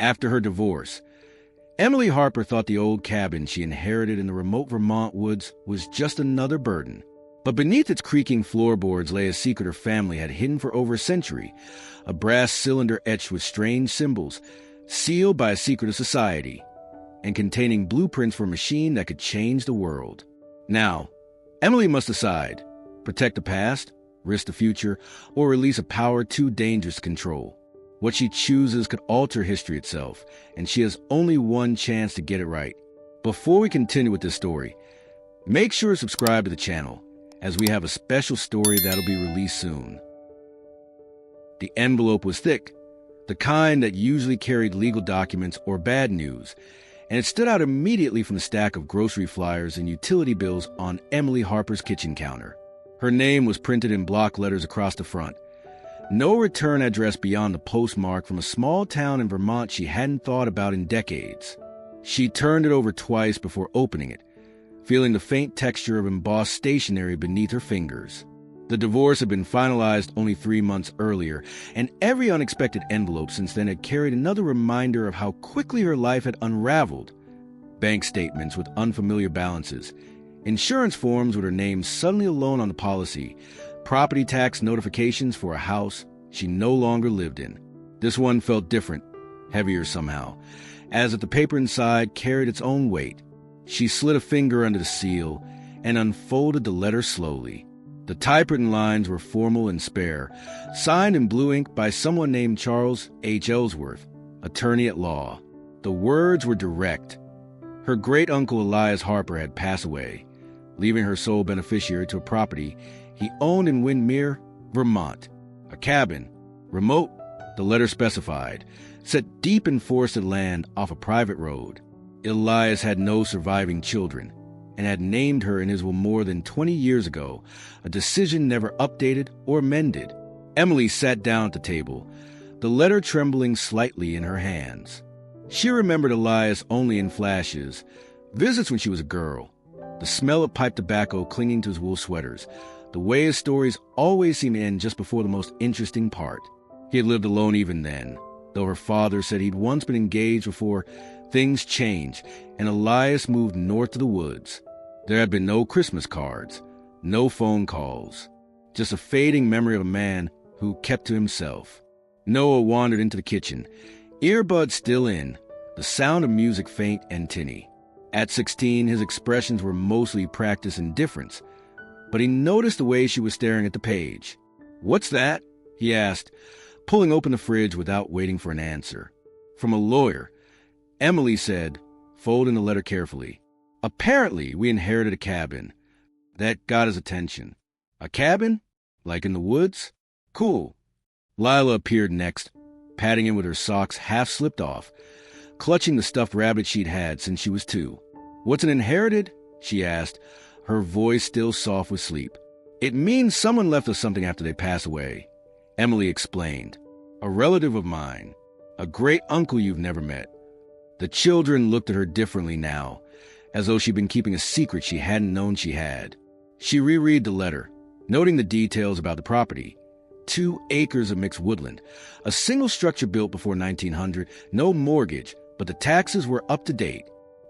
After her divorce, Emily Harper thought the old cabin she inherited in the remote Vermont woods was just another burden. But beneath its creaking floorboards lay a secret her family had hidden for over a century, a brass cylinder etched with strange symbols, sealed by a secretive society, and containing blueprints for a machine that could change the world. Now, Emily must decide: protect the past, risk the future, or release a power too dangerous to control. What she chooses could alter history itself, and she has only one chance to get it right. Before we continue with this story, make sure to subscribe to the channel, as we have a special story that'll be released soon. The envelope was thick, the kind that usually carried legal documents or bad news, and it stood out immediately from the stack of grocery flyers and utility bills on Emily Harper's kitchen counter. Her name was printed in block letters across the front. No return address beyond the postmark from a small town in Vermont she hadn't thought about in decades. She turned it over twice before opening it, feeling the faint texture of embossed stationery beneath her fingers. The divorce had been finalized only 3 months earlier, and every unexpected envelope since then had carried another reminder of how quickly her life had unraveled. Bank statements with unfamiliar balances, insurance forms with her name suddenly alone on the policy, property tax notifications for a house she no longer lived in. This one felt different, heavier somehow, as if the paper inside carried its own weight. She slid a finger under the seal and unfolded the letter slowly. The typewritten lines were formal and spare, signed in blue ink by someone named Charles H. Ellsworth, attorney at law. The words were direct. Her great-uncle Elias Harper had passed away, leaving her sole beneficiary to a property he owned in Windermere, Vermont. A cabin, remote, the letter specified, set deep in forested land off a private road. Elias had no surviving children, and had named her in his will more than 20 years ago, a decision never updated or amended. Emily sat down at the table, the letter trembling slightly in her hands. She remembered Elias only in flashes, visits when she was a girl, the smell of pipe tobacco clinging to his wool sweaters, the way his stories always seemed to end just before the most interesting part. He had lived alone even then, though her father said he'd once been engaged before things changed and Elias moved north to the woods. There had been no Christmas cards, no phone calls, just a fading memory of a man who kept to himself. Noah wandered into the kitchen, earbuds still in, the sound of music faint and tinny. At 16, his expressions were mostly practiced indifference, but he noticed the way she was staring at the page. "What's that?" he asked, pulling open the fridge without waiting for an answer. From a lawyer, Emily said, folding the letter carefully. "Apparently, we inherited a cabin. That got his attention." "A cabin? Like in the woods? Cool." Lila appeared next, patting him with her socks half slipped off, clutching the stuffed rabbit she'd had since she was 2. "What's an inherited?" she asked, her voice still soft with sleep. "It means someone left us something after they pass away," Emily explained. "A relative of mine, a great uncle you've never met." The children looked at her differently now, as though she'd been keeping a secret she hadn't known she had. She reread the letter, noting the details about the property. 2 acres of mixed woodland, a single structure built before 1900, no mortgage, but the taxes were up to date.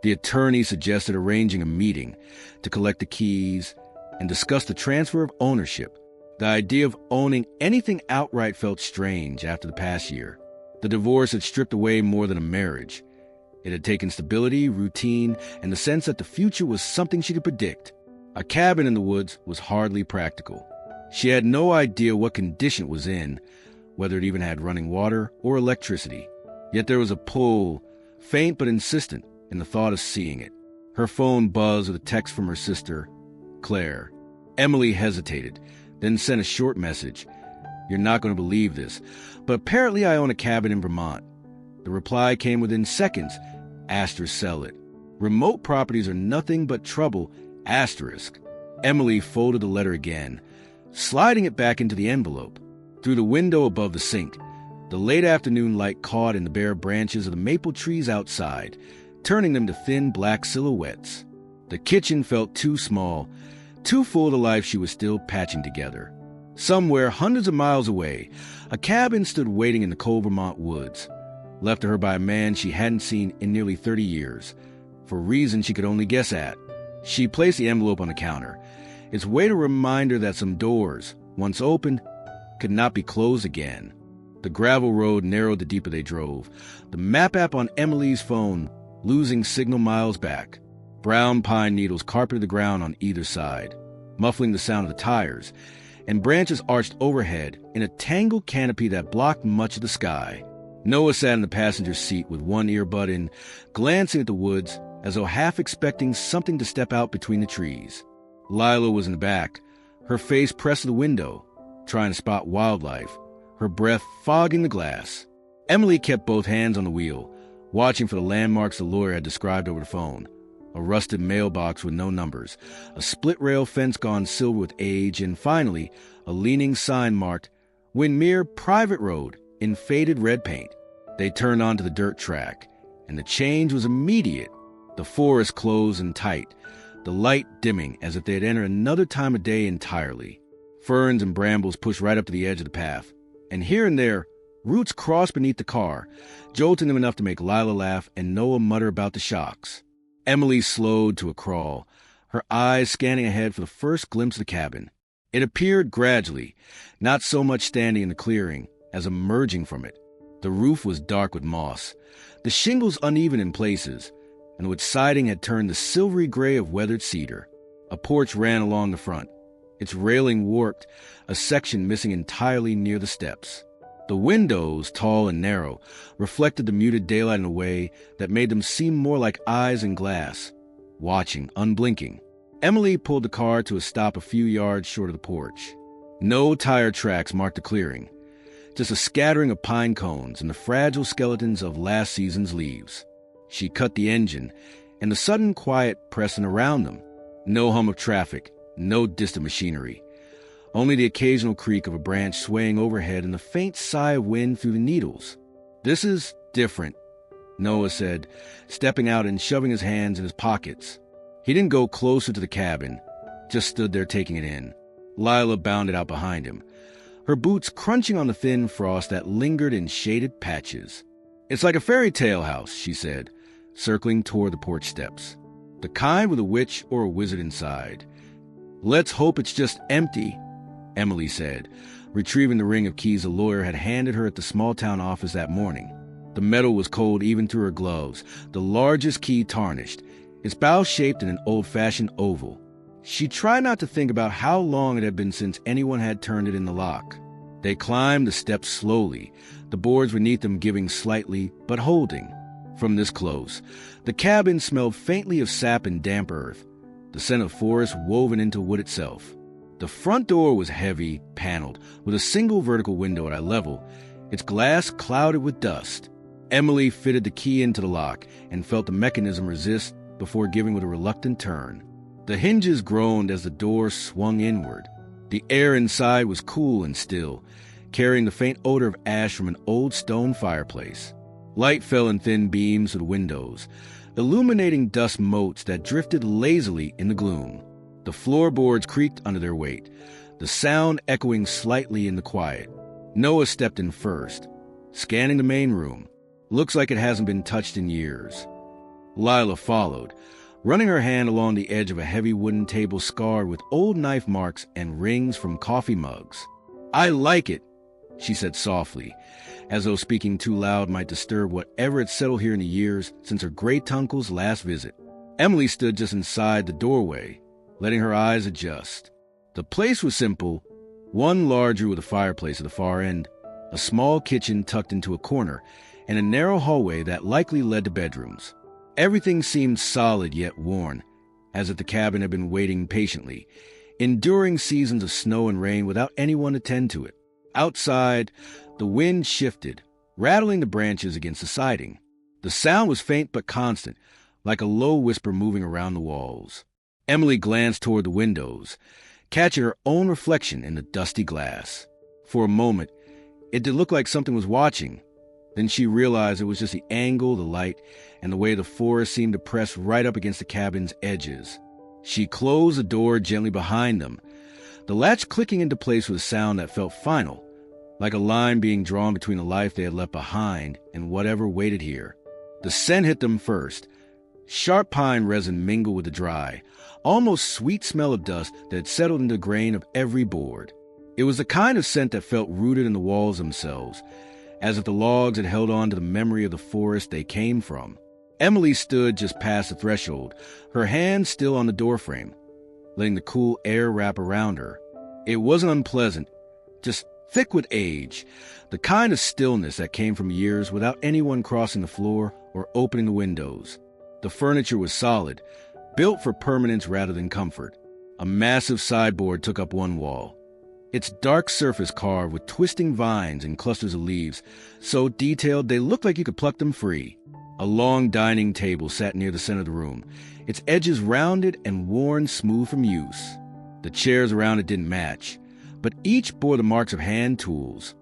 The attorney suggested arranging a meeting to collect the keys and discuss the transfer of ownership. The idea of owning anything outright felt strange after the past year. The divorce had stripped away more than a marriage. It had taken stability, routine, and the sense that the future was something she could predict. A cabin in the woods was hardly practical. She had no idea what condition it was in, whether it even had running water or electricity. Yet there was a pull, faint but insistent, in the thought of seeing it. Her phone buzzed with a text from her sister, Claire. Emily hesitated, then sent a short message. "You're not going to believe this, but apparently I own a cabin in Vermont." The reply came within seconds. Asterisk sell it. Remote properties are nothing but trouble. Asterisk. Emily folded the letter again, sliding it back into the envelope. Through the window above the sink, the late afternoon light caught in the bare branches of the maple trees outside, turning them to thin black silhouettes. The kitchen felt too small, too full of the life she was still patching together. Somewhere hundreds of miles away, a cabin stood waiting in the cold Vermont woods. left to her by a man she hadn't seen in nearly 30 years, for reasons she could only guess at. She placed the envelope on the counter, its weight a reminder that some doors, once opened, could not be closed again. The gravel road narrowed the deeper they drove, the map app on Emily's phone losing signal miles back. Brown pine needles carpeted the ground on either side, muffling the sound of the tires, and branches arched overhead in a tangled canopy that blocked much of the sky. Noah sat in the passenger seat with one earbud in, glancing at the woods as though half expecting something to step out between the trees. Lila was in the back, her face pressed to the window, trying to spot wildlife, her breath fogging the glass. Emily kept both hands on the wheel, watching for the landmarks the lawyer had described over the phone. A rusted mailbox with no numbers, a split-rail fence gone silver with age, and finally, a leaning sign marked Winmere Private Road in faded red paint. They turned onto the dirt track, and the change was immediate. The forest closed and tight, the light dimming as if they had entered another time of day entirely. Ferns and brambles pushed right up to the edge of the path, and here and there, roots crossed beneath the car, jolting them enough to make Lila laugh and Noah mutter about the shocks. Emily slowed to a crawl, her eyes scanning ahead for the first glimpse of the cabin. It appeared gradually, not so much standing in the clearing as emerging from it. The roof was dark with moss, the shingles uneven in places, and the wood siding had turned the silvery gray of weathered cedar. A porch ran along the front, its railing warped, a section missing entirely near the steps. The windows, tall and narrow, reflected the muted daylight in a way that made them seem more like eyes in glass, watching, unblinking. Emily pulled the car to a stop a few yards short of the porch. No tire tracks marked the clearing, just a scattering of pine cones and the fragile skeletons of last season's leaves. She cut the engine, and the sudden quiet pressing around them. No hum of traffic, no distant machinery. Only the occasional creak of a branch swaying overhead and the faint sigh of wind through the needles. "This is different," Noah said, stepping out and shoving his hands in his pockets. He didn't go closer to the cabin, just stood there taking it in. Lila bounded out behind him, her boots crunching on the thin frost that lingered in shaded patches. "It's like a fairy tale house," she said, circling toward the porch steps. "The kind with a witch or a wizard inside." "Let's hope it's just empty," Emily said, retrieving the ring of keys the lawyer had handed her at the small-town office that morning. The metal was cold even through her gloves, the largest key tarnished, its bow shaped in an old-fashioned oval. She tried not to think about how long it had been since anyone had turned it in the lock. They climbed the steps slowly, the boards beneath them giving slightly, but holding. From this close, the cabin smelled faintly of sap and damp earth, the scent of forest woven into wood itself. The front door was heavy, paneled, with a single vertical window at eye level, its glass clouded with dust. Emily fitted the key into the lock and felt the mechanism resist before giving with a reluctant turn. The hinges groaned as the door swung inward. The air inside was cool and still, carrying the faint odor of ash from an old stone fireplace. Light fell in thin beams through the windows, illuminating dust motes that drifted lazily in the gloom. The floorboards creaked under their weight, the sound echoing slightly in the quiet. Noah stepped in first, scanning the main room. "Looks like it hasn't been touched in years." Lila followed, running her hand along the edge of a heavy wooden table scarred with old knife marks and rings from coffee mugs. "I like it," she said softly, as though speaking too loud might disturb whatever had settled here in the years since her great-uncle's last visit. Emily stood just inside the doorway, letting her eyes adjust. The place was simple, one larger with a fireplace at the far end, a small kitchen tucked into a corner, and a narrow hallway that likely led to bedrooms. Everything seemed solid yet worn, as if the cabin had been waiting patiently, enduring seasons of snow and rain without anyone to tend to it. Outside, the wind shifted, rattling the branches against the siding. The sound was faint but constant, like a low whisper moving around the walls. Emily glanced toward the windows, catching her own reflection in the dusty glass. For a moment, it did look like something was watching. Then she realized it was just the angle, the light, and the way the forest seemed to press right up against the cabin's edges. She closed the door gently behind them, the latch clicking into place with a sound that felt final, like a line being drawn between the life they had left behind and whatever waited here. The scent hit them first. Sharp pine resin mingled with the dry, almost sweet smell of dust that had settled into the grain of every board. It was the kind of scent that felt rooted in the walls themselves, as if the logs had held on to the memory of the forest they came from. Emily stood just past the threshold, her hand still on the doorframe, letting the cool air wrap around her. It wasn't unpleasant, just thick with age, the kind of stillness that came from years without anyone crossing the floor or opening the windows. The furniture was solid, built for permanence rather than comfort. A massive sideboard took up one wall, its dark surface carved with twisting vines and clusters of leaves, so detailed they looked like you could pluck them free. A long dining table sat near the center of the room, its edges rounded and worn smooth from use. The chairs around it didn't match, but each bore the marks of hand tools,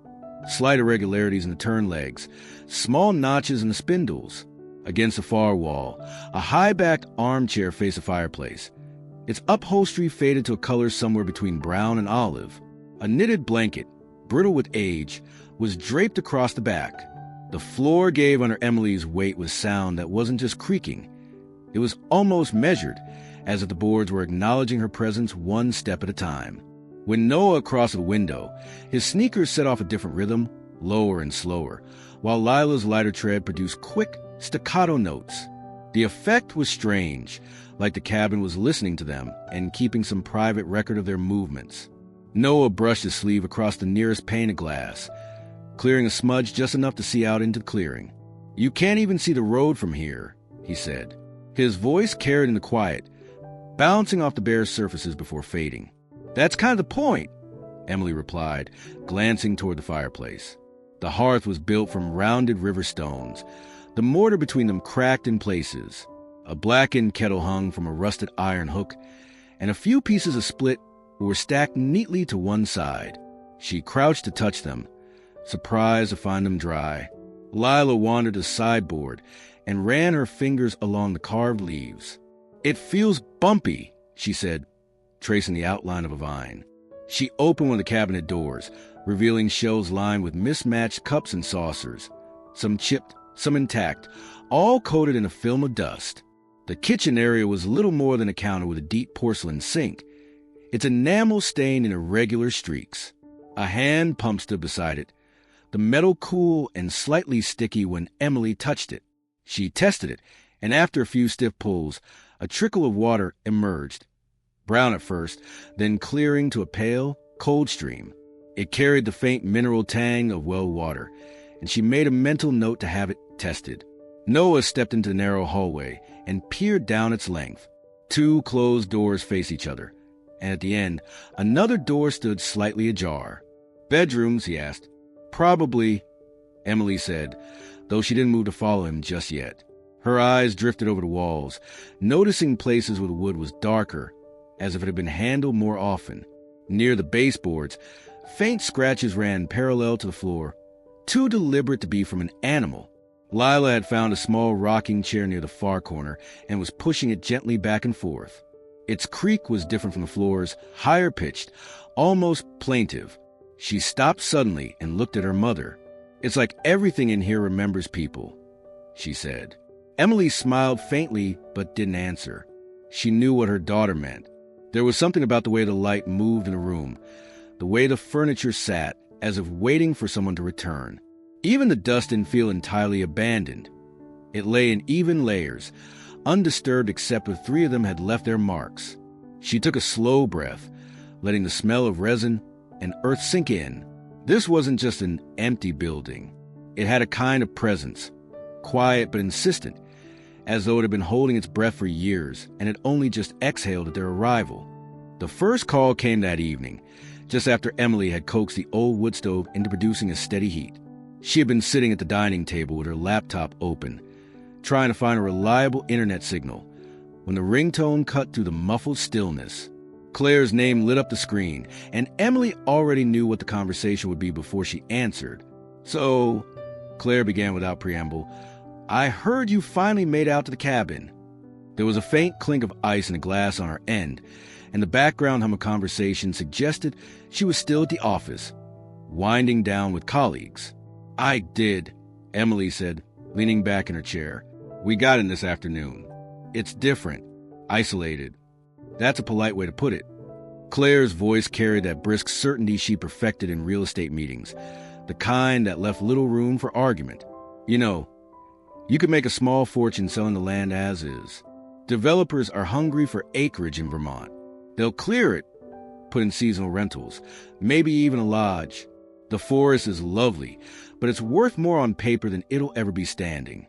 slight irregularities in the turn legs, small notches in the spindles. Against the far wall, a high-backed armchair faced the fireplace. Its upholstery faded to a color somewhere between brown and olive. A knitted blanket, brittle with age, was draped across the back. The floor gave under Emily's weight with sound that wasn't just creaking. It was almost measured, as if the boards were acknowledging her presence one step at a time. When Noah crossed the window, his sneakers set off a different rhythm, lower and slower, while Lila's lighter tread produced quick, staccato notes. The effect was strange, like the cabin was listening to them and keeping some private record of their movements. Noah brushed his sleeve across the nearest pane of glass, clearing a smudge just enough to see out into the clearing. "You can't even see the road from here," he said. His voice carried in the quiet, bouncing off the bare surfaces before fading. "That's kind of the point," Emily replied, glancing toward the fireplace. The hearth was built from rounded river stones, the mortar between them cracked in places. A blackened kettle hung from a rusted iron hook, and a few pieces of split were stacked neatly to one side. She crouched to touch them, surprised to find them dry. Lila wandered to the sideboard and ran her fingers along the carved leaves. "It feels bumpy," she said, tracing the outline of a vine. She opened one of the cabinet doors, revealing shelves lined with mismatched cups and saucers, some chipped, some intact, all coated in a film of dust. The kitchen area was little more than a counter with a deep porcelain sink, its enamel stained in irregular streaks. A hand pump stood beside it, the metal cool and slightly sticky when Emily touched it. She tested it, and after a few stiff pulls, a trickle of water emerged, brown at first, then clearing to a pale, cold stream. It carried the faint mineral tang of well water, and she made a mental note to have it tested. Noah stepped into the narrow hallway and peered down its length. Two closed doors faced each other, and at the end, another door stood slightly ajar. "Bedrooms?" he asked. "Probably," Emily said, though she didn't move to follow him just yet. Her eyes drifted over the walls, noticing places where the wood was darker, as if it had been handled more often. Near the baseboards, faint scratches ran parallel to the floor, too deliberate to be from an animal. Lila had found a small rocking chair near the far corner and was pushing it gently back and forth. Its creak was different from the floor's, higher pitched, almost plaintive. She stopped suddenly and looked at her mother. "It's like everything in here remembers people," she said. Emily smiled faintly but didn't answer. She knew what her daughter meant. There was something about the way the light moved in the room, the way the furniture sat, as if waiting for someone to return. Even the dust didn't feel entirely abandoned. It lay in even layers, undisturbed except where three of them had left their marks. She took a slow breath, letting the smell of resin and earth sink in. This wasn't just an empty building. It had a kind of presence, quiet but insistent, as though it had been holding its breath for years and had only just exhaled at their arrival. The first call came that evening, just after Emily had coaxed the old wood stove into producing a steady heat. She had been sitting at the dining table with her laptop open, trying to find a reliable internet signal, when the ringtone cut through the muffled stillness. Claire's name lit up the screen, and Emily already knew what the conversation would be before she answered. "So," Claire began without preamble, "I heard you finally made out to the cabin." There was a faint clink of ice in a glass on her end, and the background hum of conversation suggested she was still at the office. winding down with colleagues. I did, Emily said, leaning back in her chair. We got in this afternoon. It's different. Isolated. That's a polite way to put it. Claire's voice carried that brisk certainty she perfected in real estate meetings, the kind that left little room for argument. You know, you could make a small fortune selling the land as is. Developers are hungry for acreage in Vermont. They'll clear it, put in seasonal rentals, maybe even a lodge. The forest is lovely, but it's worth more on paper than it'll ever be standing.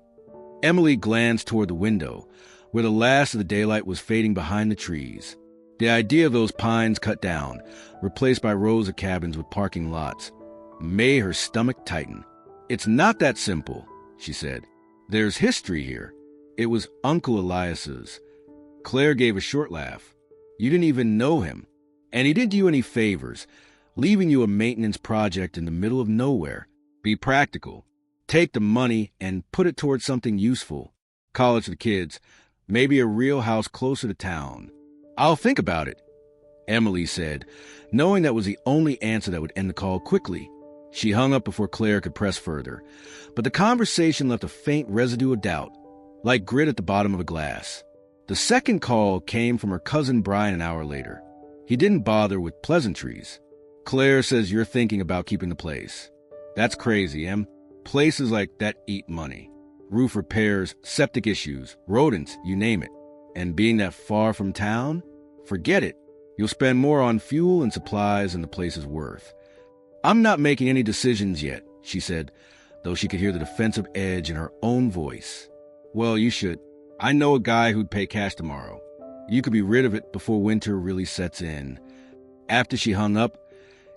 Emily glanced toward the window, where the last of the daylight was fading behind the trees. The idea of those pines cut down, replaced by rows of cabins with parking lots, made her stomach tighten. It's not that simple, she said. There's history here. It was Uncle Elias's. Claire gave a short laugh. You didn't even know him, and he didn't do you any favors, leaving you a maintenance project in the middle of nowhere. Be practical. Take the money and put it towards something useful. College for the kids, maybe a real house closer to town. I'll think about it, Emily said, knowing that was the only answer that would end the call quickly. She hung up before Claire could press further, but the conversation left a faint residue of doubt, like grit at the bottom of a glass. The second call came from her cousin Brian an hour later. He didn't bother with pleasantries. Claire says you're thinking about keeping the place. That's crazy, Em. Places like that eat money. Roof repairs, septic issues, rodents, you name it. And being that far from town? Forget it. You'll spend more on fuel and supplies than the place is worth. I'm not making any decisions yet, she said, though she could hear the defensive edge in her own voice. Well, you should. I know a guy who'd pay cash tomorrow. You could be rid of it before winter really sets in. After she hung up,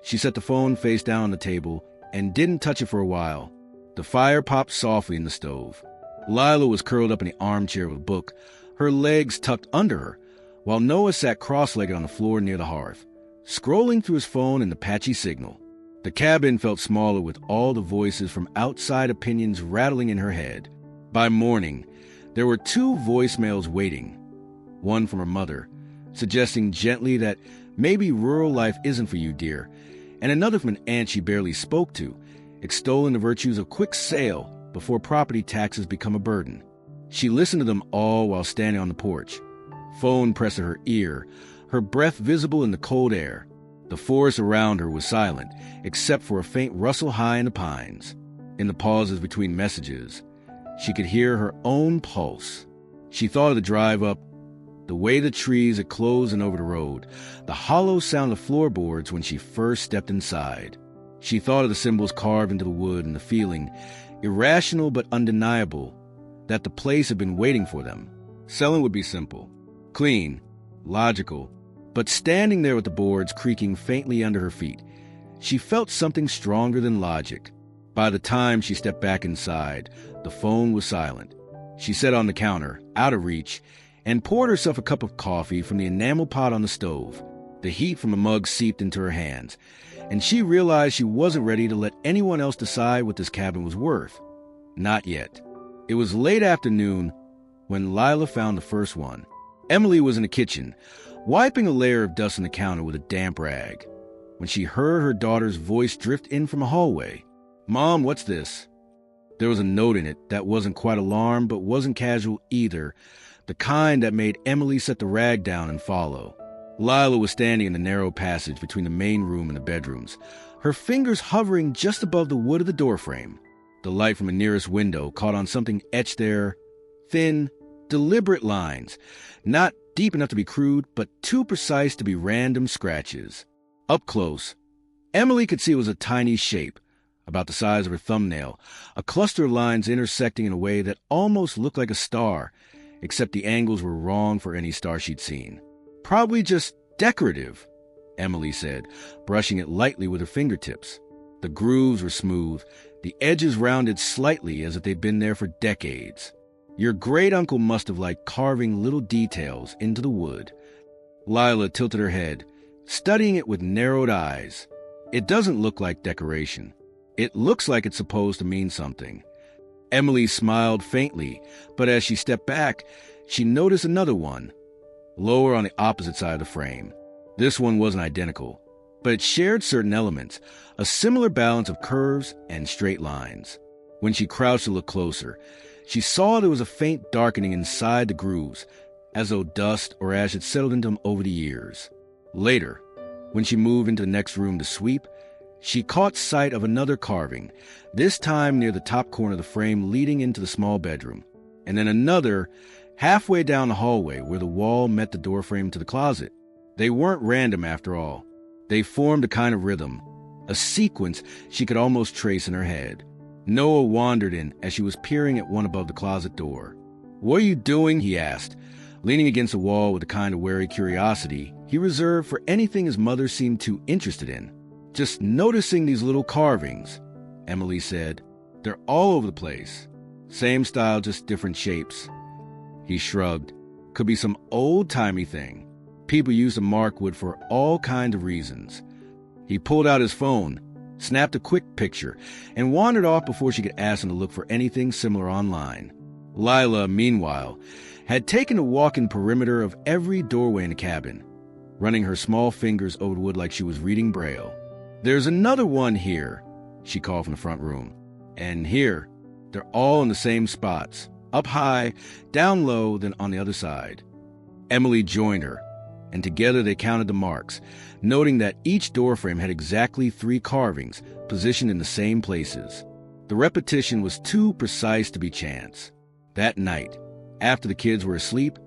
she set the phone face down on the table and didn't touch it for a while. The fire popped softly in the stove. Lila was curled up in the armchair with a book, her legs tucked under her, while Noah sat cross-legged on the floor near the hearth, scrolling through his phone in the patchy signal. The cabin felt smaller with all the voices from outside opinions rattling in her head. By morning, there were 2 voicemails waiting. One from her mother, suggesting gently that maybe rural life isn't for you, dear, and another from an aunt she barely spoke to, extolling the virtues of quick sale before property taxes become a burden. She listened to them all while standing on the porch, phone pressed to her ear, her breath visible in the cold air. The forest around her was silent, except for a faint rustle high in the pines. In the pauses between messages, she could hear her own pulse. She thought of the drive up, the way the trees had closed in over the road, the hollow sound of floorboards when she first stepped inside. She thought of the symbols carved into the wood and the feeling, irrational but undeniable, that the place had been waiting for them. Selling would be simple, clean, logical, but standing there with the boards creaking faintly under her feet, she felt something stronger than logic. By the time she stepped back inside, the phone was silent. She sat on the counter, out of reach, and poured herself a cup of coffee from the enamel pot on the stove. The heat from the mug seeped into her hands, and she realized she wasn't ready to let anyone else decide what this cabin was worth. Not yet. It was late afternoon when Lila found the first one. Emily was in the kitchen, wiping a layer of dust on the counter with a damp rag, when she heard her daughter's voice drift in from a hallway. "Mom, what's this?" There was a note in it that wasn't quite alarmed but wasn't casual either, the kind that made Emily set the rag down and follow. Lila was standing in the narrow passage between the main room and the bedrooms, her fingers hovering just above the wood of the doorframe. The light from the nearest window caught on something etched there, thin, deliberate lines, not deep enough to be crude, but too precise to be random scratches. Up close, Emily could see it was a tiny shape, about the size of her thumbnail, a cluster of lines intersecting in a way that almost looked like a star, except the angles were wrong for any star she'd seen. Probably just decorative, Emily said, brushing it lightly with her fingertips. The grooves were smooth, the edges rounded slightly as if they'd been there for decades. Your great-uncle must have liked carving little details into the wood. Lila tilted her head, studying it with narrowed eyes. It doesn't look like decoration. It looks like it's supposed to mean something. Emily smiled faintly, but as she stepped back, she noticed another one, lower on the opposite side of the frame. This one wasn't identical, but it shared certain elements, a similar balance of curves and straight lines. When she crouched to look closer, she saw there was a faint darkening inside the grooves, as though dust or ash had settled into them over the years. Later, when she moved into the next room to sweep, she caught sight of another carving, this time near the top corner of the frame leading into the small bedroom, and then another halfway down the hallway where the wall met the doorframe to the closet. They weren't random after all. They formed a kind of rhythm, a sequence she could almost trace in her head. Noah wandered in as she was peering at one above the closet door. "What are you doing?" he asked, leaning against the wall with the kind of wary curiosity he reserved for anything his mother seemed too interested in. "Just noticing these little carvings," Emily said. "They're all over the place. Same style, just different shapes." He shrugged. "Could be some old-timey thing. People used to mark wood for all kinds of reasons." He pulled out his phone, snapped a quick picture, and wandered off before she could ask him to look for anything similar online. Lila, meanwhile, had taken a walking perimeter of every doorway in the cabin, running her small fingers over the wood like she was reading Braille. "There's another one here," she called from the front room. "And here. They're all in the same spots, up high, down low, then on the other side." Emily joined her, and together they counted the marks, noting that each doorframe had exactly 3 carvings positioned in the same places. The repetition was too precise to be chance. That night, after the kids were asleep,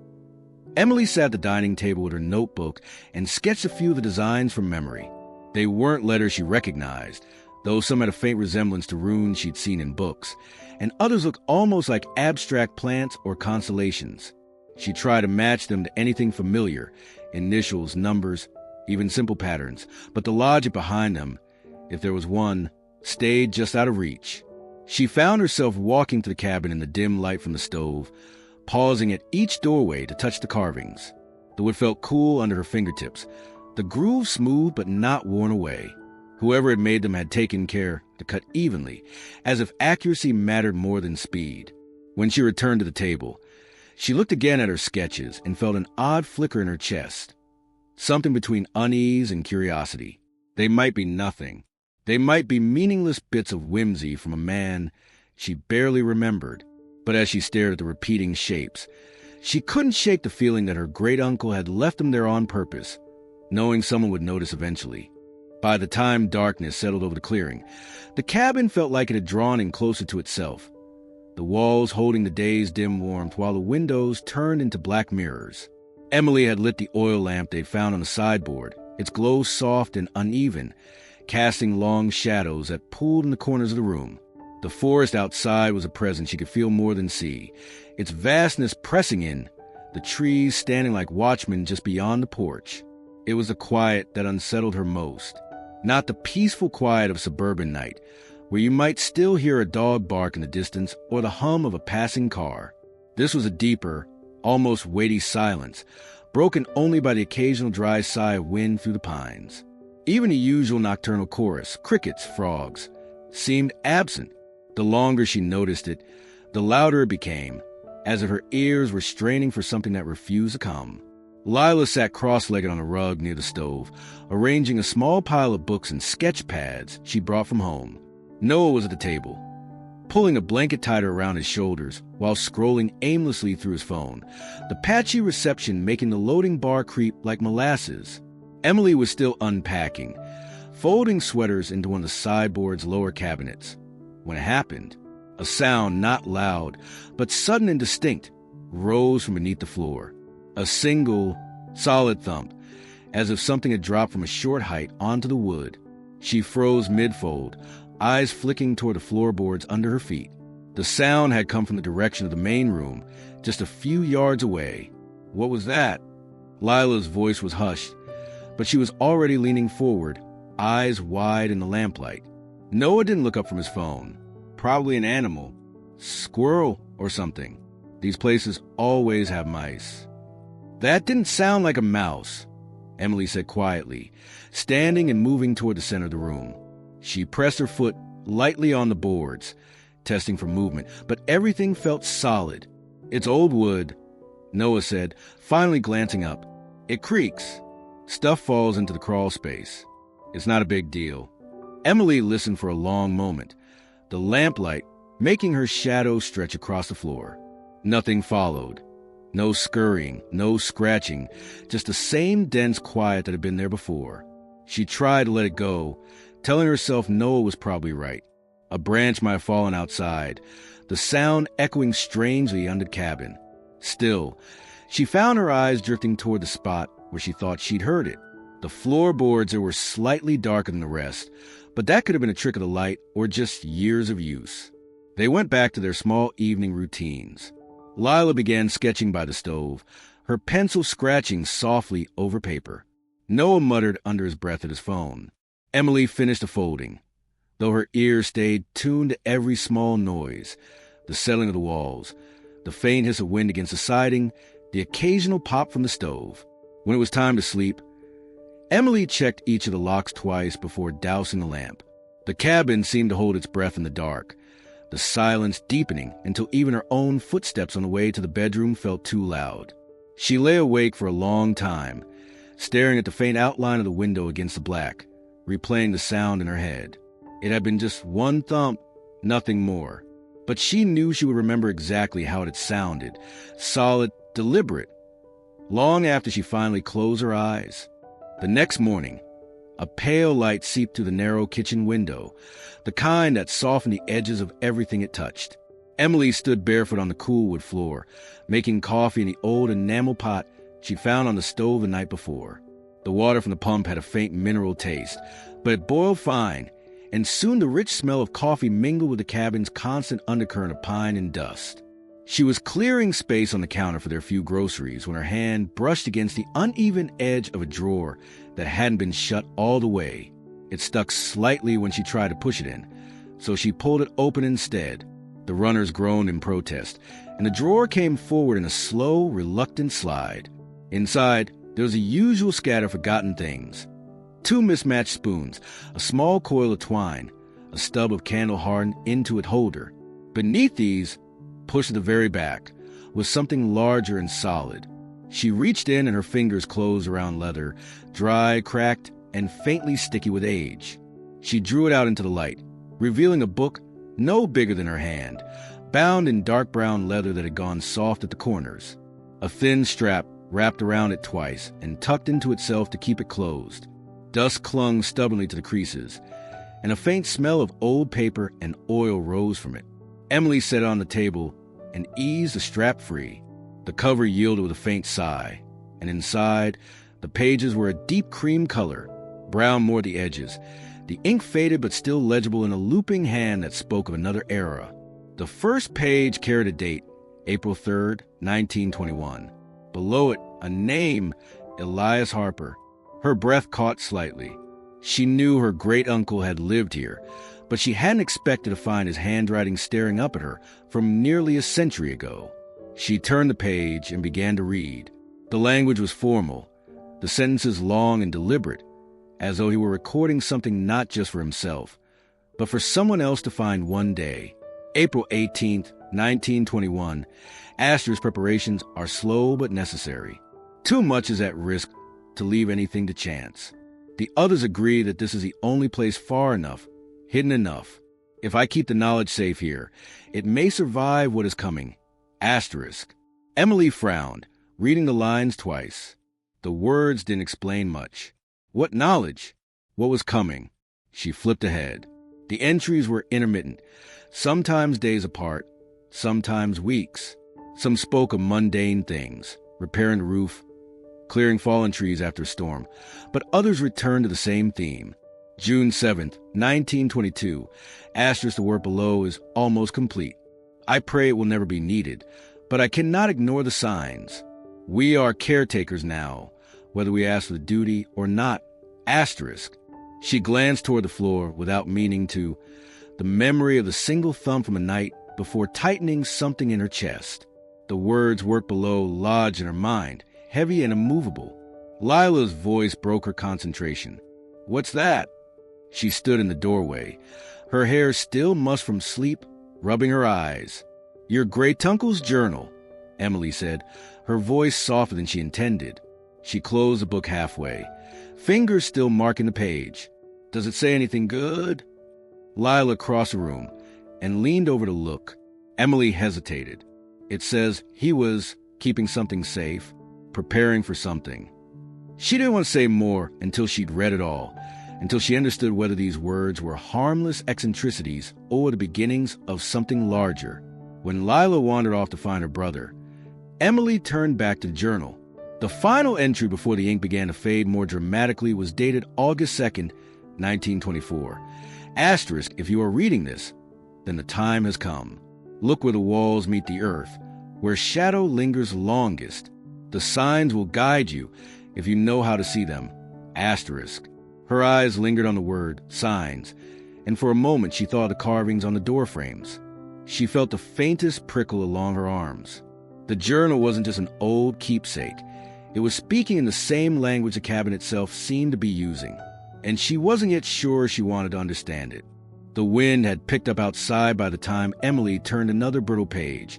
Emily sat at the dining table with her notebook and sketched a few of the designs from memory. They weren't letters she recognized, though some had a faint resemblance to runes she'd seen in books, and others looked almost like abstract plants or constellations. She tried to match them to anything familiar, initials, numbers, even simple patterns, but the logic behind them, if there was one, stayed just out of reach. She found herself walking to the cabin in the dim light from the stove, pausing at each doorway to touch the carvings. The wood felt cool under her fingertips, the grooves smooth but not worn away. Whoever had made them had taken care to cut evenly, as if accuracy mattered more than speed. When she returned to the table, she looked again at her sketches and felt an odd flicker in her chest, something between unease and curiosity. They might be nothing. They might be meaningless bits of whimsy from a man she barely remembered. But as she stared at the repeating shapes, she couldn't shake the feeling that her great-uncle had left them there on purpose, knowing someone would notice eventually. By the time darkness settled over the clearing, the cabin felt like it had drawn in closer to itself, the walls holding the day's dim warmth while the windows turned into black mirrors. Emily had lit the oil lamp they'd found on the sideboard, its glow soft and uneven, casting long shadows that pooled in the corners of the room. The forest outside was a presence she could feel more than see, its vastness pressing in, the trees standing like watchmen just beyond the porch. It was the quiet that unsettled her most, not the peaceful quiet of suburban night, where you might still hear a dog bark in the distance or the hum of a passing car. This was a deeper, almost weighty silence, broken only by the occasional dry sigh of wind through the pines. Even the usual nocturnal chorus, crickets, frogs, seemed absent. The longer she noticed it, the louder it became, as if her ears were straining for something that refused to come. Lila sat cross-legged on a rug near the stove, arranging a small pile of books and sketch pads she brought from home. Noah was at the table, pulling a blanket tighter around his shoulders while scrolling aimlessly through his phone, the patchy reception making the loading bar creep like molasses. Emily was still unpacking, folding sweaters into one of the sideboard's lower cabinets. When it happened, a sound not loud, but sudden and distinct, rose from beneath the floor. A single, solid thump, as if something had dropped from a short height onto the wood. She froze mid-fold, eyes flicking toward the floorboards under her feet. The sound had come from the direction of the main room, just a few yards away. What was that? Lila's voice was hushed, but she was already leaning forward, eyes wide in the lamplight. Noah didn't look up from his phone. Probably an animal. Squirrel or something. These places always have mice. That didn't sound like a mouse, Emily said quietly, standing and moving toward the center of the room. She pressed her foot lightly on the boards, testing for movement, but everything felt solid. It's old wood, Noah said, finally glancing up. It creaks. Stuff falls into the crawl space. It's not a big deal." Emily listened for a long moment, the lamplight making her shadow stretch across the floor. Nothing followed. No scurrying, no scratching, just the same dense quiet that had been there before. She tried to let it go, telling herself Noah was probably right. A branch might have fallen outside, the sound echoing strangely under the cabin. Still, she found her eyes drifting toward the spot where she thought she'd heard it. The floorboards were slightly darker than the rest, but that could have been a trick of the light or just years of use. They went back to their small evening routines. Lila began sketching by the stove, her pencil scratching softly over paper. Noah muttered under his breath at his phone. Emily finished the folding, though her ears stayed tuned to every small noise, the settling of the walls, the faint hiss of wind against the siding, the occasional pop from the stove. When it was time to sleep, Emily checked each of the locks twice before dousing the lamp. The cabin seemed to hold its breath in the dark, the silence deepening until even her own footsteps on the way to the bedroom felt too loud. She lay awake for a long time, staring at the faint outline of the window against the black, replaying the sound in her head. It had been just one thump, nothing more. But she knew she would remember exactly how it had sounded, solid, deliberate, long after she finally closed her eyes. The next morning, a pale light seeped through the narrow kitchen window, the kind that softened the edges of everything it touched. Emily stood barefoot on the cool wood floor, making coffee in the old enamel pot she found on the stove the night before. The water from the pump had a faint mineral taste, but it boiled fine, and soon the rich smell of coffee mingled with the cabin's constant undercurrent of pine and dust. She was clearing space on the counter for their few groceries when her hand brushed against the uneven edge of a drawer that hadn't been shut all the way. It stuck slightly when she tried to push it in, so she pulled it open instead. The runners groaned in protest, and the drawer came forward in a slow, reluctant slide. Inside, there was the usual scatter of forgotten things. 2 mismatched spoons, a small coil of twine, a stub of candle-hardened Intuit holder. Beneath these, pushed to the very back, was something larger and solid. She reached in and her fingers closed around leather, dry, cracked, and faintly sticky with age. She drew it out into the light, revealing a book no bigger than her hand, bound in dark brown leather that had gone soft at the corners. A thin strap wrapped around it twice and tucked into itself to keep it closed. Dust clung stubbornly to the creases, and a faint smell of old paper and oil rose from it. Emily set it on the table and eased the strap free. The cover yielded with a faint sigh, and inside, the pages were a deep cream color, brown more at the edges. The ink faded but still legible in a looping hand that spoke of another era. The first page carried a date, April 3rd, 1921. Below it, a name, Elias Harper. Her breath caught slightly. She knew her great-uncle had lived here, but she hadn't expected to find his handwriting staring up at her from nearly a century ago. She turned the page and began to read. The language was formal, the sentences long and deliberate, as though he were recording something not just for himself, but for someone else to find one day. April 18th, 1921. Astor's preparations are slow but necessary. Too much is at risk to leave anything to chance. The others agree that this is the only place far enough, hidden enough. If I keep the knowledge safe here, it may survive what is coming. Asterisk. Emily frowned, reading the lines twice. The words didn't explain much. What knowledge? What was coming? She flipped ahead. The entries were intermittent, sometimes days apart, sometimes weeks. Some spoke of mundane things, repairing the roof, clearing fallen trees after a storm, but others returned to the same theme. June 7th, 1922. Asterisk, the work below is almost complete. I pray it will never be needed, but I cannot ignore the signs. We are caretakers now, whether we ask for the duty or not. Asterisk. She glanced toward the floor without meaning to, the memory of the single thump from a night before tightening something in her chest. The words work below lodged in her mind, heavy and immovable. Lila's voice broke her concentration. What's that? She stood in the doorway, her hair still mussed from sleep, rubbing her eyes. Your great-uncle's journal, Emily said, her voice softer than she intended. She closed the book halfway, fingers still marking the page. Does it say anything good? Lila crossed the room and leaned over to look. Emily hesitated. It says he was keeping something safe, preparing for something. She didn't want to say more until she'd read it all, until she understood whether these words were harmless eccentricities or the beginnings of something larger. When Lila wandered off to find her brother, Emily turned back to the journal. The final entry before the ink began to fade more dramatically was dated August 2nd, 1924. Asterisk, if you are reading this, then the time has come. Look where the walls meet the earth, where shadow lingers longest. The signs will guide you if you know how to see them. Asterisk. Her eyes lingered on the word, signs, and for a moment she thought of the carvings on the door frames. She felt the faintest prickle along her arms. The journal wasn't just an old keepsake. It was speaking in the same language the cabin itself seemed to be using, and she wasn't yet sure she wanted to understand it. The wind had picked up outside by the time Emily turned another brittle page,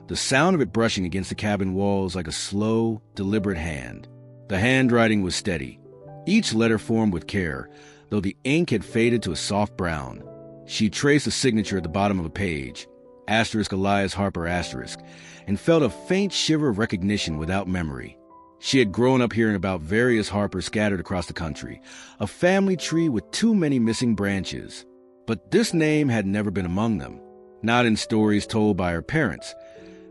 the sound of it brushing against the cabin walls like a slow, deliberate hand. The handwriting was steady, each letter formed with care, though the ink had faded to a soft brown. She traced a signature at the bottom of a page, asterisk Elias Harper asterisk, and felt a faint shiver of recognition without memory. She had grown up hearing about various Harpers scattered across the country, a family tree with too many missing branches. But this name had never been among them, not in stories told by her parents,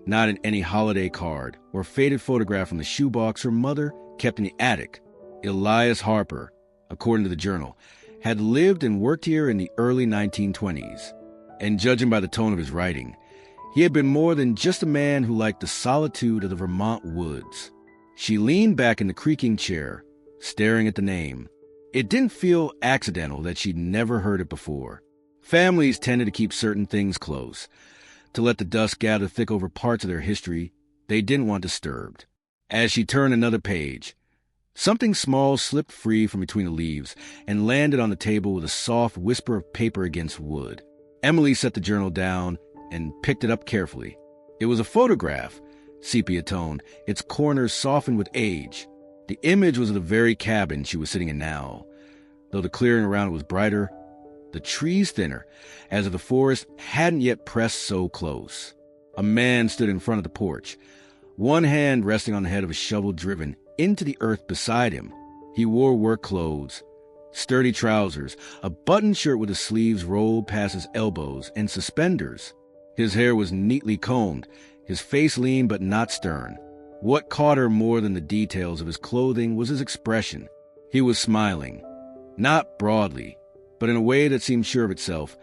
not in any holiday card or faded photograph from the shoebox her mother kept in the attic. Elias Harper, according to the journal, had lived and worked here in the early 1920s, and judging by the tone of his writing, he had been more than just a man who liked the solitude of the Vermont woods. She leaned back in the creaking chair, staring at the name. It didn't feel accidental that she'd never heard it before. Families tended to keep certain things close, to let the dust gather thick over parts of their history they didn't want disturbed. As she turned another page, something small slipped free from between the leaves and landed on the table with a soft whisper of paper against wood. Emily set the journal down and picked it up carefully. It was a photograph, sepia-toned, its corners softened with age. The image was of the very cabin she was sitting in now, though the clearing around it was brighter, the trees thinner, as if the forest hadn't yet pressed so close. A man stood in front of the porch, one hand resting on the head of a shovel driven into the earth beside him. He wore work clothes, sturdy trousers, a button shirt with the sleeves rolled past his elbows, and suspenders. His hair was neatly combed, his face lean but not stern. What caught her more than the details of his clothing was his expression. He was smiling, not broadly, but in a way that seemed sure of itself,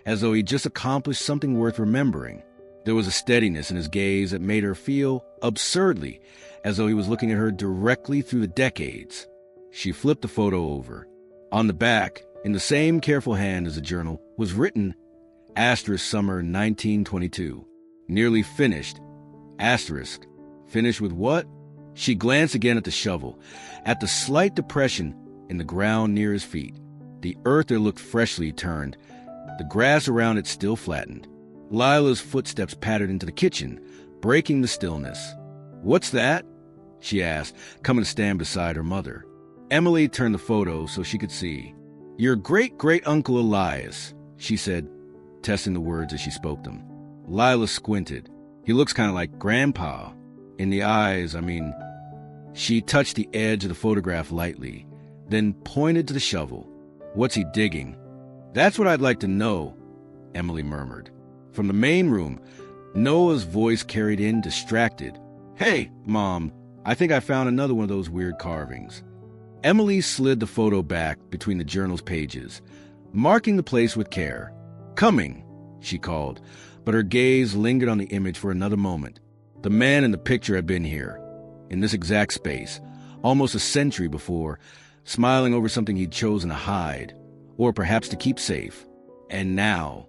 as though he'd just accomplished something worth remembering. There was a steadiness in his gaze that made her feel, absurdly, as though he was looking at her directly through the decades. She flipped the photo over. On the back, in the same careful hand as the journal, was written, asterisk summer 1922. Nearly finished. Asterisk. Finished with what? She glanced again at the shovel, at the slight depression in the ground near his feet. The earth there looked freshly turned, the grass around it still flattened. Lila's footsteps pattered into the kitchen, breaking the stillness. "What's that?" she asked, coming to stand beside her mother. Emily turned the photo so she could see. "Your great-great-uncle Elias," she said, testing the words as she spoke them. Lila squinted. "He looks kind of like Grandpa. In the eyes, I mean." She touched the edge of the photograph lightly, then pointed to the shovel. "What's he digging?" "That's what I'd like to know," Emily murmured. From the main room, Noah's voice carried in, distracted. "Hey, Mom, I think I found another one of those weird carvings." Emily slid the photo back between the journal's pages, marking the place with care. "Coming," she called, but her gaze lingered on the image for another moment. The man in the picture had been here, in this exact space, almost a century before, smiling over something he'd chosen to hide, or perhaps to keep safe. And now,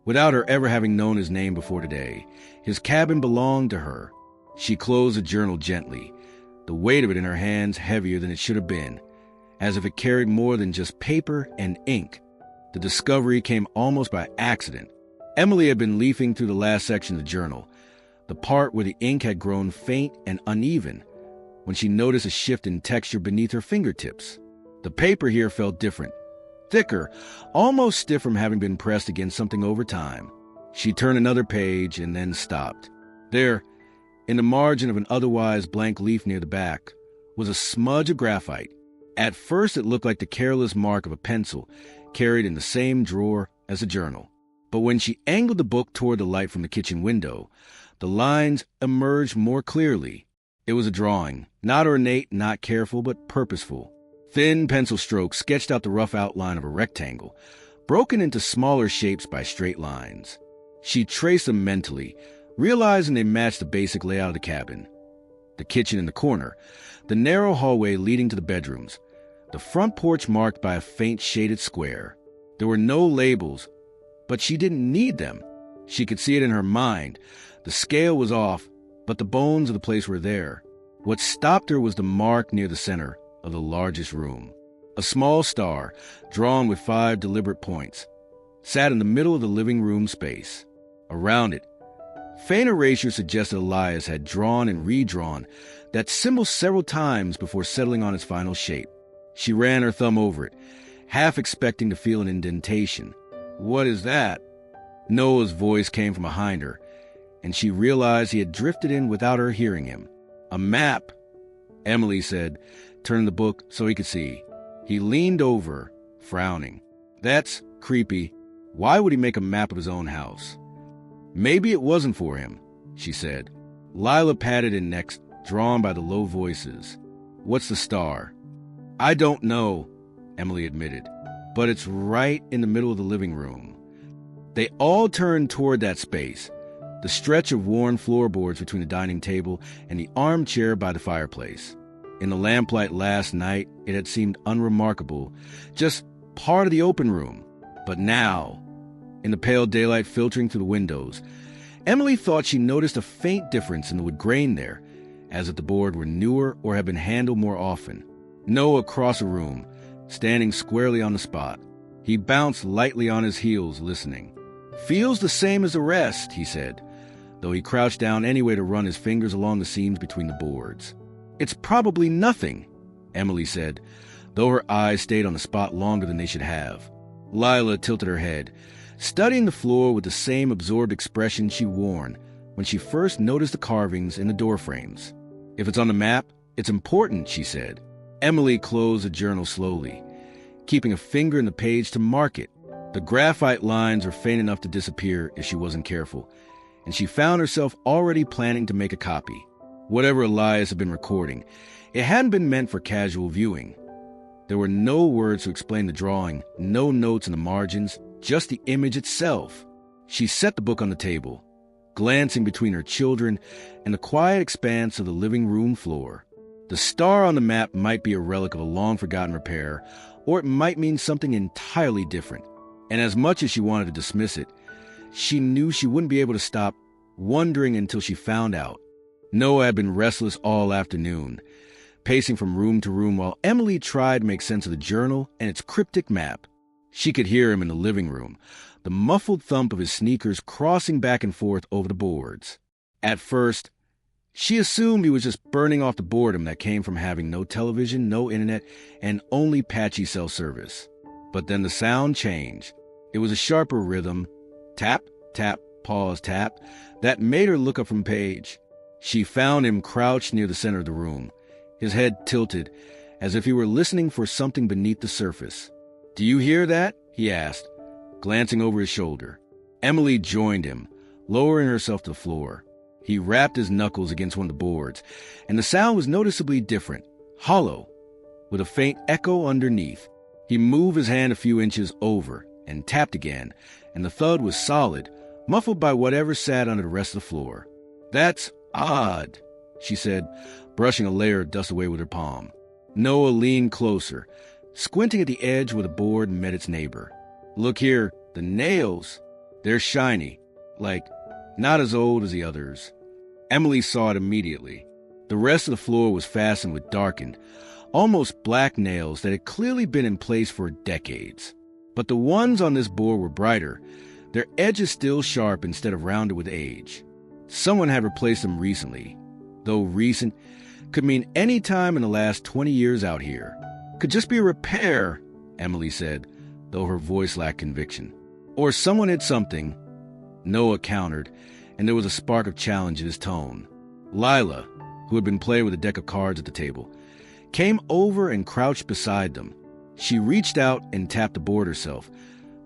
without her ever having known his name before today, his cabin belonged to her. She closed the journal gently, the weight of it in her hands heavier than it should have been, as if it carried more than just paper and ink. The discovery came almost by accident. Emily had been leafing through the last section of the journal, the part where the ink had grown faint and uneven, when she noticed a shift in texture beneath her fingertips. The paper here felt different, thicker, almost stiff from having been pressed against something over time. She turned another page and then stopped. There, in the margin of an otherwise blank leaf near the back, was a smudge of graphite. At first it looked like the careless mark of a pencil carried in the same drawer as a journal. But when she angled the book toward the light from the kitchen window, the lines emerged more clearly. It was a drawing, not ornate, not careful, but purposeful. Thin pencil strokes sketched out the rough outline of a rectangle, broken into smaller shapes by straight lines. She traced them mentally, realizing they matched the basic layout of the cabin. The kitchen in the corner, the narrow hallway leading to the bedrooms, the front porch marked by a faint shaded square. There were no labels, but she didn't need them. She could see it in her mind. The scale was off, but the bones of the place were there. What stopped her was the mark near the center of the largest room. A small star, drawn with 5 deliberate points, sat in the middle of the living room space. Around it, faint erasure suggested Elias had drawn and redrawn that symbol several times before settling on its final shape. She ran her thumb over it, half expecting to feel an indentation. "What is that?" Noah's voice came from behind her, and she realized he had drifted in without her hearing him. "A map," Emily said, turning the book so he could see. He leaned over, frowning. "That's creepy. Why would he make a map of his own house?" "Maybe it wasn't for him," she said. Lila patted in next, drawn by the low voices. "What's the star?" "I don't know," Emily admitted, "but it's right in the middle of the living room." They all turned toward that space, the stretch of worn floorboards between the dining table and the armchair by the fireplace. In the lamplight last night, it had seemed unremarkable, just part of the open room. But now, in the pale daylight filtering through the windows, Emily thought she noticed a faint difference in the wood grain there, as if the board were newer or had been handled more often. Noah crossed the room, standing squarely on the spot. He bounced lightly on his heels, listening. "Feels the same as the rest," he said, though he crouched down anyway to run his fingers along the seams between the boards. "It's probably nothing," Emily said, though her eyes stayed on the spot longer than they should have. Lila tilted her head, studying the floor with the same absorbed expression she'd worn when she first noticed the carvings in the door frames. "If it's on the map, it's important," she said. Emily closed the journal slowly, keeping a finger in the page to mark it. The graphite lines were faint enough to disappear if she wasn't careful, and she found herself already planning to make a copy. Whatever Elias had been recording, it hadn't been meant for casual viewing. There were no words to explain the drawing, no notes in the margins, just the image itself. She set the book on the table, glancing between her children and the quiet expanse of the living room floor. The star on the map might be a relic of a long-forgotten repair, or it might mean something entirely different. And as much as she wanted to dismiss it, she knew she wouldn't be able to stop wondering until she found out. Noah had been restless all afternoon, pacing from room to room while Emily tried to make sense of the journal and its cryptic map. She could hear him in the living room, the muffled thump of his sneakers crossing back and forth over the boards. At first, she assumed he was just burning off the boredom that came from having no television, no internet, and only patchy cell service. But then the sound changed. It was a sharper rhythm, tap, tap, pause, tap, that made her look up from page. She found him crouched near the center of the room, his head tilted, as if he were listening for something beneath the surface. "Do you hear that?" he asked, glancing over his shoulder. Emily joined him, lowering herself to the floor. He rapped his knuckles against one of the boards, and the sound was noticeably different, hollow, with a faint echo underneath. He moved his hand a few inches over and tapped again, and the thud was solid, muffled by whatever sat under the rest of the floor. "That's odd," she said, brushing a layer of dust away with her palm. Noah leaned closer, squinting at the edge where the board met its neighbor. "Look here, the nails. They're shiny, like not as old as the others." Emily saw it immediately. The rest of the floor was fastened with darkened, almost black nails that had clearly been in place for decades. But the ones on this board were brighter, their edges still sharp instead of rounded with age. Someone had replaced them recently, though recent could mean any time in the last 20 years out here. "Could just be a repair," Emily said, though her voice lacked conviction. Or someone hid something, Noah countered, and there was a spark of challenge in his tone. Lila, who had been playing with a deck of cards at the table, came over and crouched beside them. She reached out and tapped the board herself,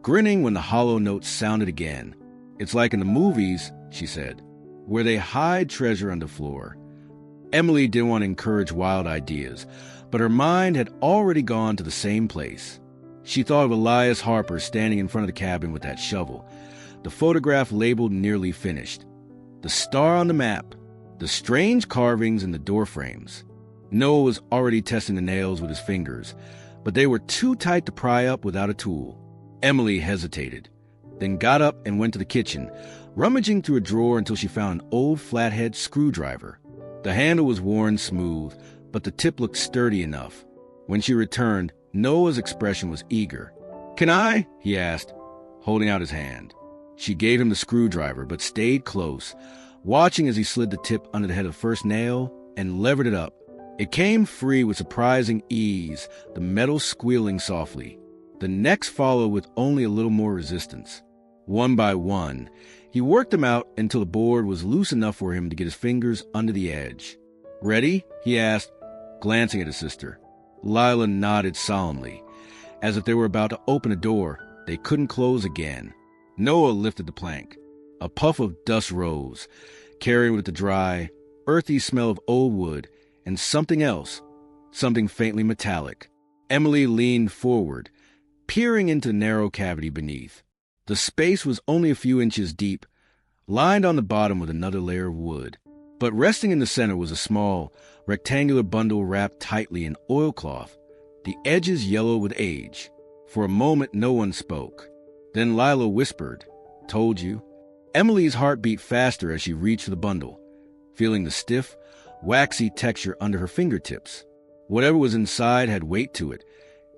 grinning when the hollow notes sounded again. "It's like in the movies," she said, "where they hide treasure under the floor." Emily didn't want to encourage wild ideas, but her mind had already gone to the same place. She thought of Elias Harper standing in front of the cabin with that shovel, the photograph labeled nearly finished, the star on the map, the strange carvings in the door frames. Noah was already testing the nails with his fingers, but they were too tight to pry up without a tool. Emily hesitated, then got up and went to the kitchen, rummaging through a drawer until she found an old flathead screwdriver. The handle was worn smooth, but the tip looked sturdy enough. When she returned, Noah's expression was eager. "Can I?" he asked, holding out his hand. She gave him the screwdriver, but stayed close, watching as he slid the tip under the head of the first nail and levered it up. It came free with surprising ease, the metal squealing softly. The next followed with only a little more resistance. One by one, he worked them out until the board was loose enough for him to get his fingers under the edge. "Ready?" he asked, glancing at his sister. Lila nodded solemnly, as if they were about to open a door they couldn't close again. Noah lifted the plank. A puff of dust rose, carrying with it the dry, earthy smell of old wood and something else, something faintly metallic. Emily leaned forward, peering into the narrow cavity beneath. The space was only a few inches deep, lined on the bottom with another layer of wood. But resting in the center was a small, rectangular bundle wrapped tightly in oilcloth, the edges yellow with age. For a moment, no one spoke. Then Lila whispered, "Told you." Emily's heart beat faster as she reached for the bundle, feeling the stiff, waxy texture under her fingertips. Whatever was inside had weight to it,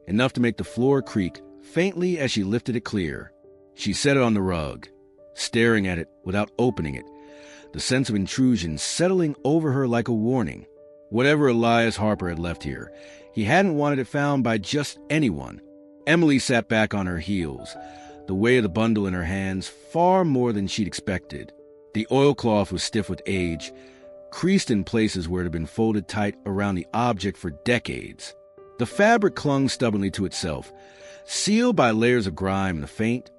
enough to make the floor creak faintly as she lifted it clear. She set it on the rug, staring at it without opening it, the sense of intrusion settling over her like a warning. Whatever Elias Harper had left here, he hadn't wanted it found by just anyone. Emily sat back on her heels, the weight of the bundle in her hands far more than she'd expected. The oilcloth was stiff with age, creased in places where it had been folded tight around the object for decades. The fabric clung stubbornly to itself, sealed by layers of grime and a faint,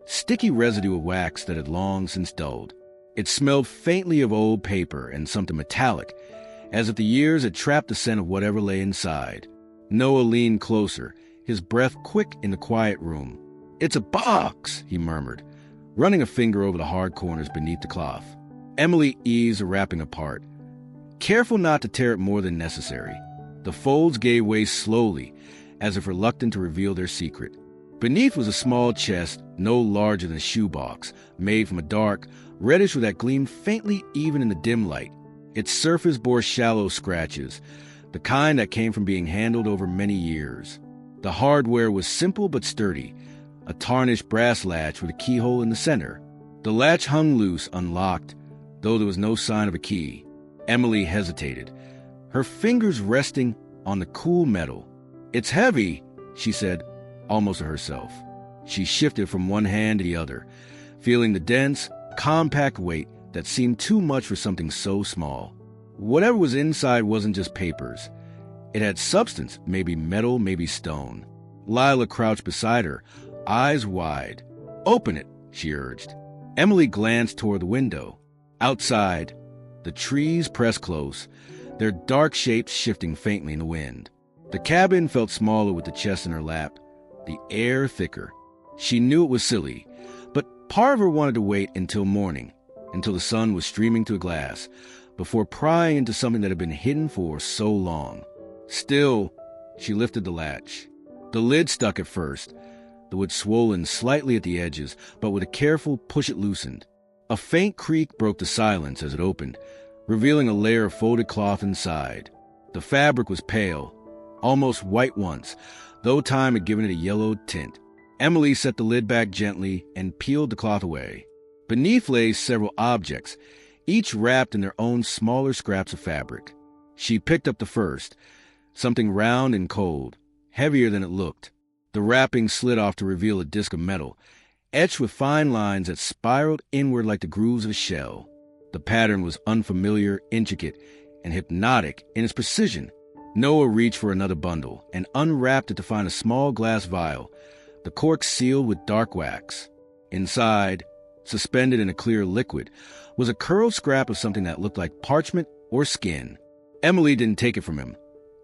sticky residue of wax that had long since dulled. It smelled faintly of old paper and something metallic, as if the years had trapped the scent of whatever lay inside. Noah leaned closer, his breath quick in the quiet room. "It's a box," he murmured, running a finger over the hard corners beneath the cloth. Emily eased the wrapping apart, careful not to tear it more than necessary. The folds gave way slowly, as if reluctant to reveal their secret. Beneath was a small chest, no larger than a shoebox, made from a dark, reddish wood that gleamed faintly even in the dim light. Its surface bore shallow scratches, the kind that came from being handled over many years. The hardware was simple but sturdy, a tarnished brass latch with a keyhole in the center. The latch hung loose, unlocked, though there was no sign of a key. Emily hesitated, her fingers resting on the cool metal. "It's heavy," she said, almost to herself. She shifted from one hand to the other, feeling the dense, compact weight that seemed too much for something so small. Whatever was inside wasn't just papers. It had substance, maybe metal, maybe stone. Lila crouched beside her, eyes wide. "Open it," she urged. Emily glanced toward the window. Outside, the trees pressed close, their dark shapes shifting faintly in the wind. The cabin felt smaller with the chest in her lap, the air thicker. She knew it was silly, but part of her wanted to wait until morning, until the sun was streaming through glass, before prying into something that had been hidden for so long. Still, she lifted the latch. The lid stuck at first, the wood swollen slightly at the edges, but with a careful push it loosened. A faint creak broke the silence as it opened, revealing a layer of folded cloth inside. The fabric was pale, almost white once, though time had given it a yellowed tint. Emily set the lid back gently and peeled the cloth away. Beneath lay several objects, each wrapped in their own smaller scraps of fabric. She picked up the first, something round and cold, heavier than it looked. The wrapping slid off to reveal a disc of metal, etched with fine lines that spiraled inward like the grooves of a shell. The pattern was unfamiliar, intricate, and hypnotic in its precision. Noah reached for another bundle and unwrapped it to find a small glass vial, the cork sealed with dark wax. Inside, suspended in a clear liquid, was a curled scrap of something that looked like parchment or skin. Emily didn't take it from him,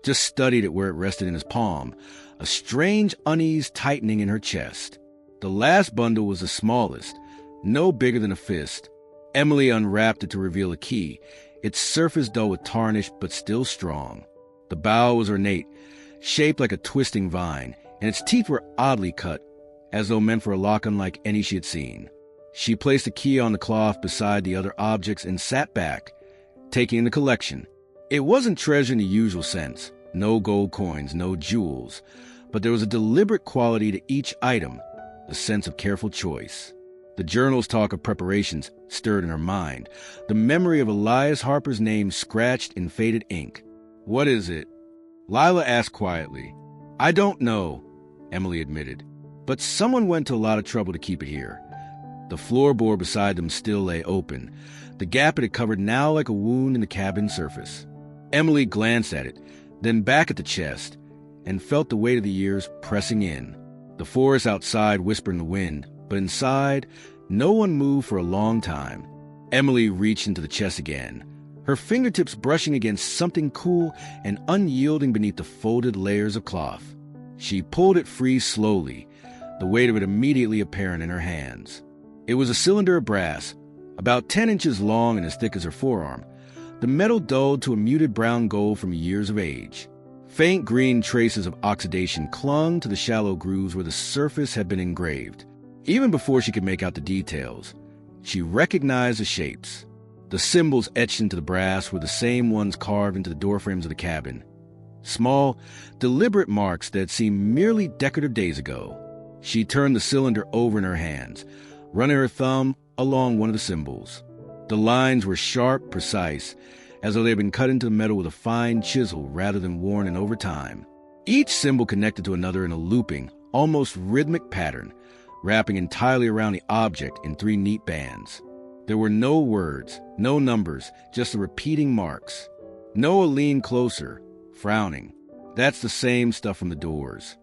just studied it where it rested in his palm, a strange unease tightening in her chest. The last bundle was the smallest, no bigger than a fist. Emily unwrapped it to reveal a key, its surface dull with tarnish but still strong. The bowl was ornate, shaped like a twisting vine, and its teeth were oddly cut, as though meant for a lock unlike any she had seen. She placed the key on the cloth beside the other objects and sat back, taking in the collection. It wasn't treasure in the usual sense, no gold coins, no jewels, but there was a deliberate quality to each item, a sense of careful choice. The journal's talk of preparations stirred in her mind, the memory of Elias Harper's name scratched in faded ink. "What is it?" Lila asked quietly. "I don't know," Emily admitted, "but someone went to a lot of trouble to keep it here." The floorboard beside them still lay open, the gap it had covered now like a wound in the cabin surface. Emily glanced at it, then back at the chest, and felt the weight of the years pressing in. The forest outside whispered in the wind, but inside, no one moved for a long time. Emily reached into the chest again, her fingertips brushing against something cool and unyielding beneath the folded layers of cloth. She pulled it free slowly, the weight of it immediately apparent in her hands. It was a cylinder of brass, about 10 inches long and as thick as her forearm, the metal dulled to a muted brown gold from years of age. Faint green traces of oxidation clung to the shallow grooves where the surface had been engraved. Even before she could make out the details, she recognized the shapes. The symbols etched into the brass were the same ones carved into the doorframes of the cabin. Small, deliberate marks that seemed merely decorative days ago. She turned the cylinder over in her hands, running her thumb along one of the symbols. The lines were sharp, precise, as though they had been cut into the metal with a fine chisel rather than worn in over time. Each symbol connected to another in a looping, almost rhythmic pattern, wrapping entirely around the object in 3 neat bands. There were no words, no numbers, just the repeating marks. Noah leaned closer, frowning. "That's the same stuff from the doors."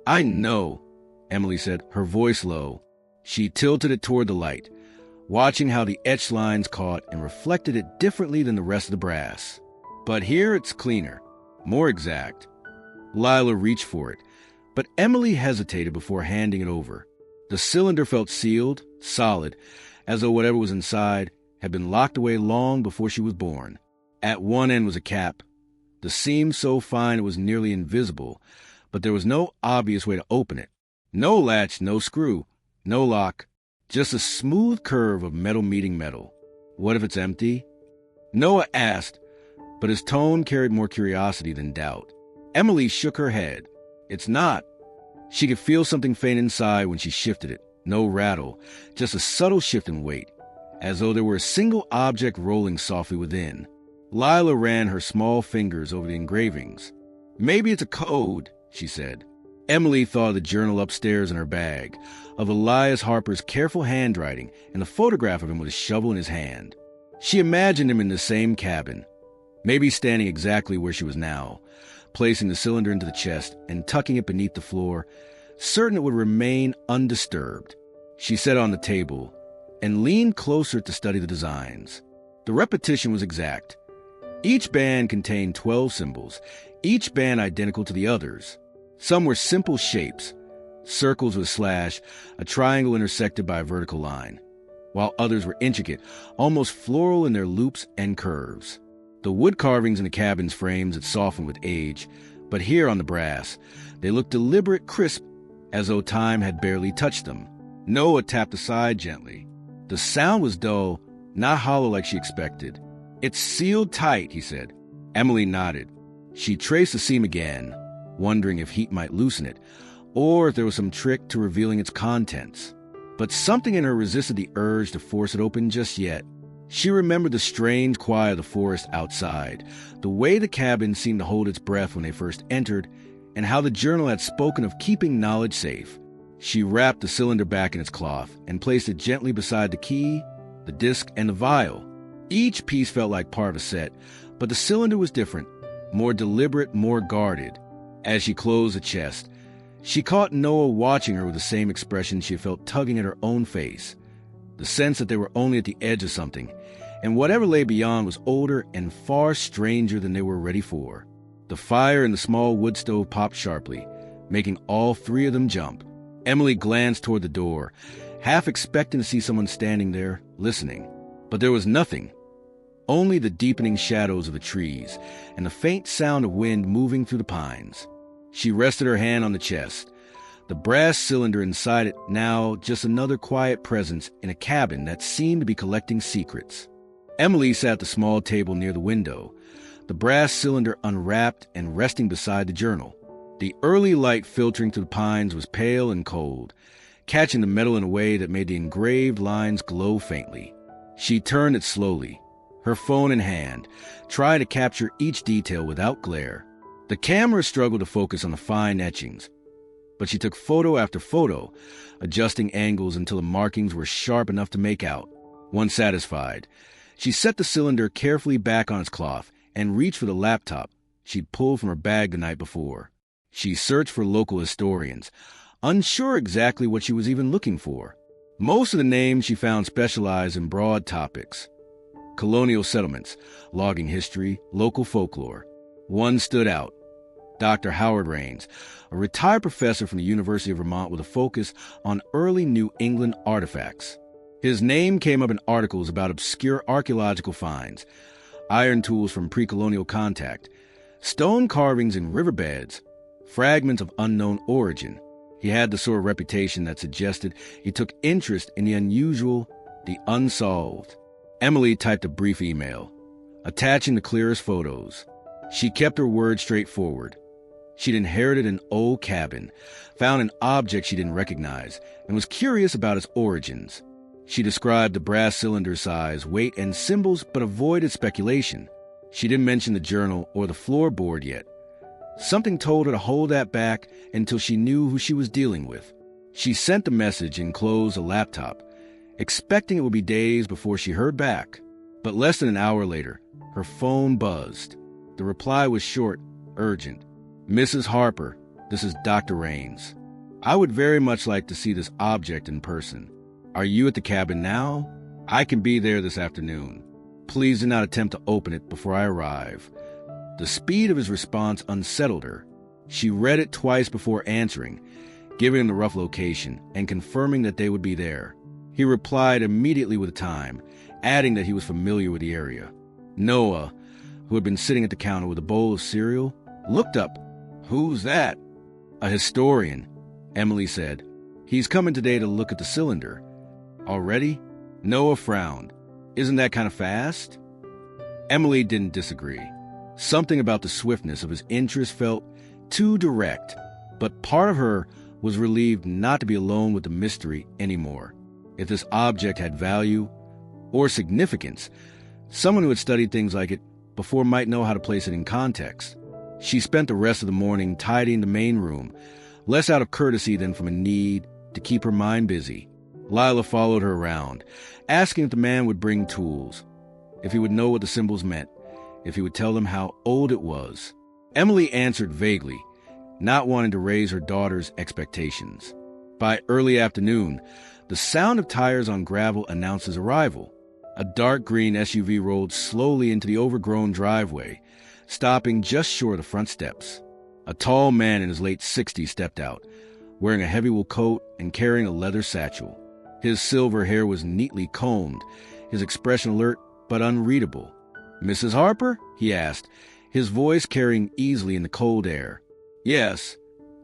"I know," Emily said, her voice low. She tilted it toward the light, watching how the etched lines caught and reflected it differently than the rest of the brass. "But here it's cleaner, more exact." Lila reached for it, but Emily hesitated before handing it over. The cylinder felt sealed, solid, as though whatever was inside had been locked away long before she was born. At one end was a cap, the seam so fine it was nearly invisible, but there was no obvious way to open it. No latch, no screw, no lock, just a smooth curve of metal meeting metal. "What if it's empty?" Noah asked, but his tone carried more curiosity than doubt. Emily shook her head. "It's not." She could feel something faint inside when she shifted it. No rattle, just a subtle shift in weight, as though there were a single object rolling softly within. Lila ran her small fingers over the engravings. "Maybe it's a code," she said. Emily thought of the journal upstairs in her bag, of Elias Harper's careful handwriting and the photograph of him with a shovel in his hand. She imagined him in the same cabin, maybe standing exactly where she was now, placing the cylinder into the chest and tucking it beneath the floor, certain it would remain undisturbed. She set it on the table and leaned closer to study the designs. The repetition was exact. Each band contained 12 symbols, each band identical to the others. Some were simple shapes, circles with a slash, a triangle intersected by a vertical line, while others were intricate, almost floral in their loops and curves. The wood carvings in the cabin's frames had softened with age, but here on the brass, they looked deliberate, crisp, as though time had barely touched them. Noah tapped aside gently. The sound was dull, not hollow like she expected. "It's sealed tight," he said. Emily nodded. She traced the seam again, wondering if heat might loosen it, or if there was some trick to revealing its contents. But something in her resisted the urge to force it open just yet. She remembered the strange quiet of the forest outside, the way the cabin seemed to hold its breath when they first entered, and how the journal had spoken of keeping knowledge safe. She wrapped the cylinder back in its cloth and placed it gently beside the key, the disc, and the vial. Each piece felt like part of a set, but the cylinder was different, more deliberate, more guarded. As she closed the chest, she caught Noah watching her with the same expression she had felt tugging at her own face. The sense that they were only at the edge of something, and whatever lay beyond was older and far stranger than they were ready for. The fire in the small wood stove popped sharply, making all three of them jump. Emily glanced toward the door, half expecting to see someone standing there, listening. But there was nothing. Only the deepening shadows of the trees and the faint sound of wind moving through the pines. She rested her hand on the chest, the brass cylinder inside it now just another quiet presence in a cabin that seemed to be collecting secrets. Emily sat at the small table near the window, the brass cylinder unwrapped and resting beside the journal. The early light filtering through the pines was pale and cold, catching the metal in a way that made the engraved lines glow faintly. She turned it slowly, her phone in hand, trying to capture each detail without glare. The camera struggled to focus on the fine etchings, but she took photo after photo, adjusting angles until the markings were sharp enough to make out. Once satisfied, she set the cylinder carefully back on its cloth and reached for the laptop she'd pulled from her bag the night before. She searched for local historians, unsure exactly what she was even looking for. Most of the names she found specialized in broad topics: colonial settlements, logging history, local folklore. One stood out: Dr. Howard Raines, a retired professor from the University of Vermont with a focus on early New England artifacts. His name came up in articles about obscure archaeological finds, iron tools from pre-colonial contact, stone carvings in riverbeds, fragments of unknown origin. He had the sort of reputation that suggested he took interest in the unusual, the unsolved. Emily typed a brief email, attaching the clearest photos. She kept her words straightforward. She'd inherited an old cabin, found an object she didn't recognize, and was curious about its origins. She described the brass cylinder size, weight, and symbols, but avoided speculation. She didn't mention the journal or the floorboard yet. Something told her to hold that back until she knew who she was dealing with. She sent the message and closed the laptop, expecting it would be days before she heard back. But less than an hour later, her phone buzzed. The reply was short, urgent. "Mrs. Harper, this is Dr. Raines. I would very much like to see this object in person. Are you at the cabin now? I can be there this afternoon. Please do not attempt to open it before I arrive." The speed of his response unsettled her. She read it twice before answering, giving him the rough location and confirming that they would be there. He replied immediately with a time, adding that he was familiar with the area. Noah, who had been sitting at the counter with a bowl of cereal, looked up. "Who's that?" "A historian," Emily said. "He's coming today to look at the cylinder." "Already?" Noah frowned. "Isn't that kind of fast?" Emily didn't disagree. Something about the swiftness of his interest felt too direct, but part of her was relieved not to be alone with the mystery anymore. If this object had value or significance, someone who had studied things like it before might know how to place it in context. She spent the rest of the morning tidying the main room, less out of courtesy than from a need to keep her mind busy. Lila followed her around, asking if the man would bring tools, if he would know what the symbols meant, if he would tell them how old it was. Emily answered vaguely, not wanting to raise her daughter's expectations. By early afternoon, the sound of tires on gravel announced his arrival. A dark green SUV rolled slowly into the overgrown driveway, stopping just short of the front steps. A tall man in his late 60s stepped out, wearing a heavy wool coat and carrying a leather satchel. His silver hair was neatly combed, his expression alert but unreadable. "Mrs. Harper?" he asked, his voice carrying easily in the cold air. "Yes,"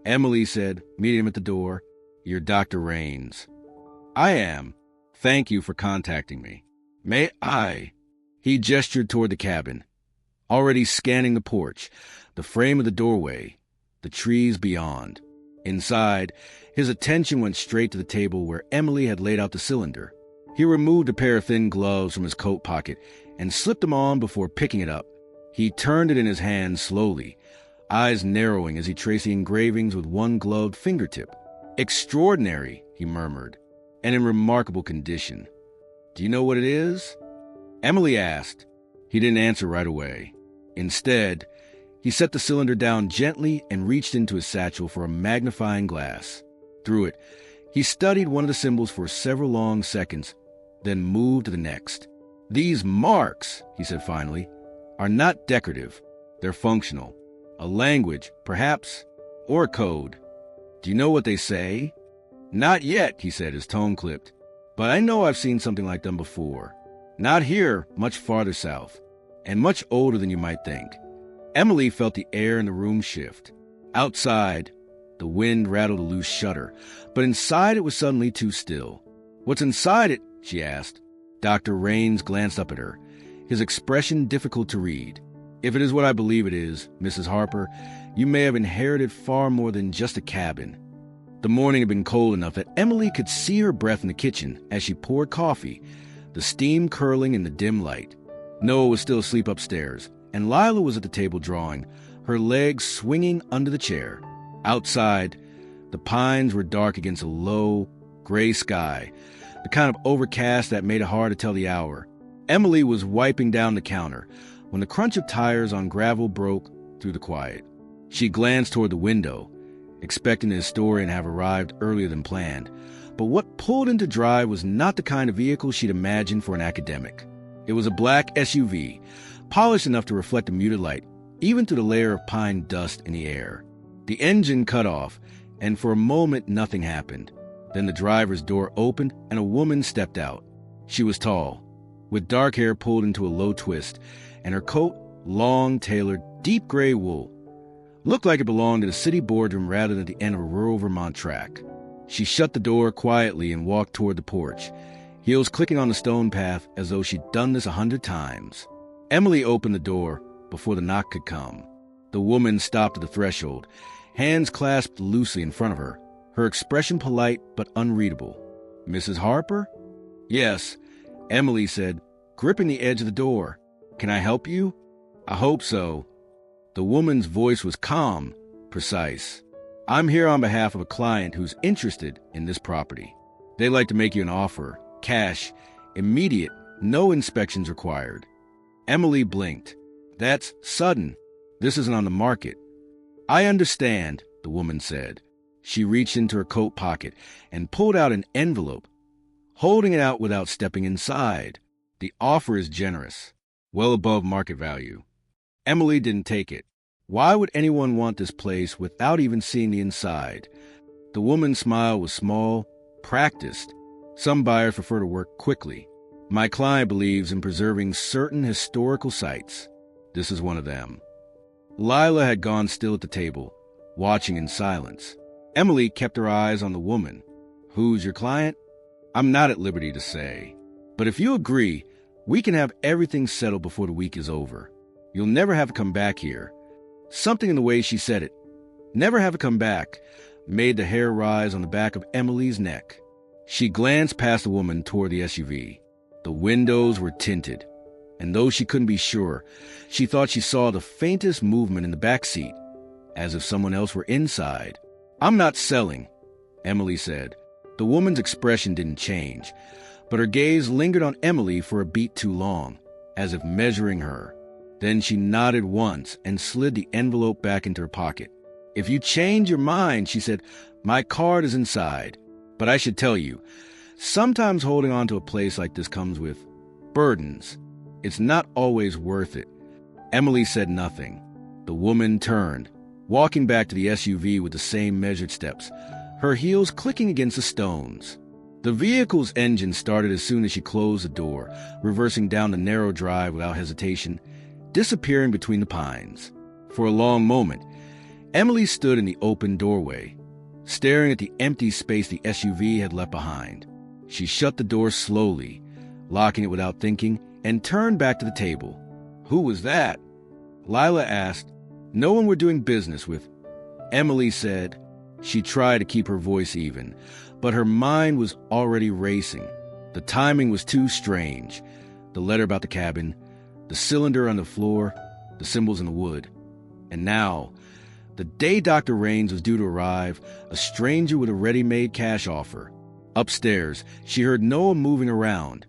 Emily said, meeting him at the door. "You're Dr. Raines." "I am. Thank you for contacting me." "May I?" He gestured toward the cabin, already scanning the porch, the frame of the doorway, the trees beyond. Inside, his attention went straight to the table where Emily had laid out the cylinder. He removed a pair of thin gloves from his coat pocket and slipped them on before picking it up. He turned it in his hand slowly, eyes narrowing as he traced the engravings with one gloved fingertip. "Extraordinary," he murmured, "and in remarkable condition. Do you know what it is?" Emily asked. He didn't answer right away. Instead, he set the cylinder down gently and reached into his satchel for a magnifying glass. Through it, he studied one of the symbols for several long seconds, then moved to the next. "These marks," he said finally, "are not decorative. They're functional. A language, perhaps, or a code. Do you know what they say?" "Not yet," he said, his tone clipped. "But I know I've seen something like them before. Not here, much farther south, and much older than you might think." Emily felt the air in the room shift. Outside, the wind rattled a loose shutter, but inside it was suddenly too still. "What's inside it?" she asked. Dr. Raines glanced up at her, his expression difficult to read. "If it is what I believe it is, Mrs. Harper, you may have inherited far more than just a cabin." The morning had been cold enough that Emily could see her breath in the kitchen as she poured coffee, the steam curling in the dim light. Noah was still asleep upstairs, and Lila was at the table drawing, her legs swinging under the chair. Outside, the pines were dark against a low, gray sky, the kind of overcast that made it hard to tell the hour. Emily was wiping down the counter when the crunch of tires on gravel broke through the quiet. She glanced toward the window, expecting the historian to have arrived earlier than planned. But what pulled into drive was not the kind of vehicle she'd imagined for an academic. It was a black SUV, polished enough to reflect the muted light, even through the layer of pine dust in the air. The engine cut off, and for a moment nothing happened. Then the driver's door opened and a woman stepped out. She was tall, with dark hair pulled into a low twist, and her coat long, tailored, deep gray wool. Looked like it belonged in a city boardroom rather than the end of a rural Vermont track. She shut the door quietly and walked toward the porch, heels clicking on the stone path as though she'd done this 100 times. Emily opened the door before the knock could come. The woman stopped at the threshold, hands clasped loosely in front of her, her expression polite but unreadable. "Mrs. Harper?" "Yes," Emily said, gripping the edge of the door. "Can I help you?" "I hope so." The woman's voice was calm, precise. "I'm here on behalf of a client who's interested in this property. They'd like to make you an offer, cash, immediate, no inspections required." Emily blinked. "That's sudden. This isn't on the market." "I understand," the woman said. She reached into her coat pocket and pulled out an envelope, holding it out without stepping inside. "The offer is generous, well above market value." Emily didn't take it. Why would anyone want this place without even seeing the inside? The woman's smile was small, practiced. Some buyers prefer to work quickly. "My client believes in preserving certain historical sites. This is one of them." Lila had gone still at the table, watching in silence. Emily kept her eyes on the woman. "Who's your client?" "I'm not at liberty to say. But if you agree, we can have everything settled before the week is over. You'll never have to come back here." Something in the way she said it, "never have to come back," made the hair rise on the back of Emily's neck. She glanced past the woman toward the SUV. The windows were tinted, and though she couldn't be sure, she thought she saw the faintest movement in the back seat, as if someone else were inside. "I'm not selling," Emily said. The woman's expression didn't change, but her gaze lingered on Emily for a beat too long, as if measuring her. Then she nodded once and slid the envelope back into her pocket. "If you change your mind," she said, "my card is inside. But I should tell you, sometimes holding on to a place like this comes with burdens. It's not always worth it." Emily said nothing. The woman turned, walking back to the SUV with the same measured steps, her heels clicking against the stones. The vehicle's engine started as soon as she closed the door, reversing down the narrow drive without hesitation, disappearing between the pines. For a long moment, Emily stood in the open doorway, staring at the empty space the SUV had left behind. She shut the door slowly, locking it without thinking, and turned back to the table. "Who was that?" Lila asked. "No one we're doing business with," Emily said. She tried to keep her voice even, but her mind was already racing. The timing was too strange. The letter about the cabin, the cylinder on the floor, the symbols in the wood. And now, the day Dr. Raines was due to arrive, a stranger with a ready-made cash offer. Upstairs, she heard Noah moving around,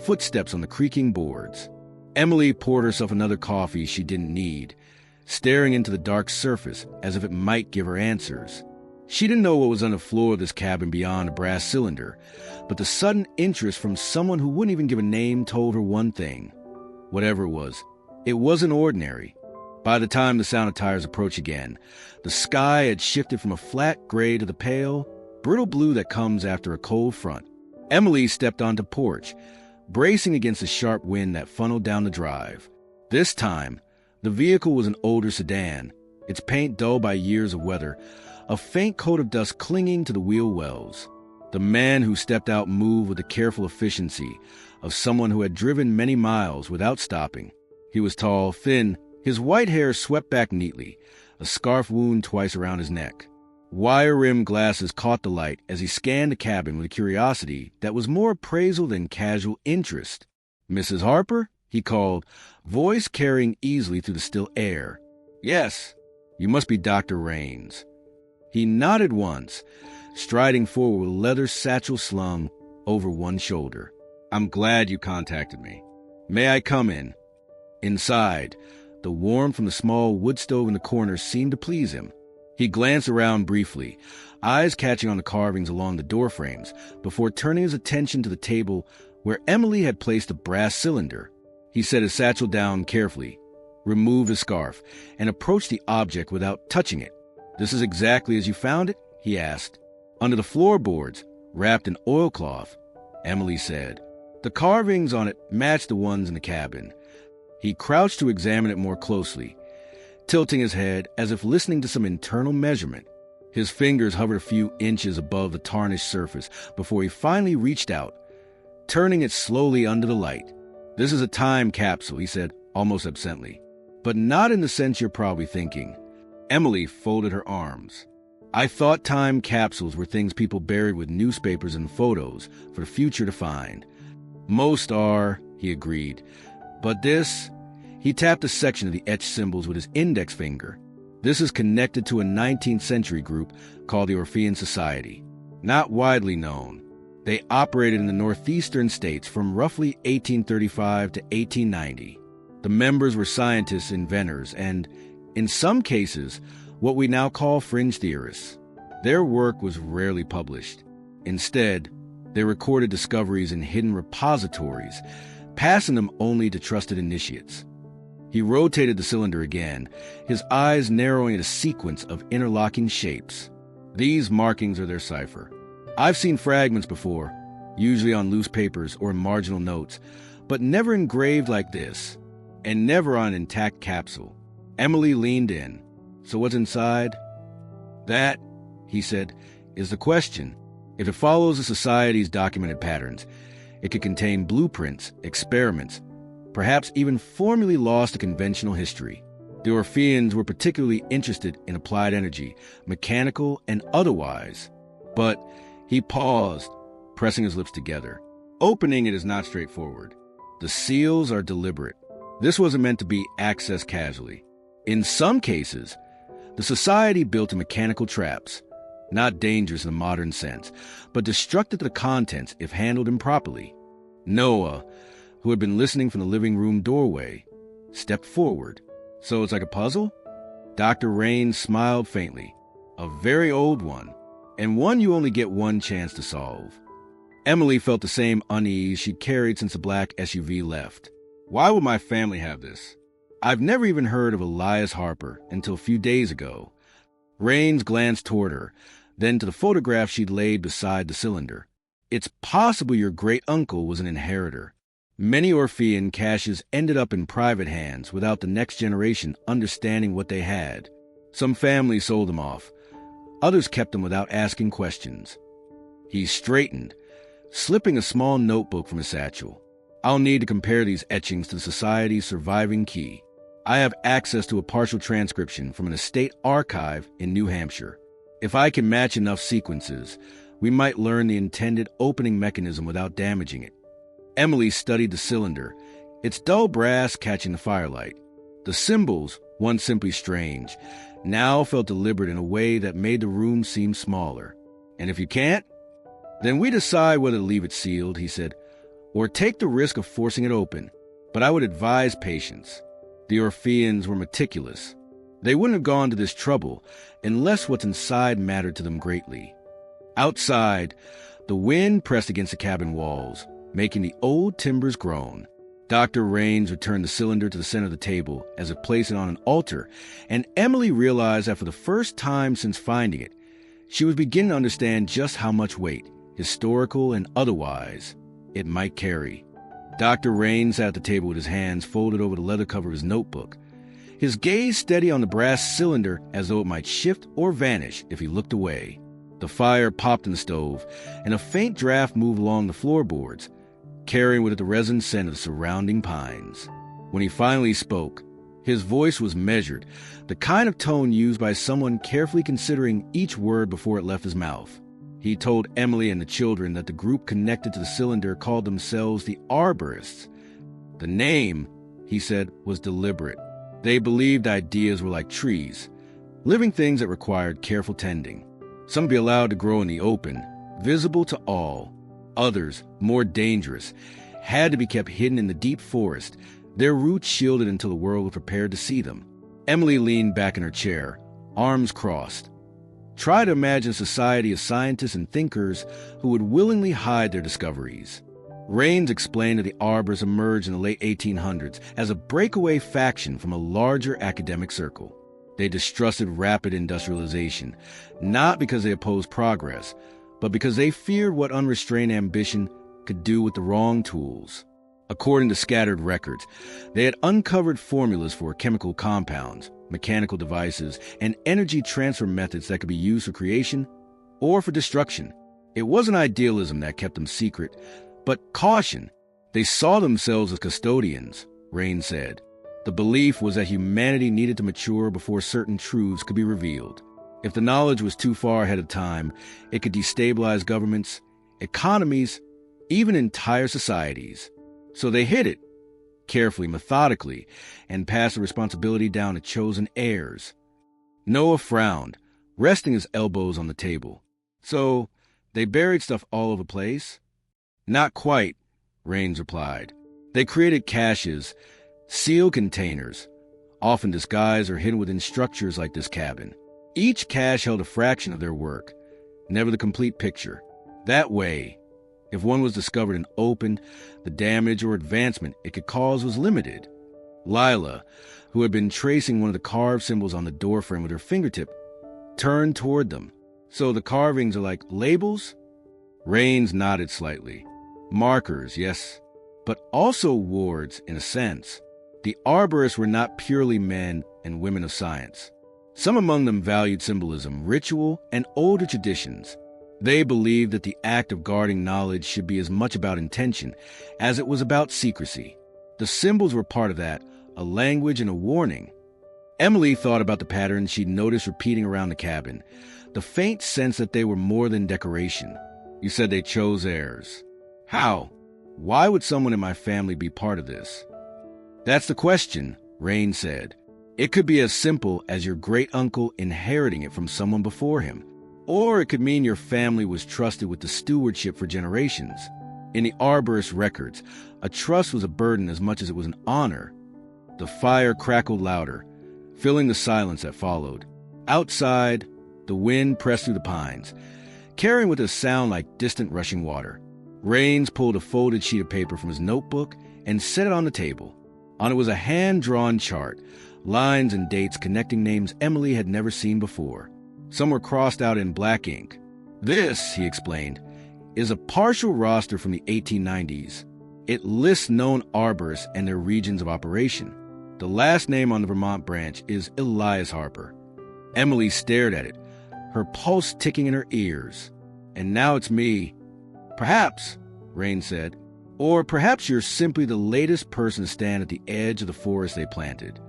footsteps on the creaking boards. Emily poured herself another coffee she didn't need, staring into the dark surface as if it might give her answers. She didn't know what was on the floor of this cabin beyond a brass cylinder, but the sudden interest from someone who wouldn't even give a name told her one thing. Whatever it wasn't ordinary. By the time the sound of tires approached again, the sky had shifted from a flat gray to the pale, brittle blue that comes after a cold front. Emily stepped onto the porch, bracing against the sharp wind that funneled down the drive. This time, the vehicle was an older sedan, its paint dull by years of weather, a faint coat of dust clinging to the wheel wells. The man who stepped out moved with the careful efficiency of someone who had driven many miles without stopping. He was tall, thin, his white hair swept back neatly, a scarf wound twice around his neck. Wire-rimmed glasses caught the light as he scanned the cabin with a curiosity that was more appraisal than casual interest. "Mrs. Harper?" he called, voice carrying easily through the still air. "Yes, you must be Dr. Raines." He nodded once, striding forward with a leather satchel slung over one shoulder. "I'm glad you contacted me. May I come in?" Inside, the warmth from the small wood stove in the corner seemed to please him. He glanced around briefly, eyes catching on the carvings along the door frames, before turning his attention to the table where Emily had placed a brass cylinder. He set his satchel down carefully, removed his scarf, and approached the object without touching it. "This is exactly as you found it?" he asked. "Under the floorboards, wrapped in oilcloth," Emily said. The carvings on it matched the ones in the cabin. He crouched to examine it more closely, tilting his head as if listening to some internal measurement. His fingers hovered a few inches above the tarnished surface before he finally reached out, turning it slowly under the light. "This is a time capsule," he said, almost absently. "But not in the sense you're probably thinking." Emily folded her arms. "I thought time capsules were things people buried with newspapers and photos for the future to find." "Most are," he agreed. "But this..." He tapped a section of the etched symbols with his index finger. "This is connected to a 19th century group called the Orphean Society. Not widely known. They operated in the northeastern states from roughly 1835 to 1890. The members were scientists, inventors, and, in some cases, what we now call fringe theorists. Their work was rarely published. Instead, they recorded discoveries in hidden repositories, passing them only to trusted initiates." He rotated the cylinder again, his eyes narrowing at a sequence of interlocking shapes. "These markings are their cipher. I've seen fragments before, usually on loose papers or marginal notes, but never engraved like this, and never on an intact capsule." Emily leaned in. "So what's inside?" "That," he said, "is the question. If it follows the Society's documented patterns, it could contain blueprints, experiments, perhaps even formulae lost to conventional history. The Orpheans were particularly interested in applied energy, mechanical and otherwise." But he paused, pressing his lips together. "Opening it is not straightforward. The seals are deliberate. This wasn't meant to be accessed casually. In some cases, the Society built in mechanical traps, not dangerous in the modern sense, but destructive to the contents if handled improperly." Noah, who had been listening from the living room doorway, stepped forward. "So it's like a puzzle?" Dr. Raines smiled faintly. "A very old one, and one you only get one chance to solve." Emily felt the same unease she'd carried since the black SUV left. "Why would my family have this? I've never even heard of Elias Harper until a few days ago." Raines glanced toward her, then to the photograph she'd laid beside the cylinder. "It's possible your great-uncle was an inheritor. Many Orphean caches ended up in private hands without the next generation understanding what they had. Some families sold them off. Others kept them without asking questions." He straightened, slipping a small notebook from his satchel. "I'll need to compare these etchings to the Society's surviving key. I have access to a partial transcription from an estate archive in New Hampshire. If I can match enough sequences, we might learn the intended opening mechanism without damaging it." Emily studied the cylinder, its dull brass catching the firelight. The symbols, once simply strange, now felt deliberate in a way that made the room seem smaller. "And if you can't, then we decide whether to leave it sealed," he said, "or take the risk of forcing it open. But I would advise patience." The Orpheans were meticulous. They wouldn't have gone to this trouble unless what's inside mattered to them greatly. Outside, the wind pressed against the cabin walls, making the old timbers groan. Dr. Raines returned the cylinder to the center of the table as if placed it on an altar, and Emily realized that for the first time since finding it, she was beginning to understand just how much weight, historical and otherwise, it might carry. Dr. Raines sat at the table with his hands folded over the leather cover of his notebook, his gaze steady on the brass cylinder as though it might shift or vanish if he looked away. The fire popped in the stove, and a faint draft moved along the floorboards, carrying with it the resin scent of the surrounding pines. When he finally spoke, his voice was measured, the kind of tone used by someone carefully considering each word before it left his mouth. He told Emily and the children that the group connected to the cylinder called themselves the Arborists. The name, he said, was deliberate. They believed ideas were like trees, living things that required careful tending. Some be allowed to grow in the open, visible to all. Others, more dangerous, had to be kept hidden in the deep forest, their roots shielded until the world was prepared to see them. Emily leaned back in her chair, arms crossed. Try to imagine a society of scientists and thinkers who would willingly hide their discoveries. Raines explained that the Arborists emerged in the late 1800s as a breakaway faction from a larger academic circle. They distrusted rapid industrialization, not because they opposed progress, but because they feared what unrestrained ambition could do with the wrong tools. According to scattered records, they had uncovered formulas for chemical compounds, mechanical devices, and energy transfer methods that could be used for creation or for destruction. It wasn't idealism that kept them secret, but caution. They saw themselves as custodians, Raines said. The belief was that humanity needed to mature before certain truths could be revealed. If the knowledge was too far ahead of time, it could destabilize governments, economies, even entire societies. So they hid it, carefully, methodically, and passed the responsibility down to chosen heirs. Noah frowned, resting his elbows on the table. "So, they buried stuff all over the place?" "Not quite," Raines replied. "They created caches, sealed containers, often disguised or hidden within structures like this cabin. Each cache held a fraction of their work, never the complete picture. That way, if one was discovered and opened, the damage or advancement it could cause was limited." Lila, who had been tracing one of the carved symbols on the doorframe with her fingertip, turned toward them. "So the carvings are like labels?" Raines nodded slightly. "Markers, yes, but also wards in a sense. The Arborists were not purely men and women of science. Some among them valued symbolism, ritual, and older traditions. They believed that the act of guarding knowledge should be as much about intention as it was about secrecy. The symbols were part of that, a language and a warning. Emily thought about the patterns she'd noticed repeating around the cabin, the faint sense that they were more than decoration. "You said they chose heirs. How? Why would someone in my family be part of this?" "That's the question," Raines said. "It could be as simple as your great-uncle inheriting it from someone before him. Or it could mean your family was trusted with the stewardship for generations. In the Arborist records, a trust was a burden as much as it was an honor." The fire crackled louder, filling the silence that followed. Outside, the wind pressed through the pines, carrying with it a sound like distant rushing water. Raines pulled a folded sheet of paper from his notebook and set it on the table. On it was a hand-drawn chart, lines and dates connecting names Emily had never seen before. Some were crossed out in black ink. "This," he explained, "is a partial roster from the 1890s. It lists known arborists and their regions of operation. The last name on the Vermont branch is Elias Harper." Emily stared at it, her pulse ticking in her ears. "And now it's me." "Perhaps," Raines said. "Or perhaps you're simply the latest person to stand at the edge of the forest they planted."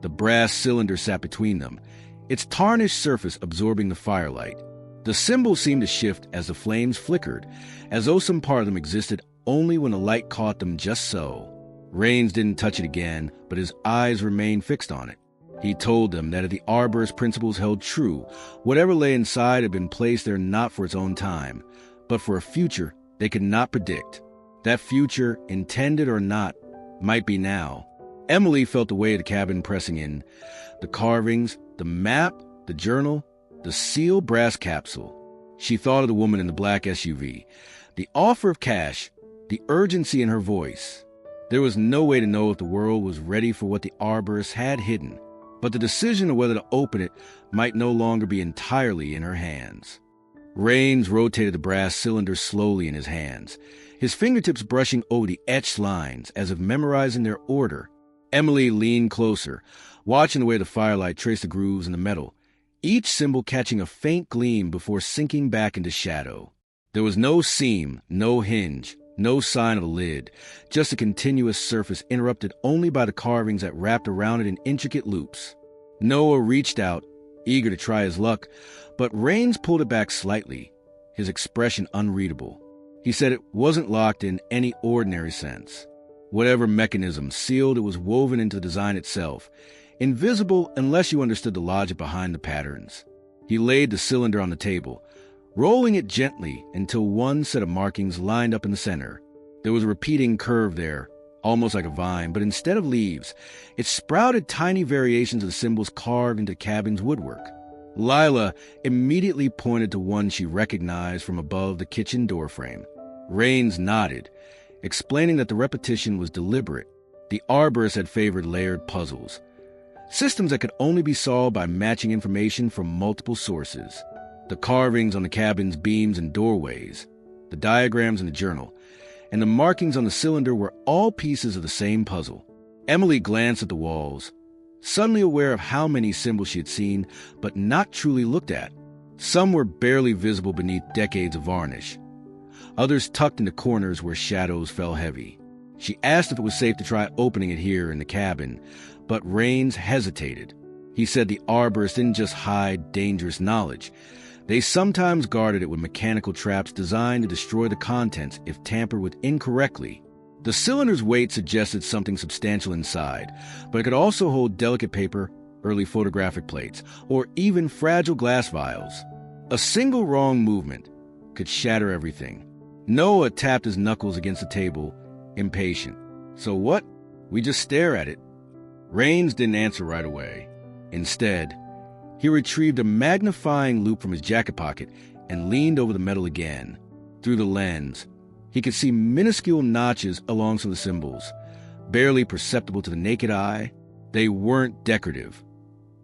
The brass cylinder sat between them, its tarnished surface absorbing the firelight. The symbols seemed to shift as the flames flickered, as though some part of them existed only when the light caught them just so. Rains didn't touch it again, but his eyes remained fixed on it. He told them that if the Arborist principles held true, whatever lay inside had been placed there not for its own time, but for a future they could not predict. That future, intended or not, might be now. Emily felt the weight of the cabin pressing in. The carvings, the map, the journal, the sealed brass capsule. She thought of the woman in the black SUV, the offer of cash, the urgency in her voice. There was no way to know if the world was ready for what the Arborists had hidden, but the decision of whether to open it might no longer be entirely in her hands. Rains rotated the brass cylinder slowly in his hands, his fingertips brushing over the etched lines as if memorizing their order. Emily leaned closer, watching the way the firelight traced the grooves in the metal, each symbol catching a faint gleam before sinking back into shadow. There was no seam, no hinge, no sign of a lid, just a continuous surface interrupted only by the carvings that wrapped around it in intricate loops. Noah reached out, eager to try his luck, but Rains pulled it back slightly, his expression unreadable. He said it wasn't locked in any ordinary sense. Whatever mechanism sealed it was woven into the design itself, invisible unless you understood the logic behind the patterns. He laid the cylinder on the table, rolling it gently until one set of markings lined up in the center. There was a repeating curve there, almost like a vine, but instead of leaves, it sprouted tiny variations of the symbols carved into the cabin's woodwork. Lila immediately pointed to one she recognized from above the kitchen doorframe. Rains nodded, explaining that the repetition was deliberate. The Arborists had favored layered puzzles, systems that could only be solved by matching information from multiple sources. The carvings on the cabin's beams and doorways, the diagrams in the journal, and the markings on the cylinder were all pieces of the same puzzle. Emily glanced at the walls, suddenly aware of how many symbols she had seen but not truly looked at. Some were barely visible beneath decades of varnish, others tucked into corners where shadows fell heavy. She asked if it was safe to try opening it here in the cabin, but Rains hesitated. He said the Arborists didn't just hide dangerous knowledge. They sometimes guarded it with mechanical traps designed to destroy the contents if tampered with incorrectly. The cylinder's weight suggested something substantial inside, but it could also hold delicate paper, early photographic plates, or even fragile glass vials. A single wrong movement could shatter everything. Noah tapped his knuckles against the table, impatient. So what? We just stare at it. Rains didn't answer right away. Instead, he retrieved a magnifying loupe from his jacket pocket and leaned over the metal again. Through the lens, he could see minuscule notches along some of the symbols, barely perceptible to the naked eye. They weren't decorative.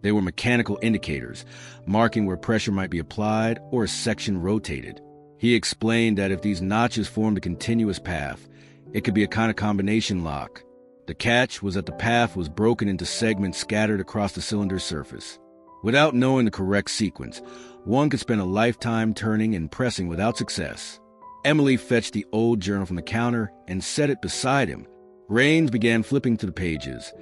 They were mechanical indicators, marking where pressure might be applied or a section rotated. He explained that if these notches formed a continuous path, it could be a kind of combination lock. The catch was that the path was broken into segments scattered across the cylinder's surface. Without knowing the correct sequence, one could spend a lifetime turning and pressing without success. Emily fetched the old journal from the counter and set it beside him. Rains began flipping through the pages,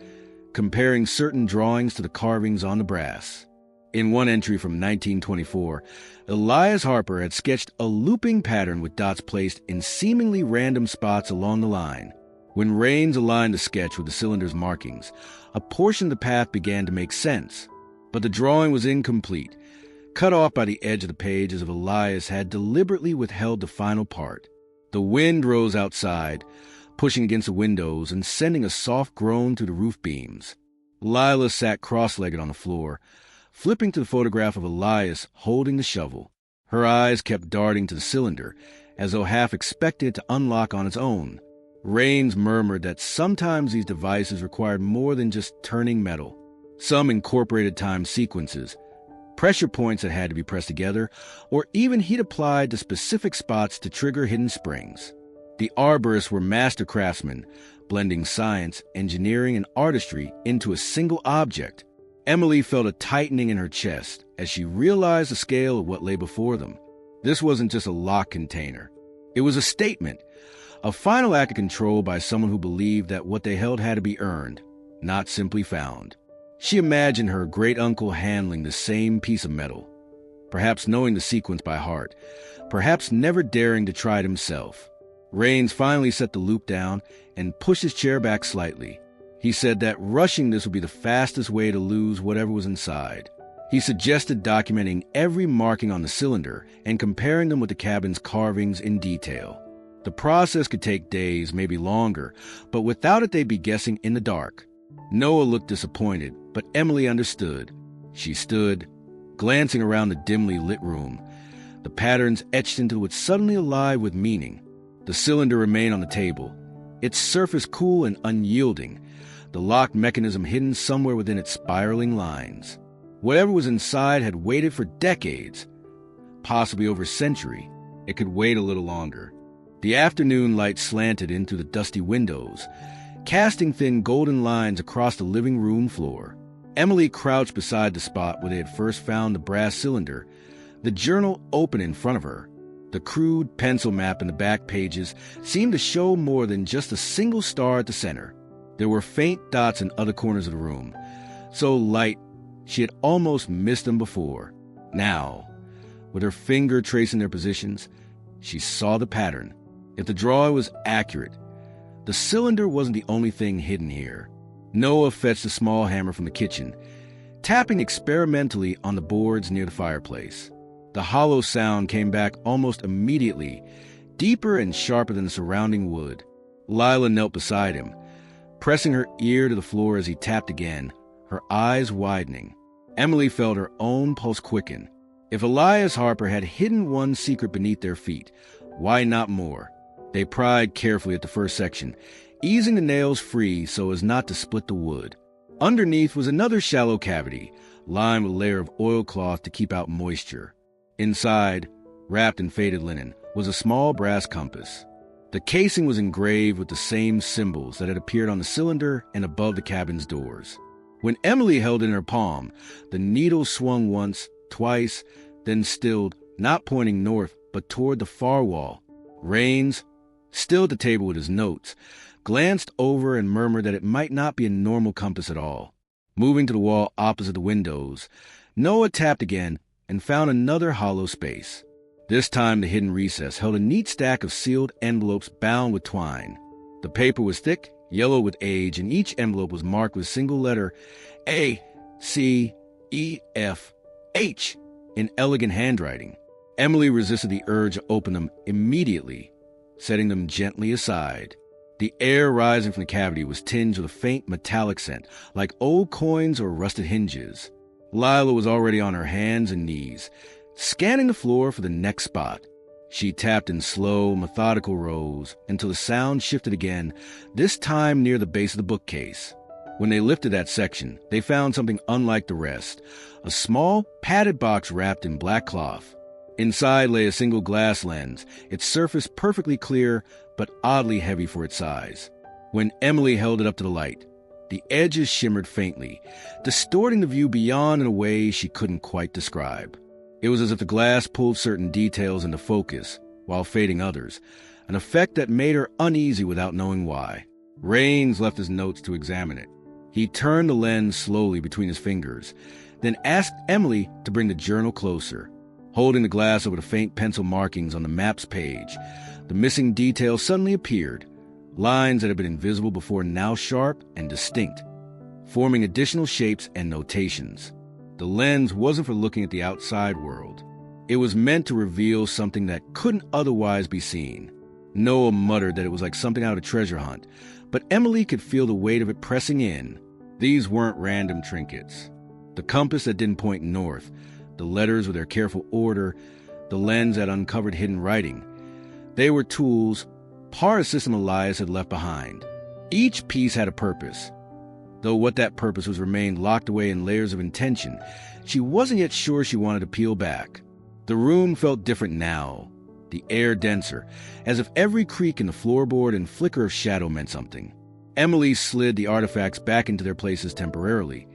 comparing certain drawings to the carvings on the brass. In one entry from 1924, Elias Harper had sketched a looping pattern with dots placed in seemingly random spots along the line. When Rains aligned the sketch with the cylinder's markings, a portion of the path began to make sense. But the drawing was incomplete, cut off by the edge of the page as if Elias had deliberately withheld the final part. The wind rose outside, pushing against the windows and sending a soft groan through the roof beams. Lila sat cross-legged on the floor, flipping to the photograph of Elias holding the shovel. Her eyes kept darting to the cylinder, as though half expected it to unlock on its own. Rains murmured that sometimes these devices required more than just turning metal. Some incorporated time sequences, pressure points that had to be pressed together, or even heat applied to specific spots to trigger hidden springs. The Arborists were master craftsmen, blending science, engineering, and artistry into a single object. Emily felt a tightening in her chest as she realized the scale of what lay before them. This wasn't just a locked container. It was a statement, a final act of control by someone who believed that what they held had to be earned, not simply found. She imagined her great-uncle handling the same piece of metal, perhaps knowing the sequence by heart, perhaps never daring to try it himself. Raines finally set the loop down and pushed his chair back slightly. He said that rushing this would be the fastest way to lose whatever was inside. He suggested documenting every marking on the cylinder and comparing them with the cabin's carvings in detail. The process could take days, maybe longer, but without it they'd be guessing in the dark. Noah looked disappointed, but Emily understood. She stood, glancing around the dimly lit room, the patterns etched into it suddenly alive with meaning. The cylinder remained on the table, its surface cool and unyielding, the locked mechanism hidden somewhere within its spiraling lines. Whatever was inside had waited for decades, possibly over a century. It could wait a little longer. The afternoon light slanted in through the dusty windows, casting thin golden lines across the living room floor. Emily crouched beside the spot where they had first found the brass cylinder, the journal open in front of her. The crude pencil map in the back pages seemed to show more than just a single star at the center. There were faint dots in other corners of the room, so light she had almost missed them before. Now, with her finger tracing their positions, she saw the pattern. If the drawing was accurate, the cylinder wasn't the only thing hidden here. Noah fetched a small hammer from the kitchen, tapping experimentally on the boards near the fireplace. The hollow sound came back almost immediately, deeper and sharper than the surrounding wood. Lila knelt beside him, pressing her ear to the floor as he tapped again, her eyes widening. Emily felt her own pulse quicken. If Elias Harper had hidden one secret beneath their feet, why not more? They pried carefully at the first section, easing the nails free so as not to split the wood. Underneath was another shallow cavity, lined with a layer of oilcloth to keep out moisture. Inside, wrapped in faded linen, was a small brass compass. The casing was engraved with the same symbols that had appeared on the cylinder and above the cabin's doors. When Emily held it in her palm, the needle swung once, twice, then stilled, not pointing north, but toward the far wall. Raines, still at the table with his notes, glanced over and murmured that it might not be a normal compass at all. Moving to the wall opposite the windows, Noah tapped again and found another hollow space. This time the hidden recess held a neat stack of sealed envelopes bound with twine. The paper was thick, yellow with age, and each envelope was marked with a single letter A, C, E, F, H in elegant handwriting. Emily resisted the urge to open them immediately, setting them gently aside. The air rising from the cavity was tinged with a faint metallic scent, like old coins or rusted hinges. Lila was already on her hands and knees, scanning the floor for the next spot. She tapped in slow, methodical rows until the sound shifted again, this time near the base of the bookcase. When they lifted that section, they found something unlike the rest, a small, padded box wrapped in black cloth. Inside lay a single glass lens, its surface perfectly clear but oddly heavy for its size. When Emily held it up to the light, the edges shimmered faintly, distorting the view beyond in a way she couldn't quite describe. It was as if the glass pulled certain details into focus, while fading others, an effect that made her uneasy without knowing why. Raines left his notes to examine it. He turned the lens slowly between his fingers, then asked Emily to bring the journal closer. Holding the glass over the faint pencil markings on the map's page, the missing details suddenly appeared, lines that had been invisible before now sharp and distinct, forming additional shapes and notations. The lens wasn't for looking at the outside world. It was meant to reveal something that couldn't otherwise be seen. Noah muttered that it was like something out of a treasure hunt, but Emily could feel the weight of it pressing in. These weren't random trinkets. The compass that didn't point north, the letters with their careful order, the lens that uncovered hidden writing. They were tools, part of the system Elias had left behind. Each piece had a purpose. Though what that purpose was remained locked away in layers of intention, she wasn't yet sure she wanted to peel back. The room felt different now, the air denser, as if every creak in the floorboard and flicker of shadow meant something. Emily slid the artifacts back into their places temporarily,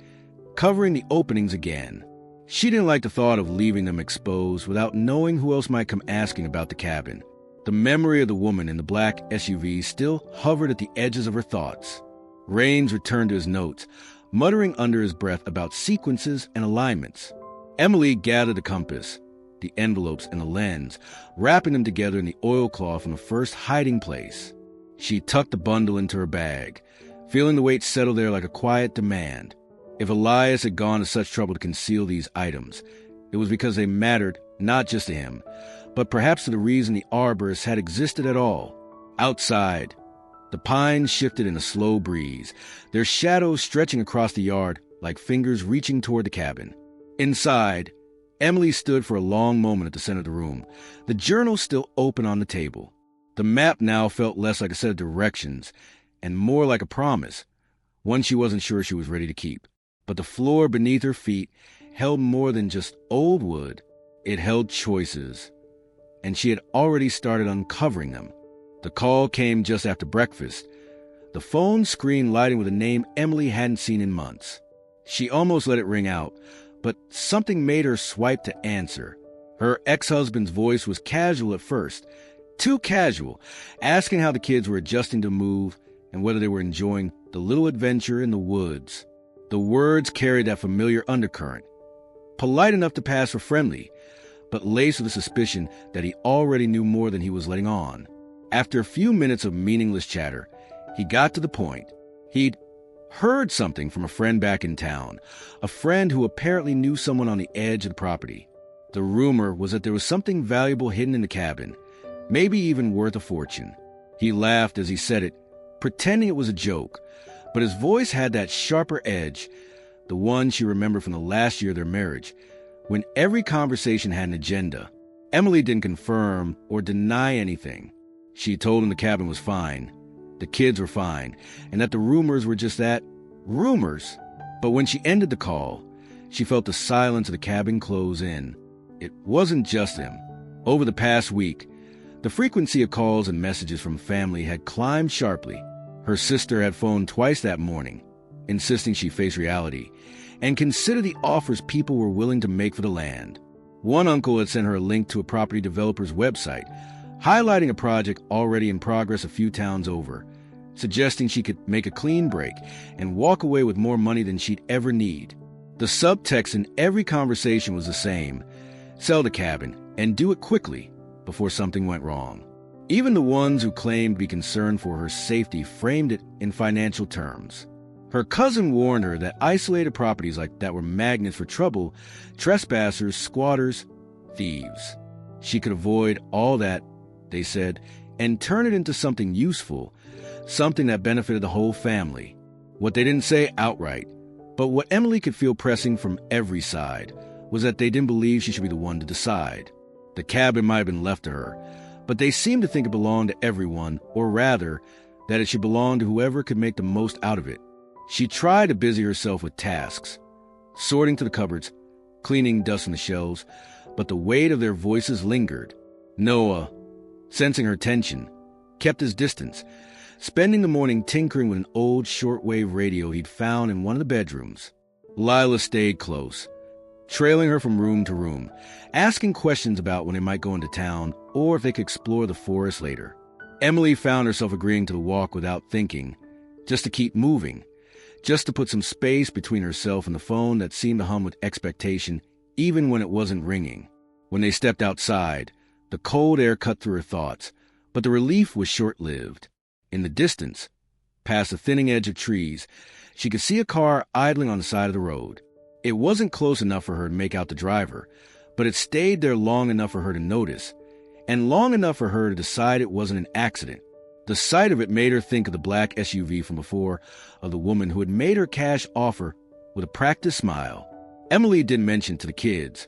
covering the openings again. She didn't like the thought of leaving them exposed without knowing who else might come asking about the cabin. The memory of the woman in the black SUV still hovered at the edges of her thoughts. Raines returned to his notes, muttering under his breath about sequences and alignments. Emily gathered the compass, the envelopes, and the lens, wrapping them together in the oilcloth in the first hiding place. She tucked the bundle into her bag, feeling the weight settle there like a quiet demand. If Elias had gone to such trouble to conceal these items, it was because they mattered not just to him, but perhaps to the reason the Arborists had existed at all. Outside, the pines shifted in a slow breeze, their shadows stretching across the yard like fingers reaching toward the cabin. Inside, Emily stood for a long moment at the center of the room, the journal still open on the table. The map now felt less like a set of directions and more like a promise, one she wasn't sure she was ready to keep. But the floor beneath her feet held more than just old wood. It held choices, and she had already started uncovering them. The call came just after breakfast, the phone screen lighting with a name Emily hadn't seen in months. She almost let it ring out, but something made her swipe to answer. Her ex-husband's voice was casual at first, too casual, asking how the kids were adjusting to move and whether they were enjoying the little adventure in the woods. The words carried that familiar undercurrent, polite enough to pass for friendly, but laced with a suspicion that he already knew more than he was letting on. After a few minutes of meaningless chatter, he got to the point. He'd heard something from a friend back in town, a friend who apparently knew someone on the edge of the property. The rumor was that there was something valuable hidden in the cabin, maybe even worth a fortune. He laughed as he said it, pretending it was a joke, but his voice had that sharper edge, the one she remembered from the last year of their marriage, when every conversation had an agenda. Emily didn't confirm or deny anything. She told him the cabin was fine, the kids were fine, and that the rumors were just that, rumors. But when she ended the call, she felt the silence of the cabin close in. It wasn't just him. Over the past week, the frequency of calls and messages from family had climbed sharply. Her sister had phoned twice that morning, insisting she face reality and consider the offers people were willing to make for the land. One uncle had sent her a link to a property developer's website, highlighting a project already in progress a few towns over, suggesting she could make a clean break and walk away with more money than she'd ever need. The subtext in every conversation was the same: sell the cabin and do it quickly before something went wrong. Even the ones who claimed to be concerned for her safety framed it in financial terms. Her cousin warned her that isolated properties like that were magnets for trouble, trespassers, squatters, thieves. She could avoid all that, they said, and turn it into something useful, something that benefited the whole family. What they didn't say outright, but what Emily could feel pressing from every side, was that they didn't believe she should be the one to decide. The cabin might have been left to her, but they seemed to think it belonged to everyone, or rather, that it should belong to whoever could make the most out of it. She tried to busy herself with tasks, sorting to the cupboards, cleaning dust from the shelves, but the weight of their voices lingered. Noah, sensing her tension, kept his distance, spending the morning tinkering with an old shortwave radio he'd found in one of the bedrooms. Lila stayed close, trailing her from room to room, asking questions about when they might go into town or if they could explore the forest later. Emily found herself agreeing to the walk without thinking, just to keep moving, just to put some space between herself and the phone that seemed to hum with expectation even when it wasn't ringing. When they stepped outside, the cold air cut through her thoughts, but the relief was short-lived. In the distance, past the thinning edge of trees, she could see a car idling on the side of the road. It wasn't close enough for her to make out the driver, but it stayed there long enough for her to notice, and long enough for her to decide it wasn't an accident. The sight of it made her think of the black SUV from before, of the woman who had made her cash offer with a practiced smile. Emily didn't mention to the kids,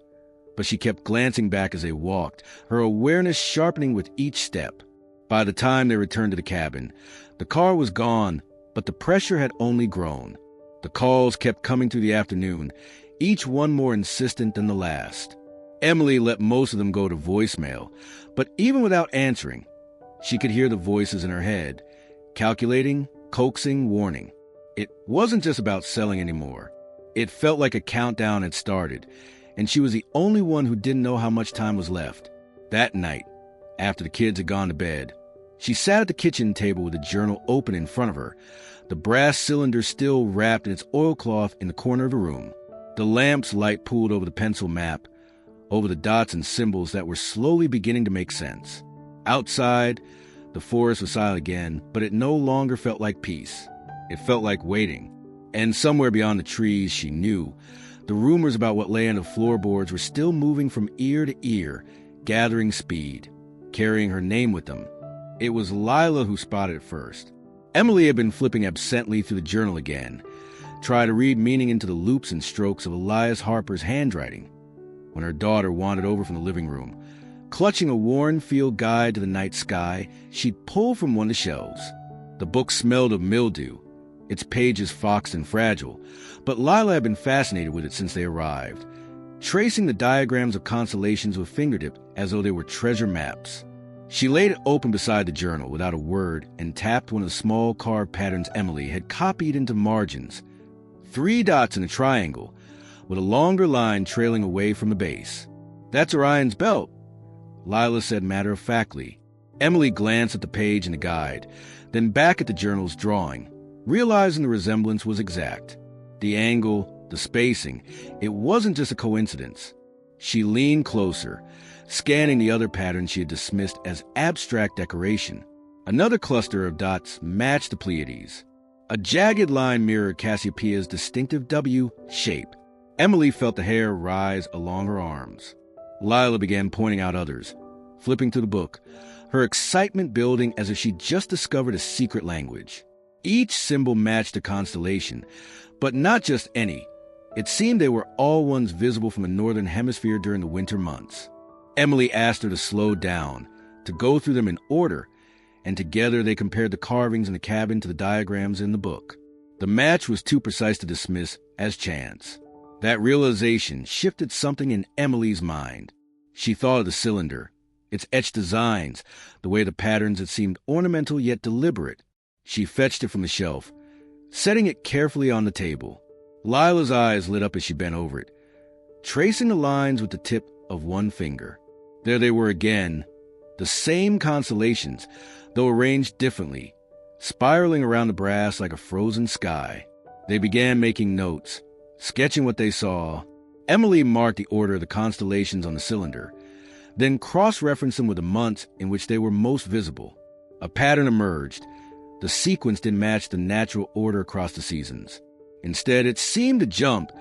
but she kept glancing back as they walked, her awareness sharpening with each step. By the time they returned to the cabin, the car was gone, but the pressure had only grown. The calls kept coming through the afternoon, each one more insistent than the last. Emily let most of them go to voicemail, but even without answering, she could hear the voices in her head, calculating, coaxing, warning. It wasn't just about selling anymore. It felt like a countdown had started, and she was the only one who didn't know how much time was left. That night, after the kids had gone to bed, she sat at the kitchen table with a journal open in front of her, the brass cylinder still wrapped in its oilcloth in the corner of the room. The lamp's light pooled over the pencil map, over the dots and symbols that were slowly beginning to make sense. Outside, the forest was silent again, but it no longer felt like peace. It felt like waiting. And somewhere beyond the trees, she knew, the rumors about what lay under the floorboards were still moving from ear to ear, gathering speed, carrying her name with them. It was Lila who spotted it first. Emily had been flipping absently through the journal again, trying to read meaning into the loops and strokes of Elias Harper's handwriting, when her daughter wandered over from the living room. Clutching a worn field guide to the night sky, she'd pulled from one of the shelves. The book smelled of mildew, its pages foxed and fragile, but Lila had been fascinated with it since they arrived, tracing the diagrams of constellations with fingertip as though they were treasure maps. She laid it open beside the journal without a word and tapped one of the small carved patterns Emily had copied into margins. 3 dots in a triangle, with a longer line trailing away from the base. "That's Orion's belt," Lila said matter-of-factly. Emily glanced at the page in the guide, then back at the journal's drawing, realizing the resemblance was exact. The angle, the spacing, it wasn't just a coincidence. She leaned closer, scanning the other pattern she had dismissed as abstract decoration. Another cluster of dots matched the Pleiades. A jagged line mirrored Cassiopeia's distinctive W shape. Emily felt the hair rise along her arms. Lila began pointing out others, flipping through the book, her excitement building as if she'd just discovered a secret language. Each symbol matched a constellation, but not just any. It seemed they were all ones visible from the northern hemisphere during the winter months. Emily asked her to slow down, to go through them in order, and together they compared the carvings in the cabin to the diagrams in the book. The match was too precise to dismiss as chance. That realization shifted something in Emily's mind. She thought of the cylinder, its etched designs, the way the patterns had seemed ornamental yet deliberate. She fetched it from the shelf, setting it carefully on the table. Lila's eyes lit up as she bent over it, tracing the lines with the tip of one finger. There they were again, the same constellations, though arranged differently, spiraling around the brass like a frozen sky. They began making notes, sketching what they saw. Emily marked the order of the constellations on the cylinder, then cross-referenced them with the months in which they were most visible. A pattern emerged. The sequence didn't match the natural order across the seasons. Instead, it seemed to jump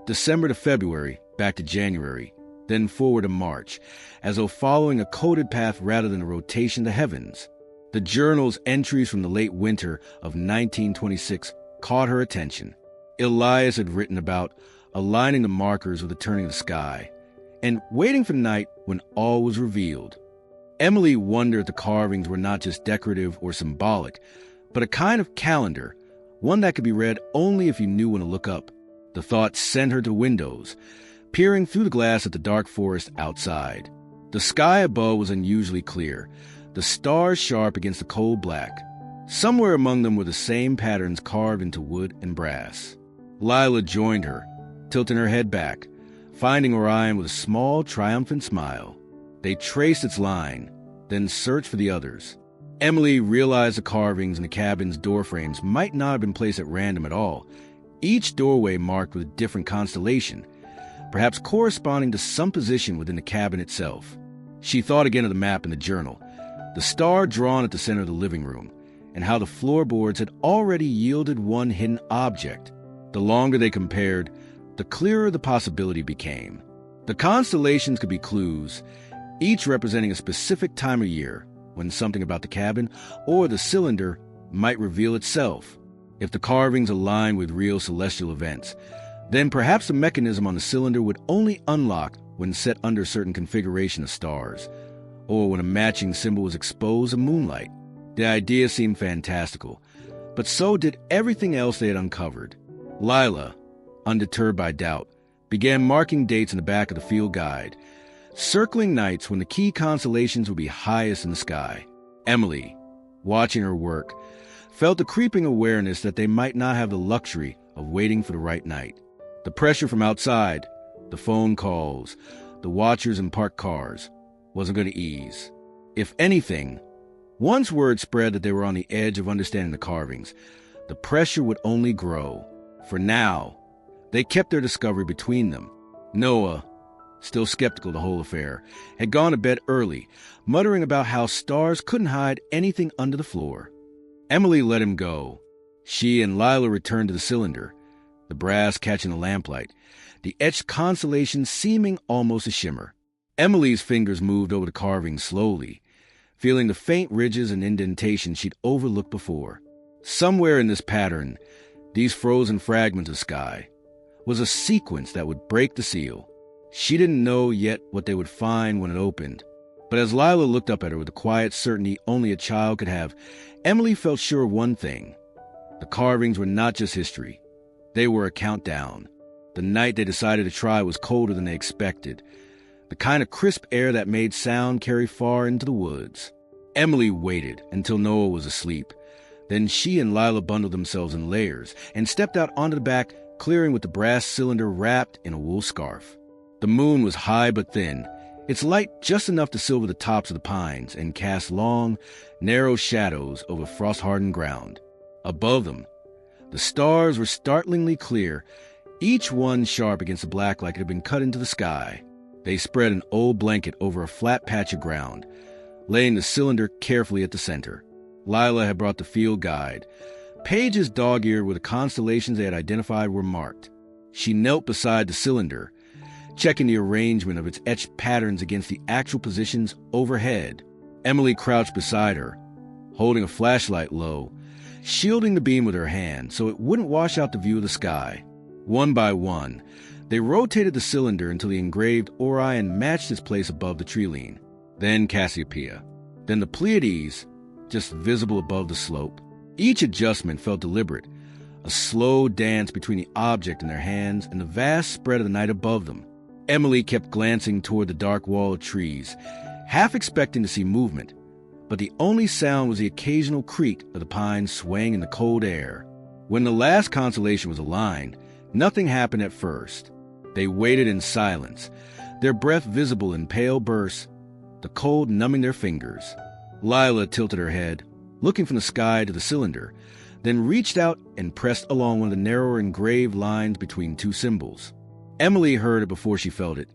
December to February, back to January, then forward to March, as though following a coded path rather than a rotation to heavens. The journal's entries from the late winter of 1926 caught her attention. Elias had written about aligning the markers with the turning of the sky, and waiting for the night when all was revealed. Emily wondered if the carvings were not just decorative or symbolic, but a kind of calendar, one that could be read only if you knew when to look up. The thought sent her to windows, peering through the glass at the dark forest outside. The sky above was unusually clear, the stars sharp against the cold black. Somewhere among them were the same patterns carved into wood and brass. Lila joined her, tilting her head back, finding Orion with a small, triumphant smile. They traced its line, then searched for the others. Emily realized the carvings in the cabin's doorframes might not have been placed at random at all, each doorway marked with a different constellation, perhaps corresponding to some position within the cabin itself. She thought again of the map in the journal, the star drawn at the center of the living room, and how the floorboards had already yielded one hidden object. The longer they compared, the clearer the possibility became. The constellations could be clues, each representing a specific time of year, when something about the cabin or the cylinder might reveal itself. If the carvings aligned with real celestial events, then perhaps the mechanism on the cylinder would only unlock when set under a certain configuration of stars, or when a matching symbol was exposed in moonlight. The idea seemed fantastical, but so did everything else they had uncovered. Lila, undeterred by doubt, began marking dates in the back of the field guide, circling nights when the key constellations would be highest in the sky. Emily, watching her work, felt a creeping awareness that they might not have the luxury of waiting for the right night. The pressure from outside, the phone calls, the watchers in parked cars, wasn't going to ease. If anything, once word spread that they were on the edge of understanding the carvings, the pressure would only grow. For now, they kept their discovery between them. Noah, still skeptical of the whole affair, had gone to bed early, muttering about how stars couldn't hide anything under the floor. Emily let him go. She and Lila returned to the cylinder, the brass catching the lamplight, the etched constellation seeming almost a shimmer. Emily's fingers moved over the carving slowly, feeling the faint ridges and indentations she'd overlooked before. Somewhere in this pattern, these frozen fragments of sky, was a sequence that would break the seal. She didn't know yet what they would find when it opened, but as Lila looked up at her with the quiet certainty only a child could have, Emily felt sure of one thing. The carvings were not just history. They were a countdown. The night they decided to try was colder than they expected, the kind of crisp air that made sound carry far into the woods. Emily waited until Noah was asleep. Then she and Lila bundled themselves in layers and stepped out onto the back clearing with the brass cylinder wrapped in a wool scarf. The moon was high but thin, its light just enough to silver the tops of the pines and cast long, narrow shadows over frost-hardened ground. Above them, the stars were startlingly clear, each one sharp against the black like it had been cut into the sky. They spread an old blanket over a flat patch of ground, laying the cylinder carefully at the center. Lila had brought the field guide. Pages dog-eared where the constellations they had identified were marked. She knelt beside the cylinder, checking the arrangement of its etched patterns against the actual positions overhead. Emily crouched beside her, holding a flashlight low, shielding the beam with her hand so it wouldn't wash out the view of the sky. One by one, they rotated the cylinder until the engraved Orion matched its place above the Trilene, then Cassiopeia, then the Pleiades, just visible above the slope. Each adjustment felt deliberate, a slow dance between the object in their hands and the vast spread of the night above them. Emily kept glancing toward the dark wall of trees, half expecting to see movement, but the only sound was the occasional creak of the pines swaying in the cold air. When the last constellation was aligned, nothing happened at first. They waited in silence, their breath visible in pale bursts, the cold numbing their fingers. Lila tilted her head, looking from the sky to the cylinder, then reached out and pressed along one of the narrower engraved lines between two symbols. Emily heard it before she felt it.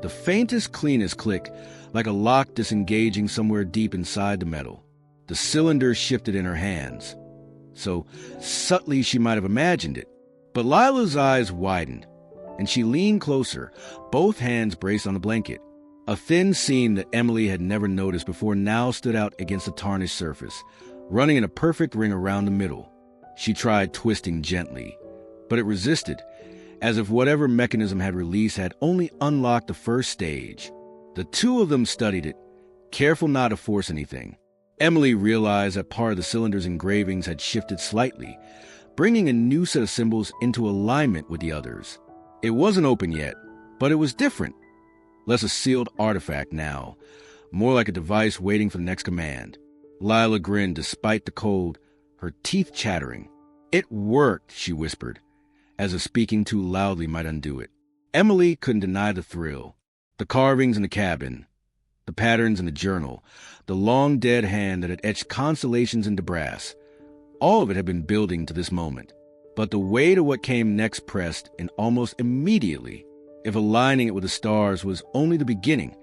The faintest, cleanest click, like a lock disengaging somewhere deep inside the metal. The cylinder shifted in her hands, so subtly she might have imagined it. But Lila's eyes widened, and she leaned closer, both hands braced on the blanket. A thin seam that Emily had never noticed before now stood out against the tarnished surface, running in a perfect ring around the middle. She tried twisting gently, but it resisted, as if whatever mechanism had released had only unlocked the first stage. The two of them studied it, careful not to force anything. Emily realized that part of the cylinder's engravings had shifted slightly, bringing a new set of symbols into alignment with the others. It wasn't open yet, but it was different. Less a sealed artifact now, more like a device waiting for the next command. Lila grinned despite the cold, her teeth chattering. "It worked," she whispered, as if speaking too loudly might undo it. Emily couldn't deny the thrill. The carvings in the cabin, the patterns in the journal, the long dead hand that had etched constellations into brass. All of it had been building to this moment. But the weight of what came next pressed, and almost immediately. If aligning it with the stars was only the beginning,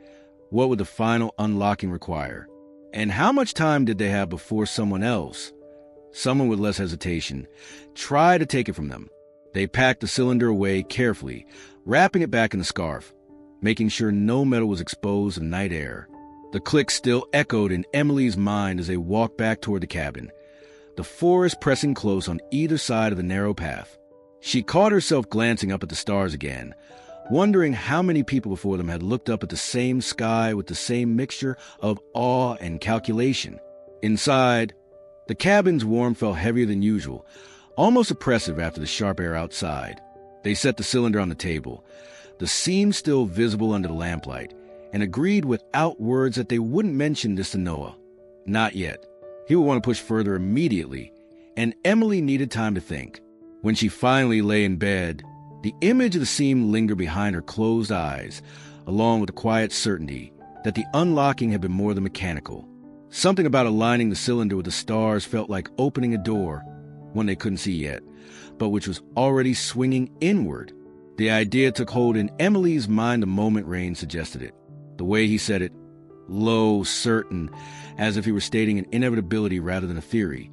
what would the final unlocking require? And how much time did they have before someone else, someone with less hesitation, tried to take it from them? They packed the cylinder away carefully, wrapping it back in the scarf, making sure no metal was exposed to night air. The click still echoed in Emily's mind as they walked back toward the cabin, the forest pressing close on either side of the narrow path. She caught herself glancing up at the stars again, wondering how many people before them had looked up at the same sky with the same mixture of awe and calculation. Inside, the cabin's warmth felt heavier than usual, almost oppressive after the sharp air outside. They set the cylinder on the table, the seam still visible under the lamplight, and agreed without words that they wouldn't mention this to Noah. Not yet. He would want to push further immediately, and Emily needed time to think. When she finally lay in bed, the image of the seam lingered behind her closed eyes, along with the quiet certainty that the unlocking had been more than mechanical. Something about aligning the cylinder with the stars felt like opening a door, one they couldn't see yet, but which was already swinging inward. The idea took hold in Emily's mind the moment Rain suggested it. The way he said it, low, certain, as if he were stating an inevitability rather than a theory,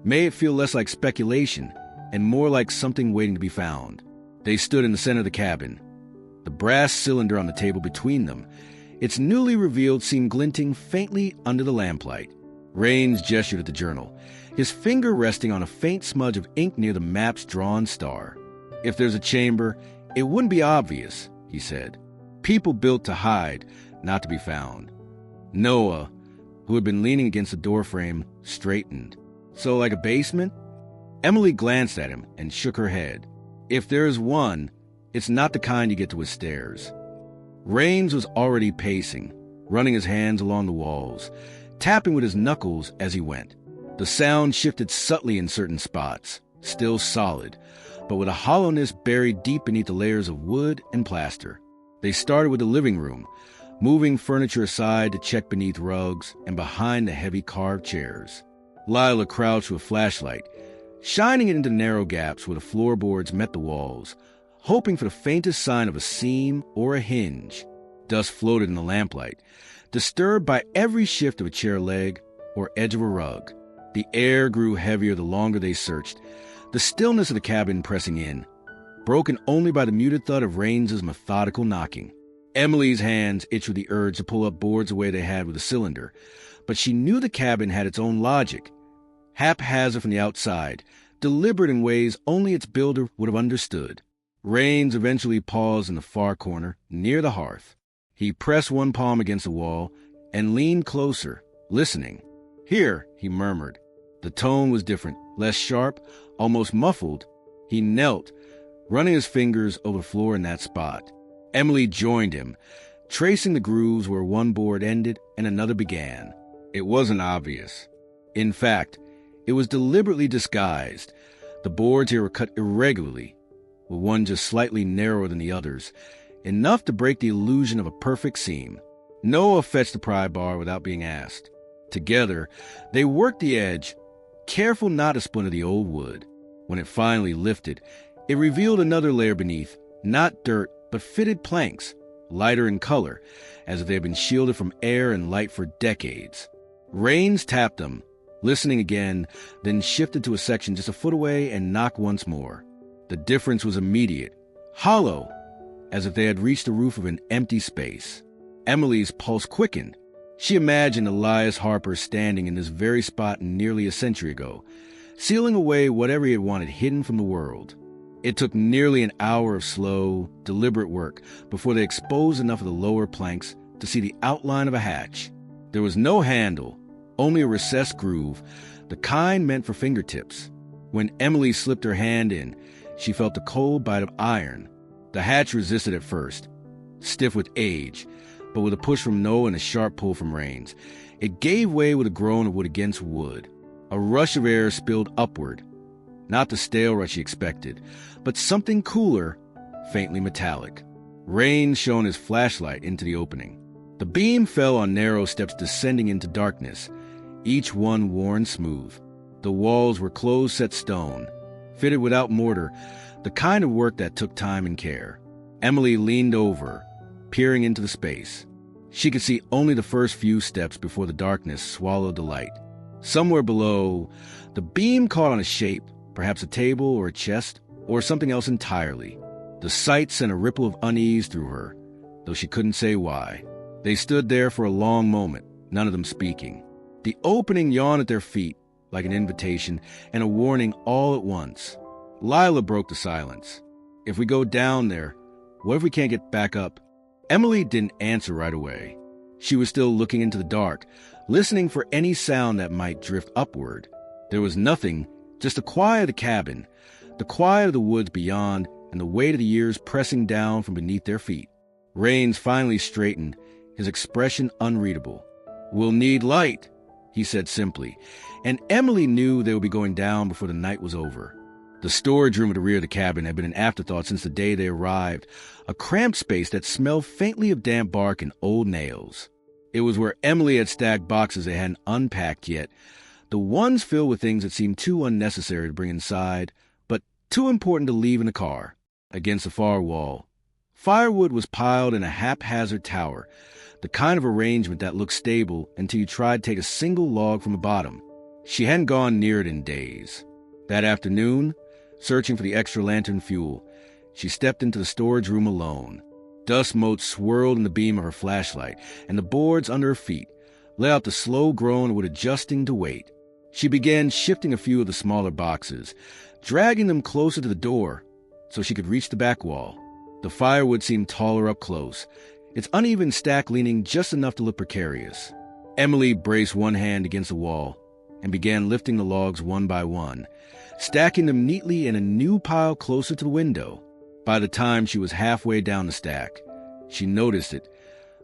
made it feel less like speculation and more like something waiting to be found. They stood in the center of the cabin, the brass cylinder on the table between them. Its newly revealed seam glinting faintly under the lamplight. Rains gestured at the journal, his finger resting on a faint smudge of ink near the map's drawn star. "If there's a chamber, it wouldn't be obvious," he said. "People built to hide, not to be found." Noah, who had been leaning against the doorframe, straightened. "So like a basement?" Emily glanced at him and shook her head. "If there's one, it's not the kind you get to with stairs." Rains was already pacing, running his hands along the walls, tapping with his knuckles as he went. The sound shifted subtly in certain spots, still solid, but with a hollowness buried deep beneath the layers of wood and plaster. They started with the living room, moving furniture aside to check beneath rugs and behind the heavy carved chairs. Lila crouched with a flashlight, shining it into narrow gaps where the floorboards met the walls, hoping for the faintest sign of a seam or a hinge. Dust floated in the lamplight, disturbed by every shift of a chair leg or edge of a rug. The air grew heavier the longer they searched, the stillness of the cabin pressing in, broken only by the muted thud of Rains' methodical knocking. Emily's hands itched with the urge to pull up boards the way they had with the cylinder, but she knew the cabin had its own logic, haphazard from the outside, deliberate in ways only its builder would have understood. Rains eventually paused in the far corner, near the hearth. He pressed one palm against the wall and leaned closer, listening. "Here," he murmured. The tone was different, less sharp, almost muffled. He knelt, running his fingers over the floor in that spot. Emily joined him, tracing the grooves where one board ended and another began. It wasn't obvious. In fact, it was deliberately disguised. The boards here were cut irregularly, with one just slightly narrower than the others, enough to break the illusion of a perfect seam. Noah fetched the pry bar without being asked. Together, they worked the edge, careful not to splinter the old wood. When it finally lifted, it revealed another layer beneath, not dirt, but fitted planks, lighter in color, as if they had been shielded from air and light for decades. Rains tapped them, listening again, then shifted to a section just a foot away and knocked once more. The difference was immediate, hollow, as if they had reached the roof of an empty space. Emily's pulse quickened. She imagined Elias Harper standing in this very spot nearly a century ago, sealing away whatever he had wanted hidden from the world. It took nearly an hour of slow, deliberate work before they exposed enough of the lower planks to see the outline of a hatch. There was no handle, only a recessed groove, the kind meant for fingertips. When Emily slipped her hand in, she felt the cold bite of iron. The hatch resisted at first, stiff with age, but with a push from Noah and a sharp pull from Rains, it gave way with a groan of wood against wood. A rush of air spilled upward, not the stale rush she expected, but something cooler, faintly metallic. Rains shone his flashlight into the opening. The beam fell on narrow steps descending into darkness, each one worn smooth. The walls were close-set stone, fitted without mortar, the kind of work that took time and care. Emily leaned over, peering into the space. She could see only the first few steps before the darkness swallowed the light. Somewhere below, the beam caught on a shape, perhaps a table or a chest, or something else entirely. The sight sent a ripple of unease through her, though she couldn't say why. They stood there for a long moment, none of them speaking. The opening yawned at their feet, like an invitation and a warning all at once. Lila broke the silence. "If we go down there, what if we can't get back up?" Emily didn't answer right away. She was still looking into the dark, listening for any sound that might drift upward. There was nothing, just the quiet of the cabin, the quiet of the woods beyond, and the weight of the years pressing down from beneath their feet. Rains finally straightened, his expression unreadable. "We'll need light," he said simply, and Emily knew they would be going down before the night was over. The storage room at the rear of the cabin had been an afterthought since the day they arrived, a cramped space that smelled faintly of damp bark and old nails. It was where Emily had stacked boxes they hadn't unpacked yet, the ones filled with things that seemed too unnecessary to bring inside, but too important to leave in the car. against the far wall. Firewood was piled in a haphazard tower, the kind of arrangement that looked stable until you tried to take a single log from the bottom. She hadn't gone near it in days. That afternoon, searching for the extra lantern fuel, she stepped into the storage room alone. Dust motes swirled in the beam of her flashlight, and the boards under her feet let out the slow groan of adjusting to weight. She began shifting a few of the smaller boxes, dragging them closer to the door so she could reach the back wall. The firewood seemed taller up close, its uneven stack leaning just enough to look precarious. Emily braced one hand against the wall and began lifting the logs one by one, stacking them neatly in a new pile closer to the window. By the time she was halfway down the stack, she noticed it.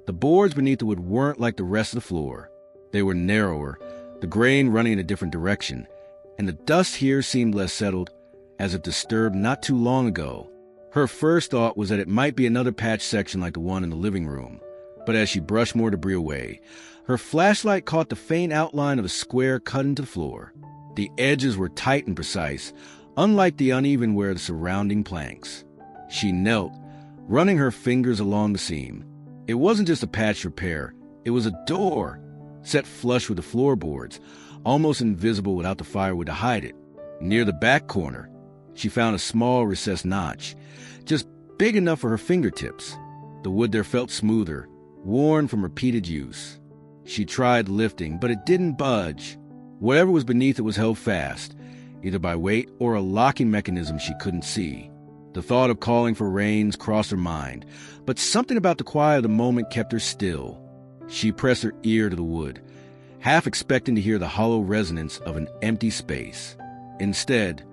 The boards beneath the wood weren't like the rest of the floor. They were narrower, the grain running in a different direction, and the dust here seemed less settled, as if disturbed not too long ago. Her first thought was that it might be another patch section like the one in the living room, but as she brushed more debris away, her flashlight caught the faint outline of a square cut into the floor. The edges were tight and precise, unlike the uneven wear of the surrounding planks. She knelt, running her fingers along the seam. It wasn't just a patch repair, it was a door, set flush with the floorboards, almost invisible without the firewood to hide it. Near the back corner, she found a small recessed notch, just big enough for her fingertips. The wood there felt smoother, worn from repeated use. She tried lifting, but it didn't budge. Whatever was beneath it was held fast, either by weight or a locking mechanism she couldn't see. The thought of calling for Rains crossed her mind, but something about the quiet of the moment kept her still. She pressed her ear to the wood, half expecting to hear the hollow resonance of an empty space. Instead,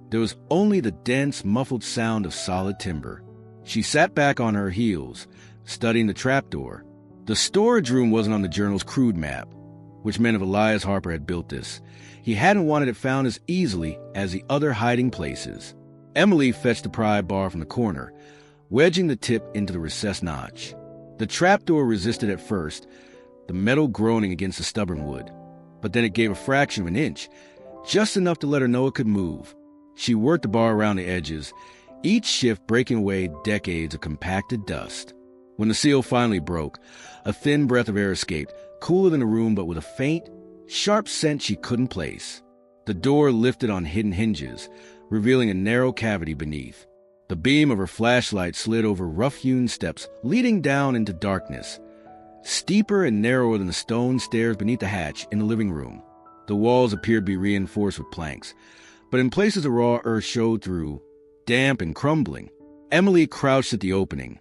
there was only the dense, muffled sound of solid timber. She sat back on her heels, studying the trapdoor. The storage room wasn't on the journal's crude map, which meant if Elias Harper had built this, he hadn't wanted it found as easily as the other hiding places. Emily fetched the pry bar from the corner, wedging the tip into the recessed notch. The trapdoor resisted at first, the metal groaning against the stubborn wood, but then it gave a fraction of an inch, just enough to let her know it could move. She worked the bar around the edges, each shift breaking away decades of compacted dust. When the seal finally broke, a thin breath of air escaped, cooler than the room but with a faint, sharp scent she couldn't place. The door lifted on hidden hinges, revealing a narrow cavity beneath. The beam of her flashlight slid over rough-hewn steps, leading down into darkness, steeper and narrower than the stone stairs beneath the hatch in the living room. The walls appeared to be reinforced with planks, but in places the raw earth showed through, damp and crumbling. Emily crouched at the opening,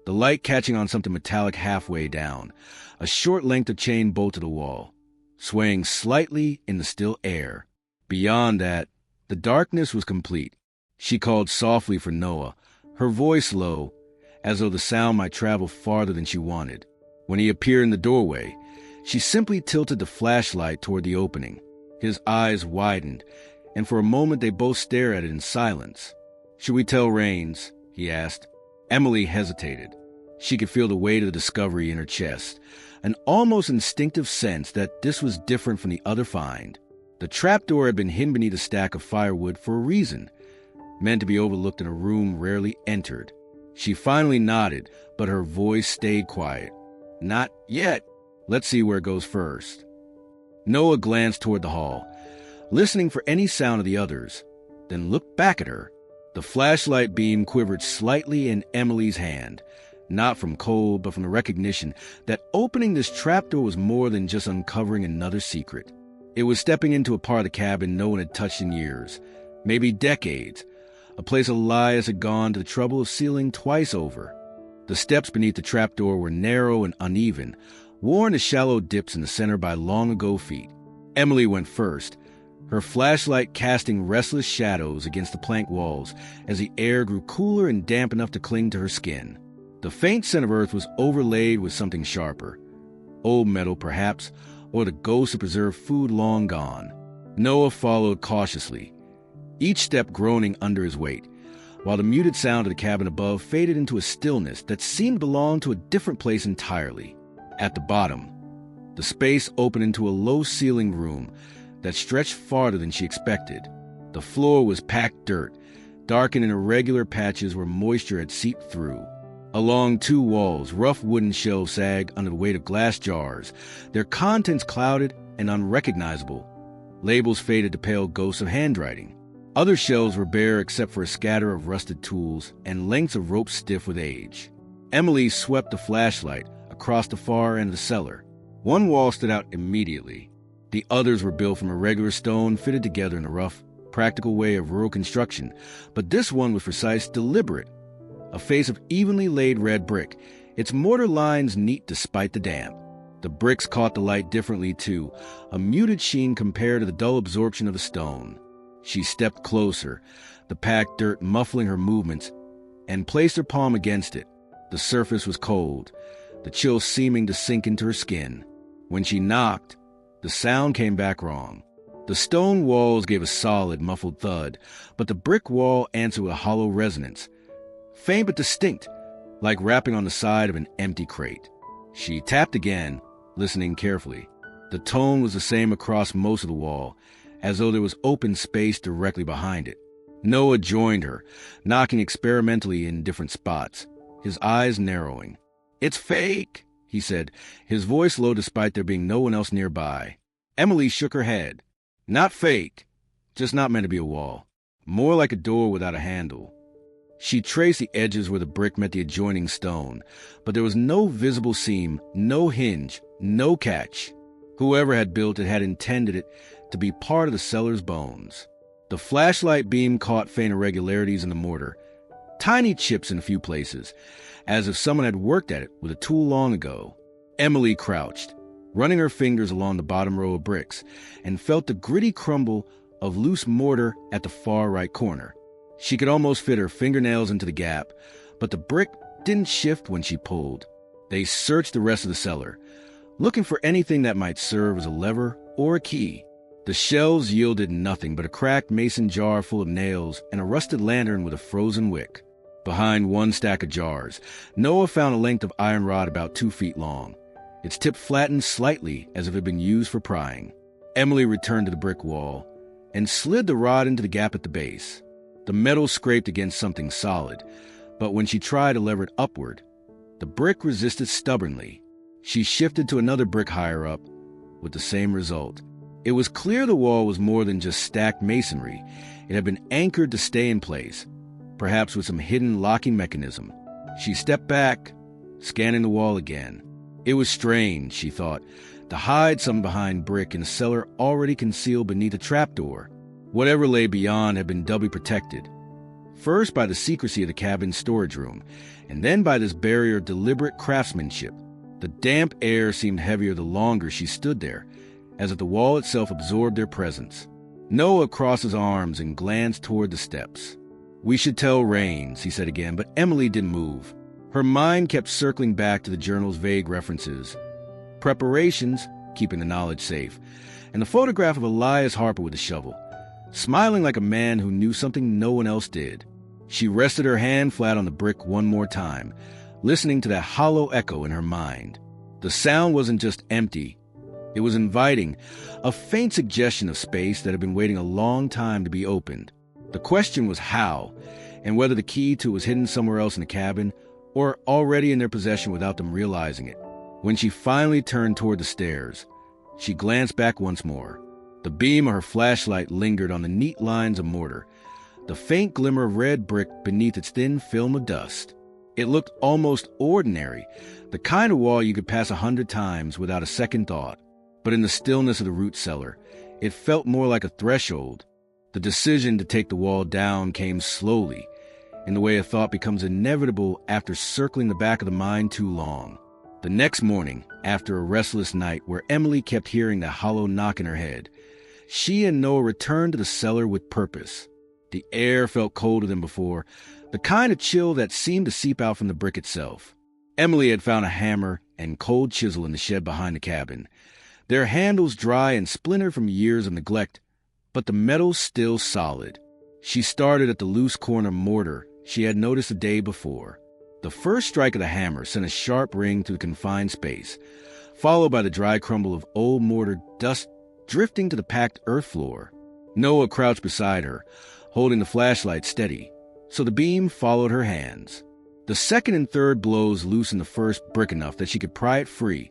the light catching on something metallic halfway down, a short length of chain bolted to the wall, swaying slightly in the still air. Beyond that, the darkness was complete. She called softly for Noah, her voice low, as though the sound might travel farther than she wanted. When he appeared in the doorway, she simply tilted the flashlight toward the opening. His eyes widened, and for a moment they both stared at it in silence. "Should we tell Rains?" he asked. Emily hesitated. She could feel the weight of the discovery in her chest, an almost instinctive sense that this was different from the other find. The trapdoor had been hidden beneath a stack of firewood for a reason, meant to be overlooked in a room rarely entered. She finally nodded, but her voice stayed quiet. "Not yet. Let's see where it goes first." Noah glanced toward the hall, listening for any sound of the others, then looked back at her. The flashlight beam quivered slightly in Emily's hand, not from cold, but from the recognition that opening this trapdoor was more than just uncovering another secret. It was stepping into a part of the cabin no one had touched in years, maybe decades, a place Elias had gone to the trouble of sealing twice over. The steps beneath the trapdoor were narrow and uneven, worn as shallow dips in the center by long-ago feet. Emily went first, her flashlight casting restless shadows against the plank walls as the air grew cooler and damp enough to cling to her skin. The faint scent of earth was overlaid with something sharper, old metal perhaps, or the ghost of preserved food long gone. Noah followed cautiously, each step groaning under his weight, while the muted sound of the cabin above faded into a stillness that seemed to belong to a different place entirely. At the bottom, the space opened into a low-ceilinged room that stretched farther than she expected. The floor was packed dirt, darkened in irregular patches where moisture had seeped through. Along two walls, rough wooden shelves sagged under the weight of glass jars, their contents clouded and unrecognizable. Labels faded to pale ghosts of handwriting. Other shelves were bare except for a scatter of rusted tools and lengths of rope stiff with age. Emily swept a flashlight across the far end of the cellar. One wall stood out immediately. The others were built from irregular stone fitted together in a rough, practical way of rural construction, but this one was precise, deliberate. A face of evenly laid red brick, its mortar lines neat despite the damp. The bricks caught the light differently, too, a muted sheen compared to the dull absorption of the stone. She stepped closer, the packed dirt muffling her movements, and placed her palm against it. The surface was cold, the chill seeming to sink into her skin. When she knocked, the sound came back wrong. The stone walls gave a solid, muffled thud, but the brick wall answered with a hollow resonance, faint but distinct, like rapping on the side of an empty crate. She tapped again, listening carefully. The tone was the same across most of the wall, as though there was open space directly behind it. Noah joined her, knocking experimentally in different spots, his eyes narrowing. "It's fake," he said, his voice low despite there being no one else nearby. Emily shook her head. "Not fake, just not meant to be a wall. More like a door without a handle." She traced the edges where the brick met the adjoining stone, but there was no visible seam, no hinge, no catch. Whoever had built it had intended it to be part of the cellar's bones. The flashlight beam caught faint irregularities in the mortar, tiny chips in a few places, as if someone had worked at it with a tool long ago. Emily crouched, running her fingers along the bottom row of bricks, and felt the gritty crumble of loose mortar at the far right corner. She could almost fit her fingernails into the gap, but the brick didn't shift when she pulled. They searched the rest of the cellar, looking for anything that might serve as a lever or a key. The shelves yielded nothing but a cracked mason jar full of nails and a rusted lantern with a frozen wick. Behind one stack of jars, Noah found a length of iron rod about 2 feet long. Its tip flattened slightly as if it had been used for prying. Emily returned to the brick wall and slid the rod into the gap at the base. The metal scraped against something solid, but when she tried to lever it upward, the brick resisted stubbornly. She shifted to another brick higher up, with the same result. It was clear the wall was more than just stacked masonry. It had been anchored to stay in place, perhaps with some hidden locking mechanism. She stepped back, scanning the wall again. It was strange, she thought, to hide something behind brick in a cellar already concealed beneath a trapdoor. Whatever lay beyond had been doubly protected, first by the secrecy of the cabin's storage room, and then by this barrier of deliberate craftsmanship. The damp air seemed heavier the longer she stood there, as if the wall itself absorbed their presence. Noah crossed his arms and glanced toward the steps. "We should tell Raines," he said again, but Emily didn't move. Her mind kept circling back to the journal's vague references, preparations, keeping the knowledge safe, and the photograph of Elias Harper with a shovel, smiling like a man who knew something no one else did. She rested her hand flat on the brick one more time, listening to that hollow echo in her mind. The sound wasn't just empty. It was inviting, a faint suggestion of space that had been waiting a long time to be opened. The question was how, and whether the key to it was hidden somewhere else in the cabin, or already in their possession without them realizing it. When she finally turned toward the stairs, she glanced back once more. The beam of her flashlight lingered on the neat lines of mortar, the faint glimmer of red brick beneath its thin film of dust. It looked almost ordinary, the kind of wall you could pass 100 times without a second thought. But in the stillness of the root cellar, it felt more like a threshold. The decision to take the wall down came slowly, in the way a thought becomes inevitable after circling the back of the mind too long. The next morning, after a restless night where Emily kept hearing that hollow knock in her head, she and Noah returned to the cellar with purpose. The air felt colder than before, the kind of chill that seemed to seep out from the brick itself. Emily had found a hammer and cold chisel in the shed behind the cabin, their handles dry and splintered from years of neglect, but the metal still solid. She started at the loose corner mortar she had noticed the day before. The first strike of the hammer sent a sharp ring through the confined space, followed by the dry crumble of old mortar dust drifting to the packed earth floor. Noah crouched beside her, holding the flashlight steady. so the beam followed her hands. The second and third blows loosened the first brick enough that she could pry it free,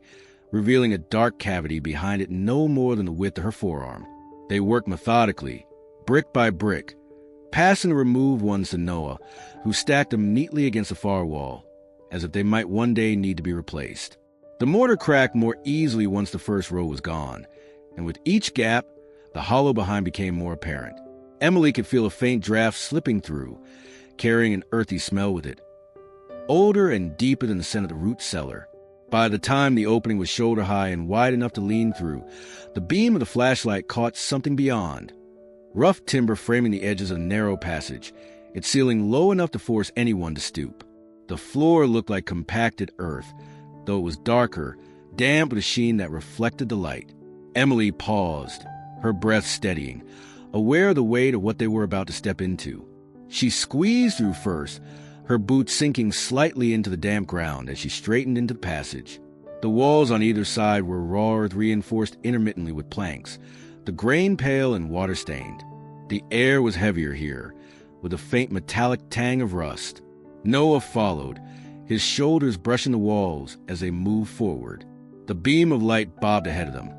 revealing a dark cavity behind it no more than the width of her forearm. They worked methodically, brick by brick, passing the removed ones to Noah, who stacked them neatly against the far wall, as if they might one day need to be replaced. The mortar cracked more easily once the first row was gone, and with each gap, the hollow behind became more apparent. Emily could feel a faint draft slipping through, carrying an earthy smell with it, older and deeper than the scent of the root cellar. By the time the opening was shoulder-high and wide enough to lean through, the beam of the flashlight caught something beyond. Rough timber framing the edges of a narrow passage, its ceiling low enough to force anyone to stoop. The floor looked like compacted earth, though it was darker, damp with a sheen that reflected the light. Emily paused, her breath steadying, aware of the weight of what they were about to step into. She squeezed through first, her boots sinking slightly into the damp ground as she straightened into the passage. The walls on either side were raw earth reinforced intermittently with planks, the grain pale and water-stained. The air was heavier here, with a faint metallic tang of rust. Noah followed, his shoulders brushing the walls as they moved forward. The beam of light bobbed ahead of them,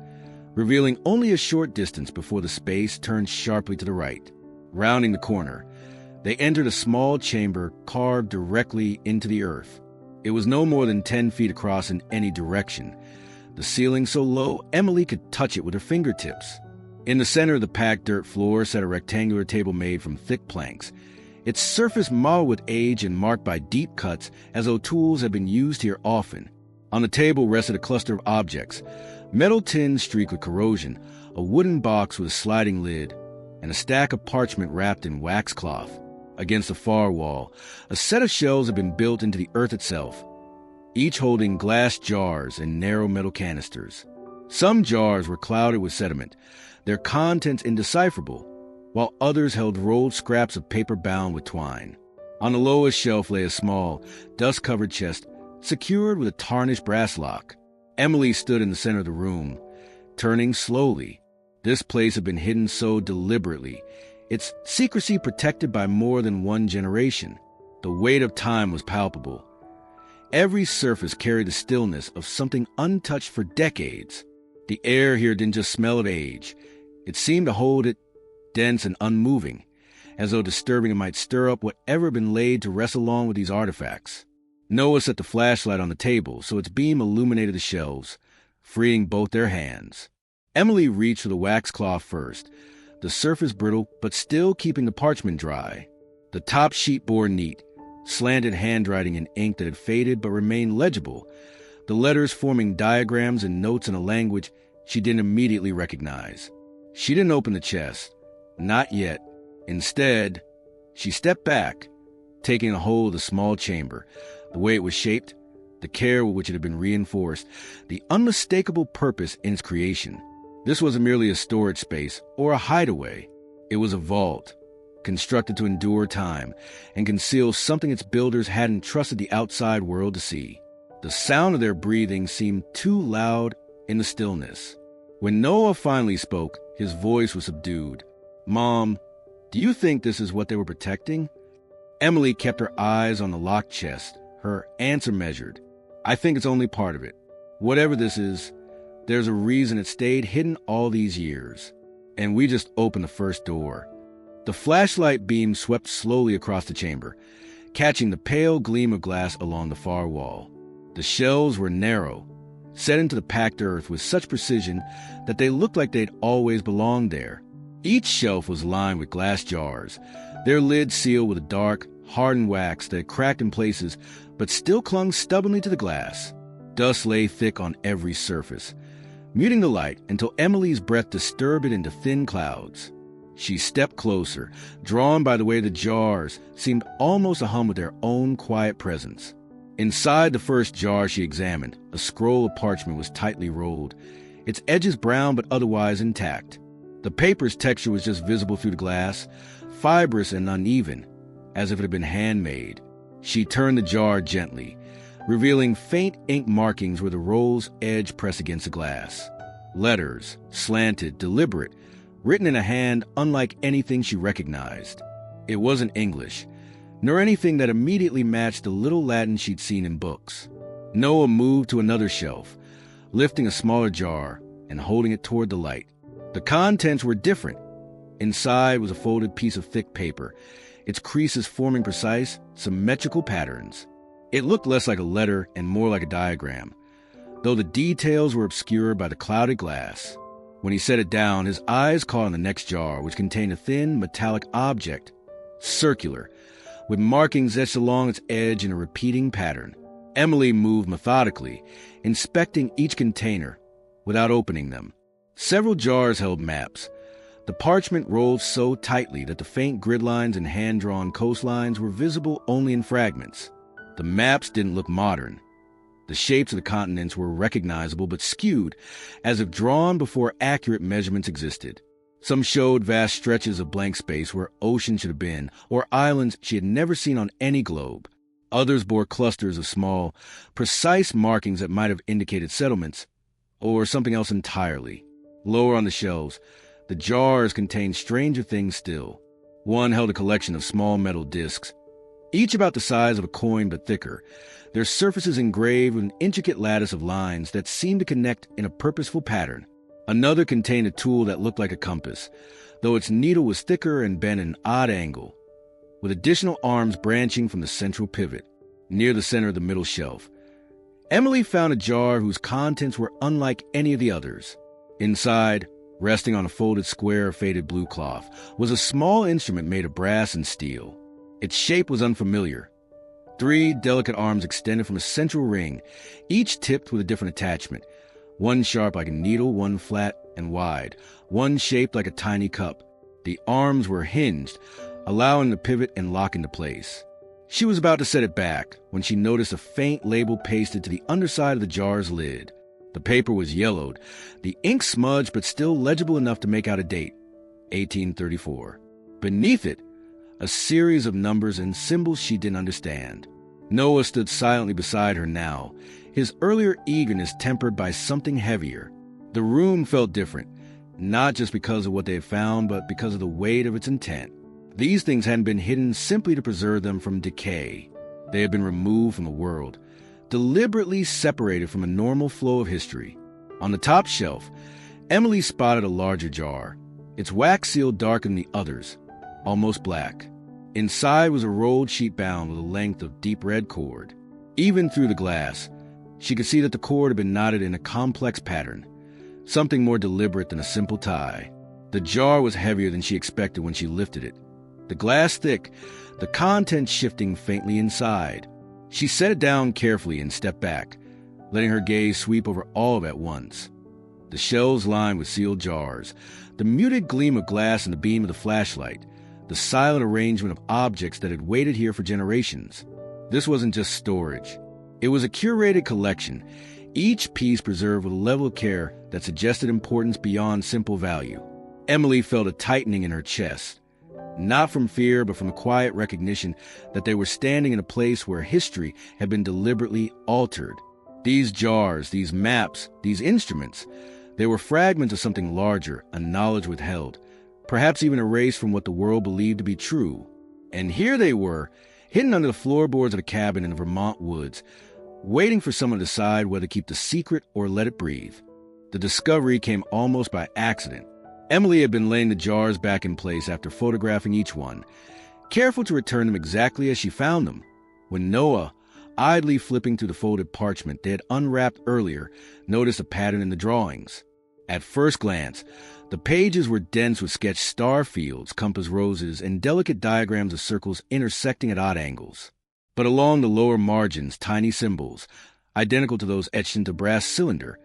revealing only a short distance before the space turned sharply to the right. Rounding the corner, they entered a small chamber carved directly into the earth. It was no more than 10 feet across in any direction, the ceiling so low Emily could touch it with her fingertips. In the center of the packed dirt floor sat a rectangular table made from thick planks, its surface marred with age and marked by deep cuts as though tools had been used here often. On the table rested a cluster of objects, metal tins streaked with corrosion, a wooden box with a sliding lid, and a stack of parchment wrapped in wax cloth. Against the far wall, a set of shelves had been built into the earth itself, each holding glass jars and narrow metal canisters. Some jars were clouded with sediment, their contents indecipherable, while others held rolled scraps of paper bound with twine. On the lowest shelf lay a small, dust-covered chest, secured with a tarnished brass lock. Emily stood in the center of the room, turning slowly. This place had been hidden so deliberately, its secrecy protected by more than one generation. The weight of time was palpable. Every surface carried the stillness of something untouched for decades. The air here didn't just smell of age. It seemed to hold it dense and unmoving, as though disturbing it might stir up whatever had been laid to rest along with these artifacts. Noah set the flashlight on the table so its beam illuminated the shelves, freeing both their hands. Emily reached for the wax cloth first, the surface brittle but still keeping the parchment dry. The top sheet bore neat, slanted handwriting in ink that had faded but remained legible, the letters forming diagrams and notes in a language she didn't immediately recognize. She didn't open the chest. Not yet. Instead, she stepped back, taking a hold of the small chamber, the way it was shaped, the care with which it had been reinforced, the unmistakable purpose in its creation. This wasn't merely a storage space or a hideaway. It was a vault, constructed to endure time and conceal something its builders hadn't trusted the outside world to see. The sound of their breathing seemed too loud in the stillness. When Noah finally spoke, his voice was subdued. "Mom, do you think this is what they were protecting?" Emily kept her eyes on the locked chest, her answer measured. "I think it's only part of it. Whatever this is, there's a reason it stayed hidden all these years. And we just opened the first door." The flashlight beam swept slowly across the chamber, catching the pale gleam of glass along the far wall. The shelves were narrow, set into the packed earth with such precision that they looked like they'd always belonged there. Each shelf was lined with glass jars, their lids sealed with a dark, hardened wax that had cracked in places but still clung stubbornly to the glass. Dust lay thick on every surface, muting the light until Emily's breath disturbed it into thin clouds. She stepped closer, drawn by the way the jars seemed almost to hum with their own quiet presence. Inside the first jar she examined, a scroll of parchment was tightly rolled, its edges brown but otherwise intact. The paper's texture was just visible through the glass, fibrous and uneven, as if it had been handmade. She turned the jar gently, revealing faint ink markings where the roll's edge pressed against the glass. Letters, slanted, deliberate, written in a hand unlike anything she recognized. It wasn't English, nor anything that immediately matched the little Latin she'd seen in books. Noah moved to another shelf, lifting a smaller jar and holding it toward the light. The contents were different. Inside was a folded piece of thick paper, its creases forming precise, symmetrical patterns. It looked less like a letter and more like a diagram, though the details were obscured by the clouded glass. When he set it down, his eyes caught on the next jar, which contained a thin, metallic object, circular, with markings etched along its edge in a repeating pattern. Emily moved methodically, inspecting each container without opening them. Several jars held maps. The parchment rolled so tightly that the faint grid lines and hand-drawn coastlines were visible only in fragments. The maps didn't look modern. The shapes of the continents were recognizable but skewed, as if drawn before accurate measurements existed. Some showed vast stretches of blank space where ocean should have been, or islands she had never seen on any globe. Others bore clusters of small, precise markings that might have indicated settlements, or something else entirely. Lower on the shelves, the jars contained stranger things still. One held a collection of small metal discs, each about the size of a coin but thicker, their surfaces engraved with an intricate lattice of lines that seemed to connect in a purposeful pattern. Another contained a tool that looked like a compass, though its needle was thicker and bent at an odd angle, with additional arms branching from the central pivot, near the center of the middle shelf. Emily found a jar whose contents were unlike any of the others. Inside, resting on a folded square of faded blue cloth, was a small instrument made of brass and steel. Its shape was unfamiliar. 3 delicate arms extended from a central ring, each tipped with a different attachment. One sharp like a needle, one flat and wide, one shaped like a tiny cup. The arms were hinged, allowing the pivot and lock into place. She was about to set it back when she noticed a faint label pasted to the underside of the jar's lid. The paper was yellowed, the ink smudged but still legible enough to make out a date, 1834. Beneath it, a series of numbers and symbols she didn't understand. Noah stood silently beside her now, his earlier eagerness tempered by something heavier. The room felt different, not just because of what they had found, but because of the weight of its intent. These things hadn't been hidden simply to preserve them from decay. They had been removed from the world, deliberately separated from a normal flow of history. On the top shelf, Emily spotted a larger jar, its wax seal darker than the others, almost black. Inside was a rolled sheet bound with a length of deep red cord. Even through the glass, she could see that the cord had been knotted in a complex pattern, something more deliberate than a simple tie. The jar was heavier than she expected when she lifted it. The glass thick, the contents shifting faintly inside. She set it down carefully and stepped back, letting her gaze sweep over all of it at once. The shelves lined with sealed jars, the muted gleam of glass in the beam of the flashlight, the silent arrangement of objects that had waited here for generations. This wasn't just storage. It was a curated collection, each piece preserved with a level of care that suggested importance beyond simple value. Emily felt a tightening in her chest, not from fear, but from the quiet recognition that they were standing in a place where history had been deliberately altered. These jars, these maps, these instruments, they were fragments of something larger, a knowledge withheld, perhaps even erased from what the world believed to be true. And here they were, hidden under the floorboards of a cabin in the Vermont woods, waiting for someone to decide whether to keep the secret or let it breathe. The discovery came almost by accident. Emily had been laying the jars back in place after photographing each one, careful to return them exactly as she found them, when Noah, idly flipping through the folded parchment they had unwrapped earlier, noticed a pattern in the drawings. At first glance, the pages were dense with sketched star fields, compass roses, and delicate diagrams of circles intersecting at odd angles. But along the lower margins, tiny symbols, identical to those etched into a brass cylinder,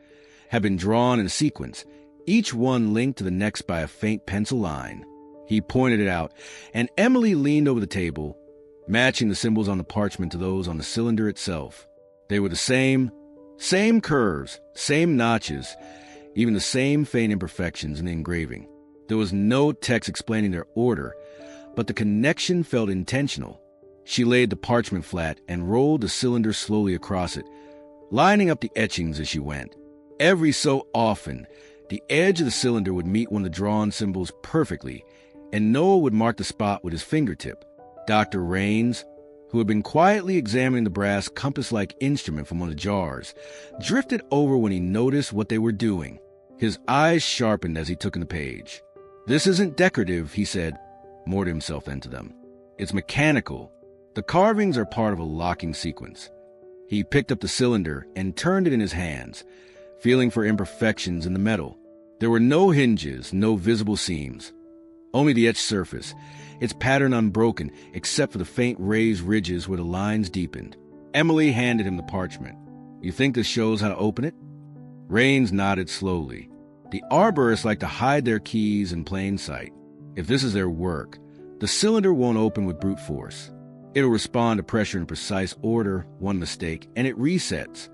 had been drawn in a sequence, each one linked to the next by a faint pencil line. He pointed it out, and Emily leaned over the table, matching the symbols on the parchment to those on the cylinder itself. They were the same curves, same notches, even the same faint imperfections in the engraving. There was no text explaining their order, but the connection felt intentional. She laid the parchment flat and rolled the cylinder slowly across it, lining up the etchings as she went. Every so often, the edge of the cylinder would meet one of the drawn symbols perfectly, and Noah would mark the spot with his fingertip. Dr. Raines, who had been quietly examining the brass compass-like instrument from one of the jars, drifted over when he noticed what they were doing. His eyes sharpened as he took in the page. "This isn't decorative," he said, more to himself than to them. "It's mechanical. The carvings are part of a locking sequence." He picked up the cylinder and turned it in his hands, feeling for imperfections in the metal. There were no hinges, no visible seams. Only the etched surface, its pattern unbroken except for the faint raised ridges where the lines deepened. Emily handed him the parchment. "You think this shows how to open it?" Raines nodded slowly. The Arborists like to hide their keys in plain sight. If this is their work, the cylinder won't open with brute force. It'll respond to pressure in precise order, one mistake, and it resets.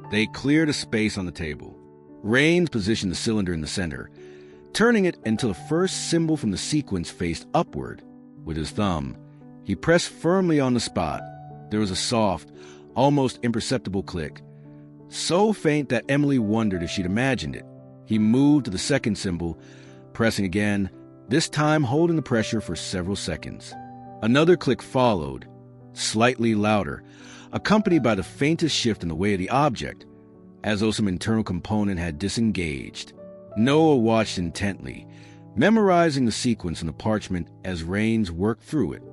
They cleared a space on the table. Raines positioned the cylinder in the center, turning it until the first symbol from the sequence faced upward. With his thumb, he pressed firmly on the spot. There was a soft, almost imperceptible click, so faint that Emily wondered if she'd imagined it. He moved to the second symbol, pressing again, this time holding the pressure for several seconds. Another click followed, slightly louder, accompanied by the faintest shift in the weight of the object, as though some internal component had disengaged. Noah watched intently, memorizing the sequence on the parchment as Raines worked through it.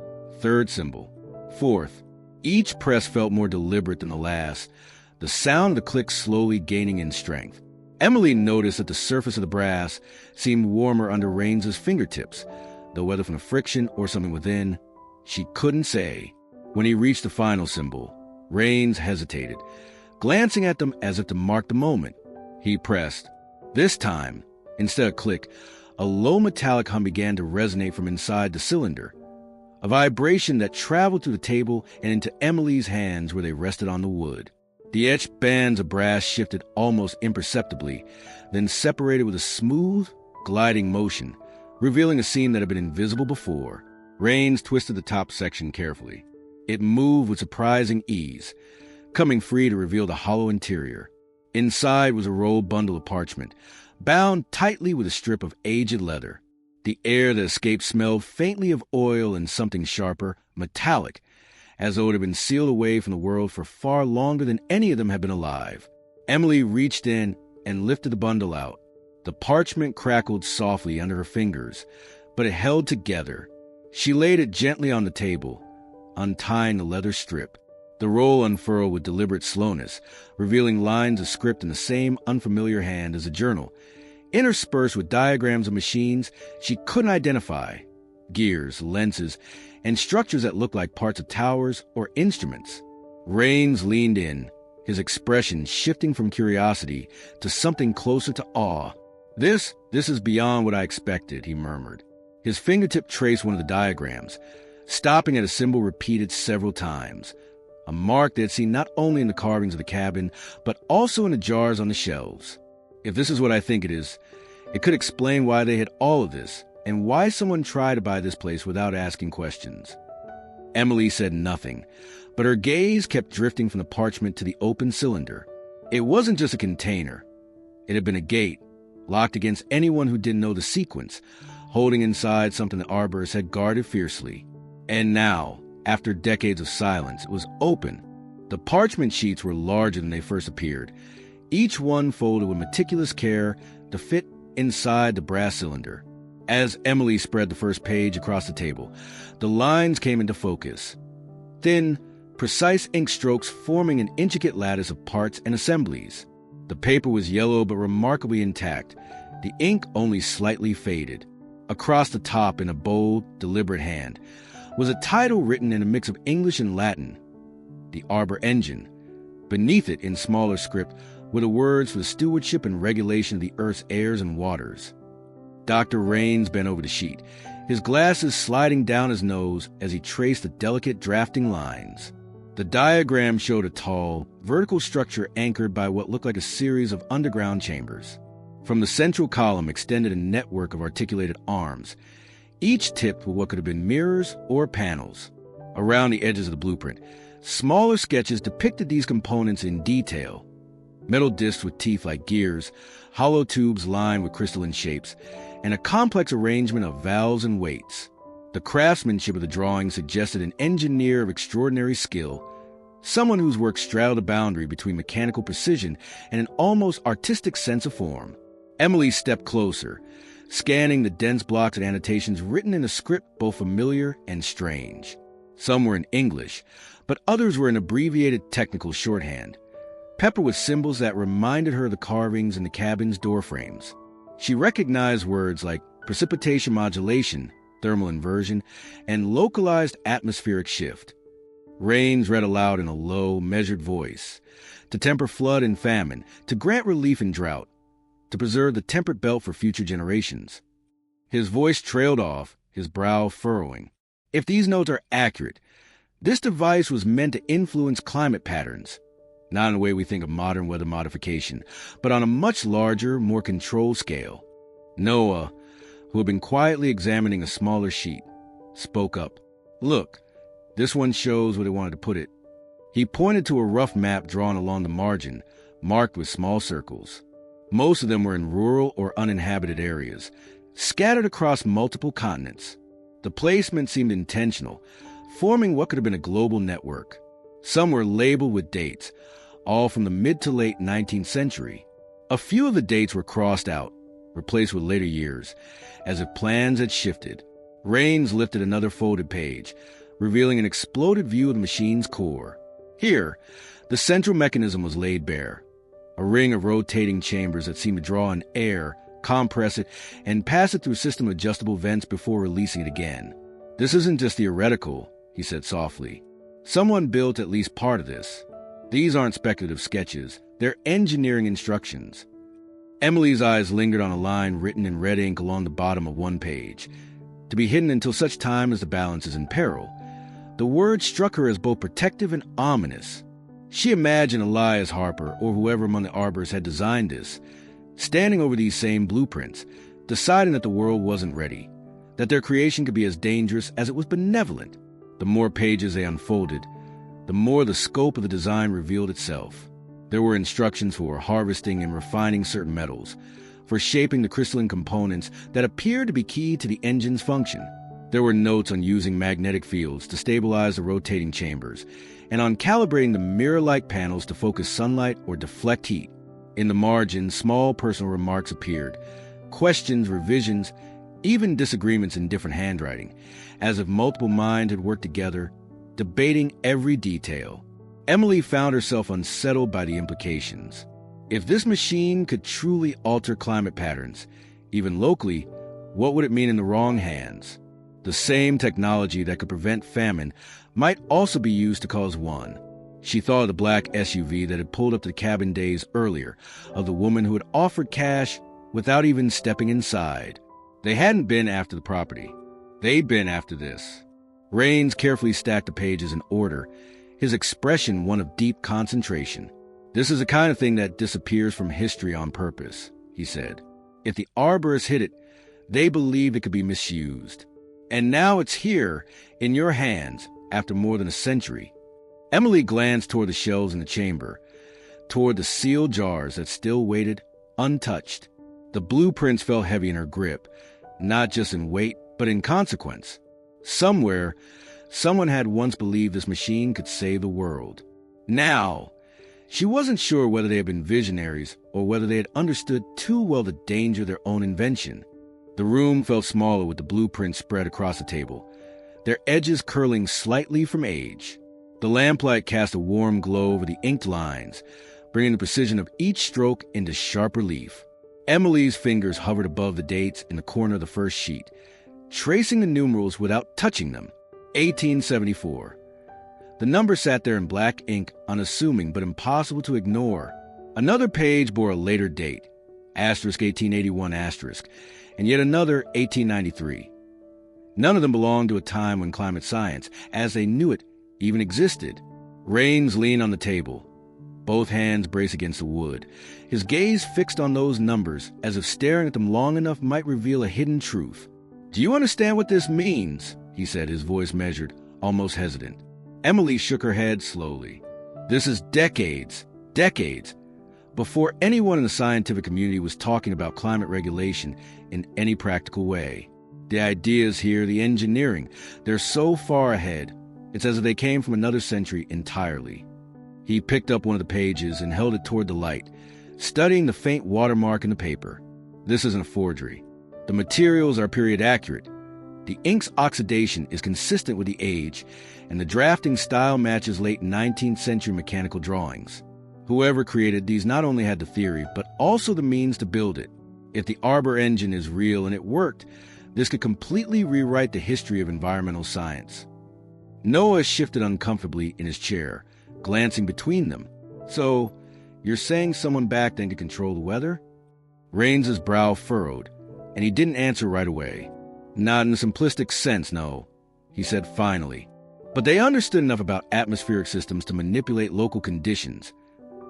Third symbol. Fourth. Each press felt more deliberate than the last, the sound of the click slowly gaining in strength. Emily noticed that the surface of the brass seemed warmer under Raines's fingertips, though whether from the friction or something within, she couldn't say. When he reached the final symbol, Raines hesitated, glancing at them as if to mark the moment. He pressed. This time, instead of click, a low metallic hum began to resonate from inside the cylinder, a vibration that traveled through the table and into Emily's hands where they rested on the wood. The etched bands of brass shifted almost imperceptibly, then separated with a smooth, gliding motion, revealing a seam that had been invisible before. Raines twisted the top section carefully. It moved with surprising ease, coming free to reveal the hollow interior. Inside was a rolled bundle of parchment, bound tightly with a strip of aged leather. The air that escaped smelled faintly of oil and something sharper, metallic, as though it had been sealed away from the world for far longer than any of them had been alive. Emily reached in and lifted the bundle out. The parchment crackled softly under her fingers, but it held together. She laid it gently on the table, untying the leather strip. The roll unfurled with deliberate slowness, revealing lines of script in the same unfamiliar hand as a journal, interspersed with diagrams of machines she couldn't identify, gears, lenses, and structures that looked like parts of towers or instruments. Raines leaned in, his expression shifting from curiosity to something closer to awe. This is beyond what I expected," he murmured. His fingertip traced one of the diagrams, stopping at a symbol repeated several times, a mark they had seen not only in the carvings of the cabin, but also in the jars on the shelves. "If this is what I think it is, it could explain why they had all of this, and why someone tried to buy this place without asking questions." Emily said nothing, but her gaze kept drifting from the parchment to the open cylinder. It wasn't just a container. It had been a gate, locked against anyone who didn't know the sequence, holding inside something the Arborists had guarded fiercely. And now, after decades of silence, it was open. The parchment sheets were larger than they first appeared, each one folded with meticulous care to fit inside the brass cylinder. As Emily spread the first page across the table, the lines came into focus. Thin, precise ink strokes forming an intricate lattice of parts and assemblies. The paper was yellow but remarkably intact, the ink only slightly faded. Across the top, in a bold, deliberate hand, was a title written in a mix of English and Latin, "The Arbor Engine." Beneath it, in smaller script, were the words for the stewardship and regulation of the Earth's airs and waters. Dr. Raines bent over the sheet, his glasses sliding down his nose as he traced the delicate drafting lines. The diagram showed a tall, vertical structure anchored by what looked like a series of underground chambers. From the central column extended a network of articulated arms, each tipped with what could have been mirrors or panels. Around the edges of the blueprint, smaller sketches depicted these components in detail. Metal discs with teeth like gears, hollow tubes lined with crystalline shapes, and a complex arrangement of valves and weights. The craftsmanship of the drawing suggested an engineer of extraordinary skill, someone whose work straddled a boundary between mechanical precision and an almost artistic sense of form. Emily stepped closer, scanning the dense blocks and annotations written in a script both familiar and strange. Some were in English, but others were in abbreviated technical shorthand, peppered with symbols that reminded her of the carvings in the cabin's doorframes. She recognized words like precipitation modulation, thermal inversion, and localized atmospheric shift. Rains read aloud in a low, measured voice, to temper flood and famine, to grant relief in drought, to preserve the temperate belt for future generations. His voice trailed off, his brow furrowing. If these notes are accurate, this device was meant to influence climate patterns, not in the way we think of modern weather modification, but on a much larger, more controlled scale. Noah, who had been quietly examining a smaller sheet, spoke up. "Look, this one shows where they wanted to put it." He pointed to a rough map drawn along the margin, marked with small circles. Most of them were in rural or uninhabited areas, scattered across multiple continents. The placement seemed intentional, forming what could have been a global network. Some were labeled with dates, all from the mid to late 19th century. A few of the dates were crossed out, replaced with later years, as if plans had shifted. Rains lifted another folded page, revealing an exploded view of the machine's core. Here, the central mechanism was laid bare, a ring of rotating chambers that seemed to draw in air, compress it, and pass it through a system of adjustable vents before releasing it again. "This isn't just theoretical," he said softly. "Someone built at least part of this. These aren't speculative sketches, they're engineering instructions." Emily's eyes lingered on a line written in red ink along the bottom of one page, to be hidden until such time as the balance is in peril. The word struck her as both protective and ominous. She imagined Elias Harper, or whoever among the Arborists had designed this, standing over these same blueprints, deciding that the world wasn't ready, that their creation could be as dangerous as it was benevolent. The more pages they unfolded, the more the scope of the design revealed itself. There were instructions for harvesting and refining certain metals, for shaping the crystalline components that appeared to be key to the engine's function. There were notes on using magnetic fields to stabilize the rotating chambers, and on calibrating the mirror-like panels to focus sunlight or deflect heat. In the margins, small personal remarks appeared, questions, revisions, even disagreements in different handwriting, as if multiple minds had worked together, debating every detail. Emily found herself unsettled by the implications. If this machine could truly alter climate patterns, even locally, what would it mean in the wrong hands? The same technology that could prevent famine might also be used to cause one. She thought of the black SUV that had pulled up to the cabin days earlier, of the woman who had offered cash without even stepping inside. They hadn't been after the property. They'd been after this. Rains carefully stacked the pages in order, his expression one of deep concentration. "This is the kind of thing that disappears from history on purpose," he said. "If the Arborists hid it, they believed it could be misused. And now it's here, in your hands, after more than a century." Emily glanced toward the shelves in the chamber, toward the sealed jars that still waited, untouched. The blueprints felt heavy in her grip, not just in weight, but in consequence. Somewhere, someone had once believed this machine could save the world. Now, she wasn't sure whether they had been visionaries or whether they had understood too well the danger of their own invention. The room felt smaller with the blueprints spread across the table, their edges curling slightly from age. The lamplight cast a warm glow over the inked lines, bringing the precision of each stroke into sharp relief. Emily's fingers hovered above the dates in the corner of the first sheet, tracing the numerals without touching them. 1874. The number sat there in black ink, unassuming but impossible to ignore. Another page bore a later date, asterisk 1881 asterisk, and yet another 1893. None of them belonged to a time when climate science, as they knew it, even existed. Rains leaned on the table, both hands braced against the wood, his gaze fixed on those numbers as if staring at them long enough might reveal a hidden truth. "Do you understand what this means?" he said, his voice measured, almost hesitant. Emily shook her head slowly. "This is decades, before anyone in the scientific community was talking about climate regulation in any practical way. The ideas here, the engineering, they're so far ahead. It's as if they came from another century entirely. He picked up one of the pages and held it toward the light, studying the faint watermark in the paper. This isn't a forgery. The materials are period accurate. The ink's oxidation is consistent with the age, and the drafting style matches late 19th century mechanical drawings. Whoever created these not only had the theory, but also the means to build it. If the Arbor engine is real and it worked, this could completely rewrite the history of environmental science. Noah shifted uncomfortably in his chair, glancing between them. So, you're saying someone back then could control the weather? Raines's brow furrowed, and he didn't answer right away. Not in a simplistic sense, no, he said finally. But they understood enough about atmospheric systems to manipulate local conditions,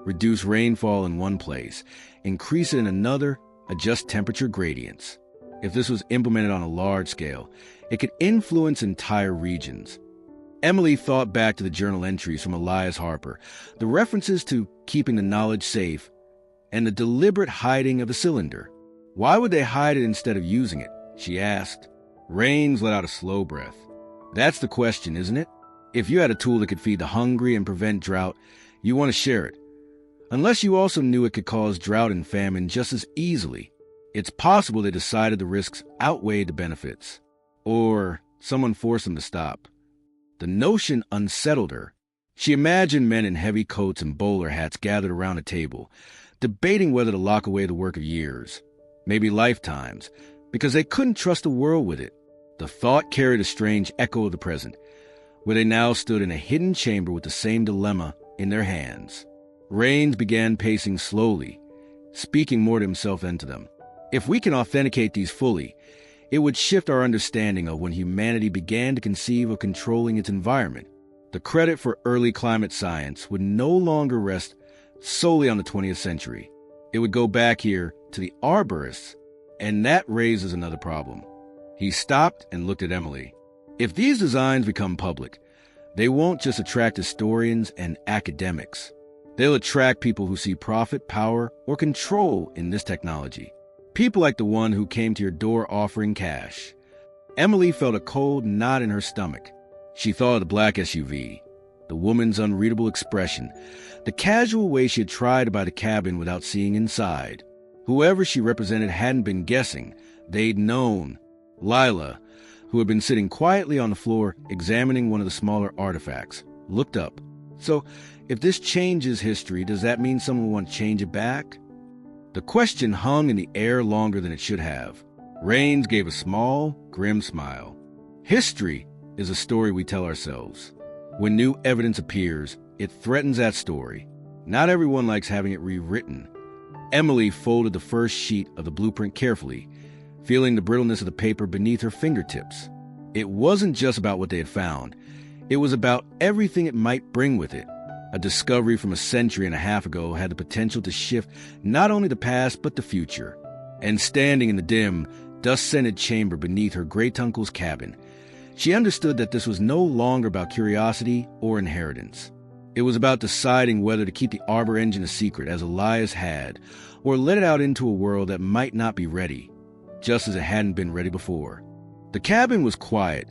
reduce rainfall in one place, increase it in another, adjust temperature gradients. If this was implemented on a large scale, it could influence entire regions. Emily thought back to the journal entries from Elias Harper, the references to keeping the knowledge safe, and the deliberate hiding of the cylinder. Why would they hide it instead of using it? She asked. Raines let out a slow breath. That's the question, isn't it? If you had a tool that could feed the hungry and prevent drought, you want to share it. Unless you also knew it could cause drought and famine just as easily. It's possible they decided the risks outweighed the benefits. Or someone forced them to stop. The notion unsettled her. She imagined men in heavy coats and bowler hats gathered around a table, debating whether to lock away the work of years, maybe lifetimes, because they couldn't trust the world with it. The thought carried a strange echo of the present, where they now stood in a hidden chamber with the same dilemma in their hands. Raines began pacing slowly, speaking more to himself than to them. If we can authenticate these fully, it would shift our understanding of when humanity began to conceive of controlling its environment. The credit for early climate science would no longer rest solely on the 20th century. It would go back here to the Arborists, and that raises another problem. He stopped and looked at Emily. If these designs become public, they won't just attract historians and academics. They'll attract people who see profit, power, or control in this technology. People like the one who came to your door offering cash. Emily felt a cold knot in her stomach. She thought of the black SUV, the woman's unreadable expression, the casual way she had tried to buy the cabin without seeing inside. Whoever she represented hadn't been guessing. They'd known. Lila, who had been sitting quietly on the floor examining one of the smaller artifacts, looked up. So, if this changes history, does that mean someone will want to change it back? The question hung in the air longer than it should have. Raines gave a small, grim smile. History is a story we tell ourselves. When new evidence appears, it threatens that story. Not everyone likes having it rewritten. Emily folded the first sheet of the blueprint carefully, feeling the brittleness of the paper beneath her fingertips. It wasn't just about what they had found. It was about everything it might bring with it. A discovery from a century and a half ago had the potential to shift not only the past but the future. And standing in the dim, dust-scented chamber beneath her great-uncle's cabin, she understood that this was no longer about curiosity or inheritance. It was about deciding whether to keep the Arbor engine a secret, as Elias had, or let it out into a world that might not be ready, just as it hadn't been ready before. The cabin was quiet,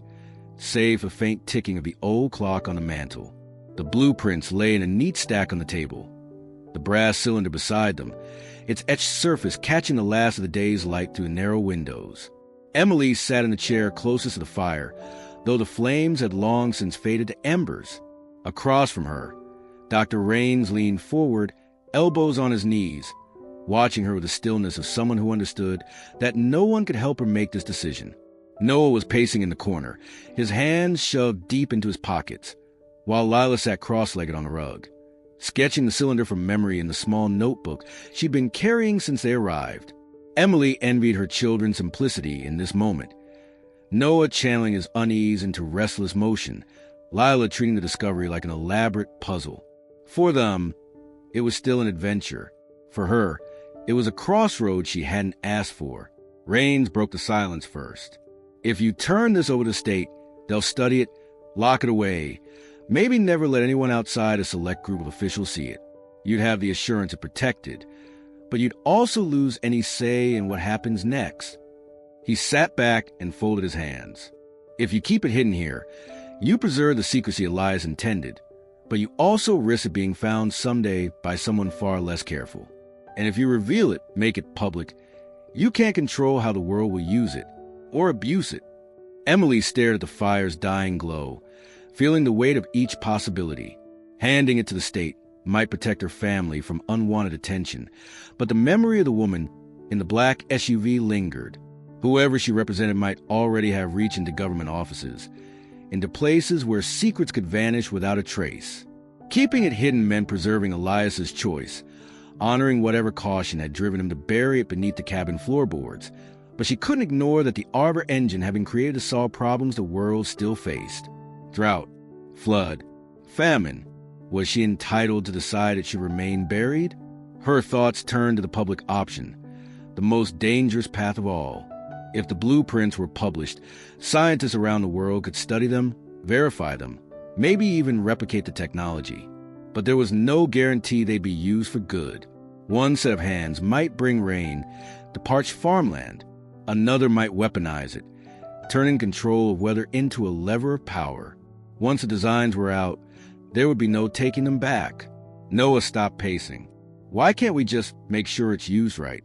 save for faint ticking of the old clock on the mantel. The blueprints lay in a neat stack on the table, the brass cylinder beside them, its etched surface catching the last of the day's light through the narrow windows. Emily sat in the chair closest to the fire, though the flames had long since faded to embers. Across from her, Dr. Raines leaned forward, elbows on his knees, watching her with the stillness of someone who understood that no one could help her make this decision. Noah was pacing in the corner, his hands shoved deep into his pockets, while Lila sat cross-legged on the rug, sketching the cylinder from memory in the small notebook she'd been carrying since they arrived. Emily envied her children's simplicity in this moment. Noah channeling his unease into restless motion, Lila treating the discovery like an elaborate puzzle. For them, it was still an adventure. For her, it was a crossroad she hadn't asked for. Raines broke the silence first. If you turn this over to state, they'll study it, lock it away, maybe never let anyone outside a select group of officials see it. You'd have the assurance of protected, but you'd also lose any say in what happens next. He sat back and folded his hands. If you keep it hidden here, you preserve the secrecy Elias intended, but you also risk it being found someday by someone far less careful. And if you reveal it, make it public, you can't control how the world will use it or abuse it. Emily stared at the fire's dying glow, feeling the weight of each possibility. Handing it to the state might protect her family from unwanted attention, but the memory of the woman in the black SUV lingered. Whoever she represented might already have reached into government offices, into places where secrets could vanish without a trace. Keeping it hidden meant preserving Elias's choice, honoring whatever caution had driven him to bury it beneath the cabin floorboards. But she couldn't ignore that the Arbor engine had been created to solve problems the world still faced. Drought, flood, famine. Was she entitled to decide it should remain buried? Her thoughts turned to the public option, the most dangerous path of all. If the blueprints were published, scientists around the world could study them, verify them, maybe even replicate the technology. But there was no guarantee they'd be used for good. One set of hands might bring rain to parched farmland. Another might weaponize it, turning control of weather into a lever of power. Once the designs were out, there would be no taking them back. Noah stopped pacing. Why can't we just make sure it's used right?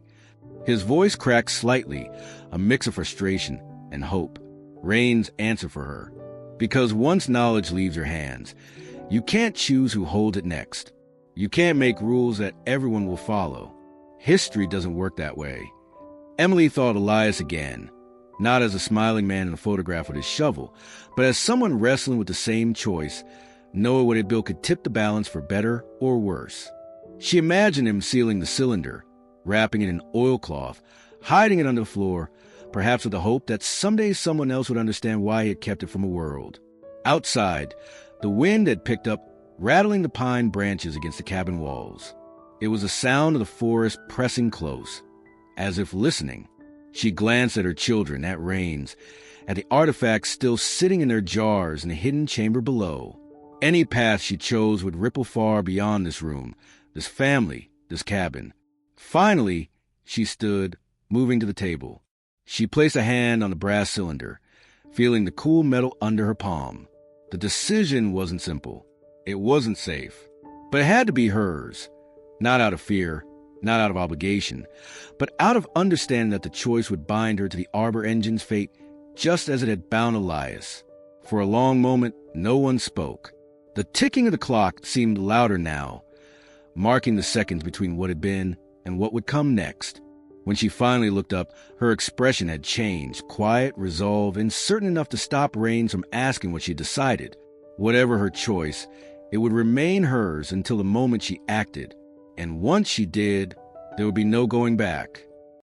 His voice cracked slightly, a mix of frustration and hope. Rain's answer for her. Because once knowledge leaves your hands, you can't choose who holds it next. You can't make rules that everyone will follow. History doesn't work that way. Emily thought Elias again, not as a smiling man in a photograph with his shovel, but as someone wrestling with the same choice, knowing what a bill could tip the balance for better or worse. She imagined him sealing the cylinder, wrapping it in oilcloth, hiding it under the floor, perhaps with the hope that someday someone else would understand why he had kept it from the world. Outside, the wind had picked up, rattling the pine branches against the cabin walls. It was the sound of the forest pressing close, as if listening. She glanced at her children, at Rains, at the artifacts still sitting in their jars in the hidden chamber below. Any path she chose would ripple far beyond this room, this family, this cabin. Finally, she stood, moving to the table. She placed a hand on the brass cylinder, feeling the cool metal under her palm. The decision wasn't simple. It wasn't safe. But it had to be hers. Not out of fear, not out of obligation, but out of understanding that the choice would bind her to the Arbor engine's fate just as it had bound Elias. For a long moment, no one spoke. The ticking of the clock seemed louder now, marking the seconds between what had been and what would come next. When she finally looked up, her expression had changed, quiet, resolved, and certain enough to stop Rains from asking what she decided. Whatever her choice, it would remain hers until the moment she acted. And once she did, there would be no going back.